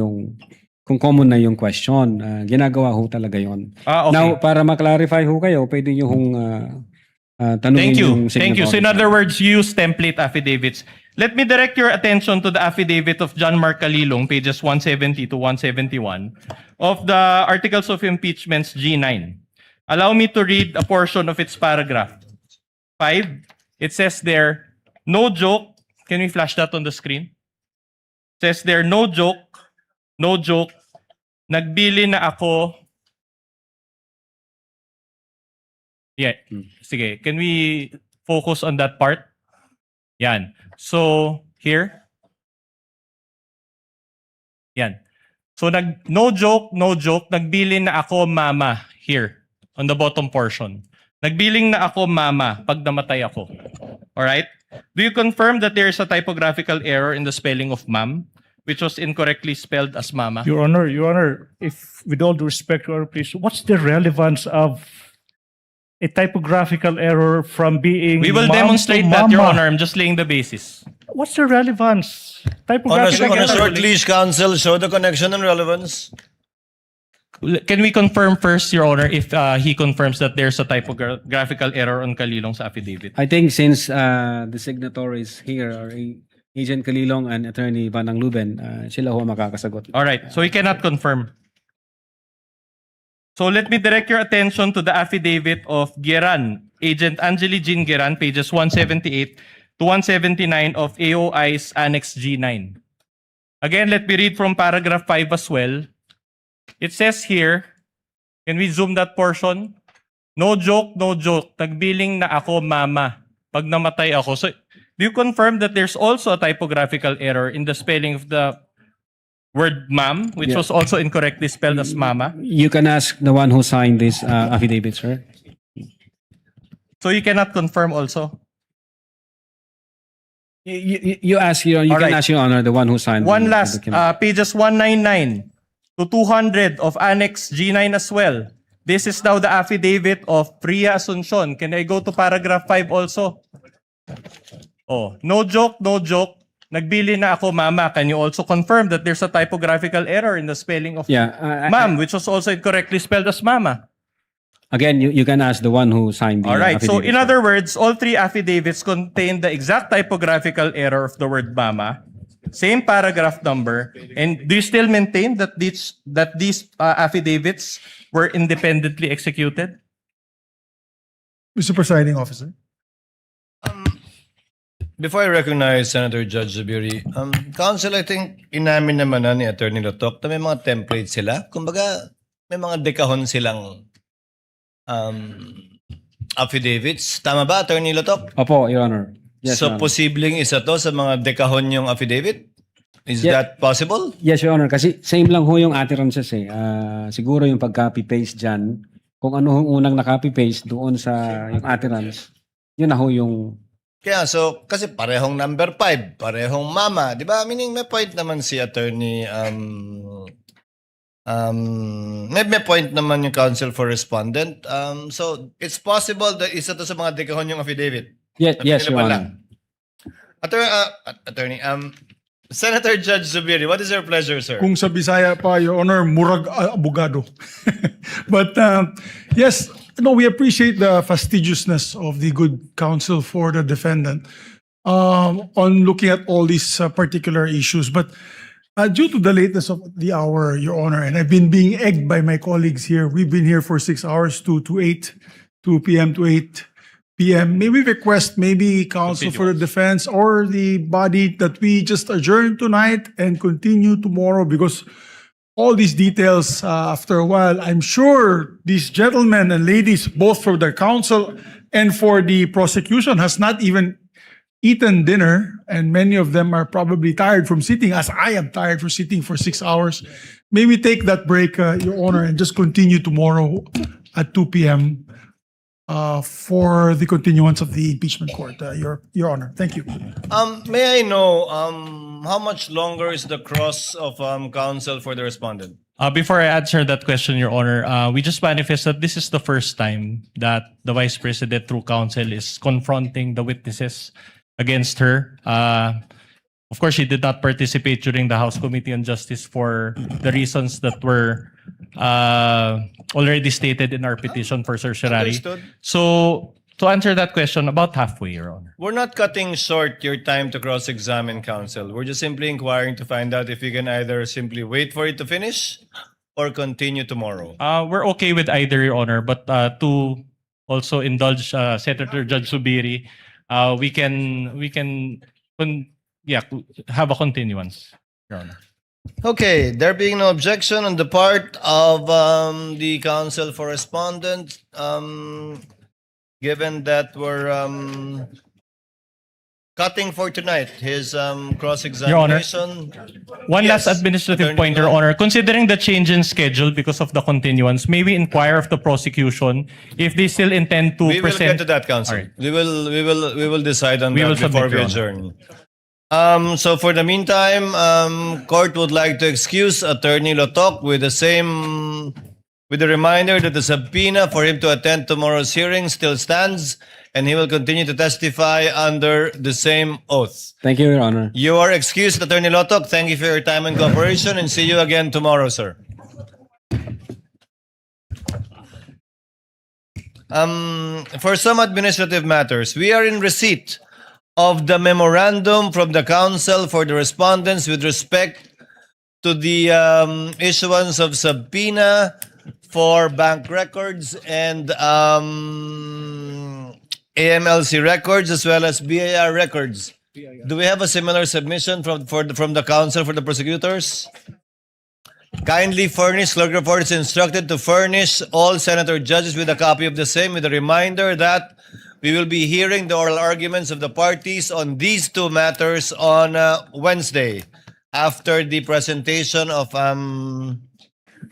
yung question. Ginagawa ho talaga yon. Okay. Now, para ma-clarify ho kayo, pwede nyo hong tanungin Thank you. yung Thank you. So in signatory. other words, use template affidavits. Let me direct your attention to the affidavit of John Mark Calilong, pages 170 to 171, of the Articles of Impeachments G9. Allow me to read a portion of its paragraph. 5, it says there, no joke. Can we flash that on the screen? It says there, no joke, nagbili na ako. Yeah, sige. Can we focus on that part? Yan. So, here. Yan. So, no joke, nagbilin na ako mama here on the bottom portion. Nagbiling na ako mama pag namatay ako. Alright? Do you confirm that there is a typographical error in the spelling of ma'am, which was incorrectly spelled as mama? Your Honor, if with all due respect, Your Honor, please, what's the relevance of a typographical error from being We will mom demonstrate to that, Your mama? Honor. I'm just laying the basis. What's the relevance? On a Typographical short error. leash, counsel, show the connection and relevance. Can we confirm first, Your Honor, if he confirms that there's a typographical error on Kalilong's affidavit? I think since the signatories here are Agent Kalilong and Attorney Banang Luben, sila ho makakasagot. All right. So he cannot confirm. So let me direct your attention to the affidavit of Geran, Agent Angeli Jean Geran, pages 178 to 179 of AOI's Annex G9. Again, let me read from paragraph 5 as well. It says here, can we zoom that portion? No joke, nagbiling na ako mama pag namatay ako. So, do you confirm that there's also a typographical error in the spelling of the word ma'am, which Yeah. was also incorrectly spelled as mama? You can ask the one who signed this affidavit, sir. So you cannot confirm also? You ask, you All can right. ask, Your Honor, the one who signed One the last, document. pages 199 to 200 of Annex G9 as well. This is now the affidavit of Priya Asuncion. Can I go to paragraph 5 also? Oh, no joke, nagbili na ako mama. Can you also confirm that there's a typographical error in the spelling of ma'am, which was also incorrectly spelled as mama? Again, you can ask the one who signed the All right. So affidavit, in sir. other words, all three affidavits contain the exact typographical error of the word mama, same paragraph number, and do you still maintain that these affidavits were independently executed? Mr. Presiding Officer. Before I recognize Senator Judge Zubiri, counsel, I think inamin naman na ni Attorney Lotok na may mga templates sila. Kumbaga, may mga dekahon silang affidavits. Tama ba, Attorney Lotok? Opo, Your Honor. Yes, So, Your Honor. posibleng isa to sa mga dekahon yung affidavit? Is Yeah. that possible? Yes, Your Honor. Kasi same lang ho yung utterances eh. Siguro yung pag-copy-paste dyan, kung ano yung unang na-copy-paste doon sa yung utterance, yun na ho yung... Kaya, so, kasi parehong number 5, parehong mama, di ba? Meaning, may point naman si attorney, may point naman yung counsel for respondent. So, it's possible that isa to sa mga dekahon yung affidavit. Yes, Sabi nila Your pala. Honor. Attorney, Senator Judge Zubiri, what is your pleasure, sir? Kung sa Bisaya pa, Your Honor, murag abogado. But yes, no, we appreciate the fastidiousness of the good counsel for the defendant on looking at all these particular issues. But due to the lateness of the hour, Your Honor, and I've been being egged by my colleagues here, we've been here for 6 hours, 2 p.m. to 8 p.m. May we request maybe counsel for the defense or the body that we just adjourn tonight and continue tomorrow, because all these details, after a while, I'm sure these gentlemen and ladies, both for the counsel and for the prosecution, has not even eaten dinner, and many of them are probably tired from sitting, as I am tired from sitting for 6 hours. May we take that break, Your Honor, and just continue tomorrow at 2 p.m. For the continuance of the impeachment court, Your Honor. Thank you. May I know how much longer is the cross of counsel for the respondent? Before I answer that question, Your Honor, we just manifest that this is the first time that the Vice President through counsel is confronting the witnesses against her. Of course, she did not participate during the House Committee on Justice for the reasons that were already stated in our petition for certiorari. Understood. So, to answer that question, about halfway, Your Honor. We're not cutting short your time to cross-examine counsel. We're just simply inquiring to find out if you can either simply wait for it to finish or continue tomorrow. We're okay with either, Your Honor, but to also indulge Senator Judge Subiri, we can have a continuance, Your Honor. Okay, there being no objection on the part of the counsel for respondent, given that we're cutting for tonight, his cross-examination. One Yes, last administrative Attorney point, Your Go. Honor. Considering the change in schedule because of the continuance, may we inquire of the prosecution if they still intend to We will present... get to that, Counsel. Alright. We will decide on We will that before submit, we Your Honor. adjourn. So for the meantime, court would like to excuse Attorney Lotok with the reminder that the subpoena for him to attend tomorrow's hearing still stands, and he will continue to testify under the same oath. Thank you, Your Honor. You are excused, Attorney Lotok. Thank you for your time and cooperation, and see you again tomorrow, sir. For some administrative matters, we are in receipt of the memorandum from the counsel for the respondents with respect to the issuance of subpoena for bank records and AMLC records as well as BAR records. Do we have a similar submission from the counsel for the prosecutors? Kindly furnish, clerk report is instructed to furnish all senator judges with a copy of the same, with a reminder that we will be hearing the oral arguments of the parties on these two matters on Wednesday after the presentation of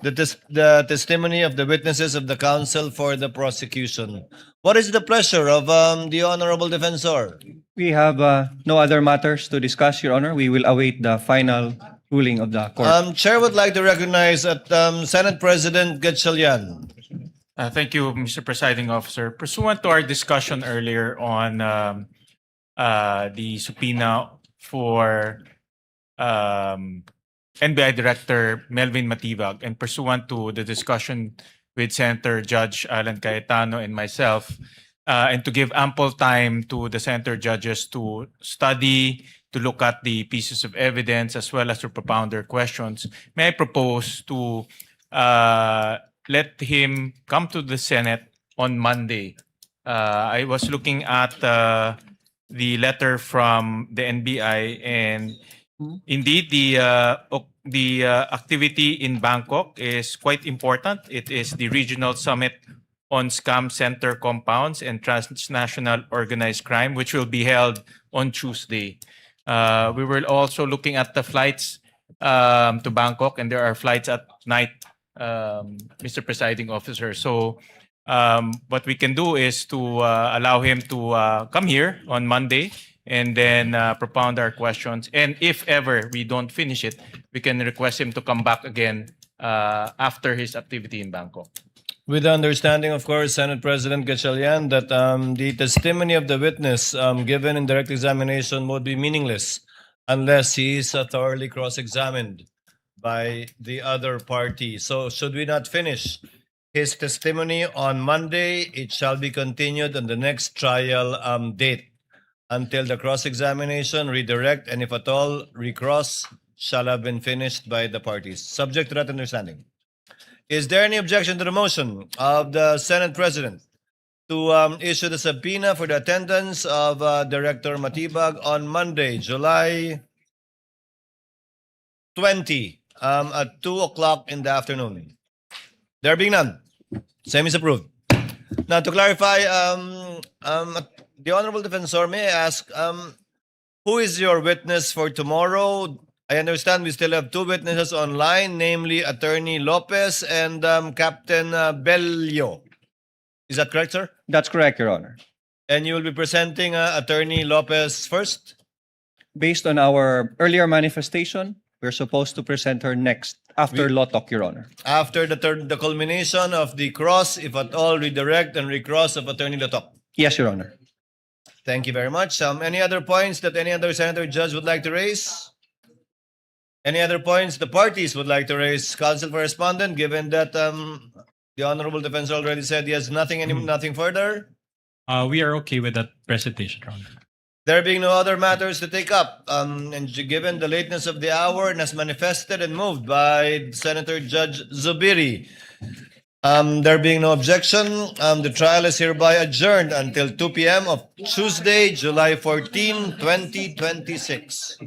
the testimony of the witnesses of the counsel for the prosecution. What is the pleasure of the honorable defensor? We have no other matters to discuss, Your Honor. We will await the final ruling of the court. Chair would like to recognize Senate President Gatchalian. Thank you, Mr. Presiding Officer. Pursuant to our discussion earlier on the subpoena for NBI Director Melvin Matibag, and pursuant to the discussion with Senator Judge Alan Cayetano and myself, and to give ample time to the senator judges to study, to look at the pieces of evidence, as well as to propound their questions, may I propose to let him come to the Senate on Monday. I was looking at the letter from the NBI, and indeed the activity in Bangkok is quite important. It is the regional summit on scam center compounds and transnational organized crime, which will be held on Tuesday. We were also looking at the flights to Bangkok, and there are flights at night, Mr. Presiding Officer. So what we can do is to allow him to come here on Monday and then propound our questions. And if ever we don't finish it, we can request him to come back again after his activity in Bangkok. With the understanding, of course, Senate President Gatchalian, that the testimony of the witness given in direct examination would be meaningless unless he is thoroughly cross-examined by the other party. So should we not finish his testimony on Monday, it shall be continued on the next trial date until the cross-examination, redirect, and if at all, recross shall have been finished by the parties. Subject to that understanding. Is there any objection to the motion of the Senate President to issue the subpoena for the attendance of Director Matibag on Monday, July 20 at 2 o'clock in the afternoon? There being none, same is approved. Now, to clarify, the Honorable Defensor, may I ask, who is your witness for tomorrow? I understand we still have two witnesses online, namely Attorney Lopez and Captain Bello. Is that correct, sir? That's correct, Your Honor. And you will be presenting Attorney Lopez first? Based on our earlier manifestation, we're supposed to present her next after Lotok, Your Honor. After the culmination of the cross, if at all, redirect and recross of Attorney Lotok. Yes, Your Honor. Thank you very much. Any other points that any other senator judge would like to raise? Any other points the parties would like to raise? Counsel for respondent, given that the Honorable Defensor already said he has nothing further. We are okay with that presentation, Your Honor. There being no other matters to take up, and given the lateness of the hour and as manifested and moved by Senator Judge Zubiri, there being no objection, the trial is hereby adjourned until 2 p.m. of Tuesday, July 14, 2026.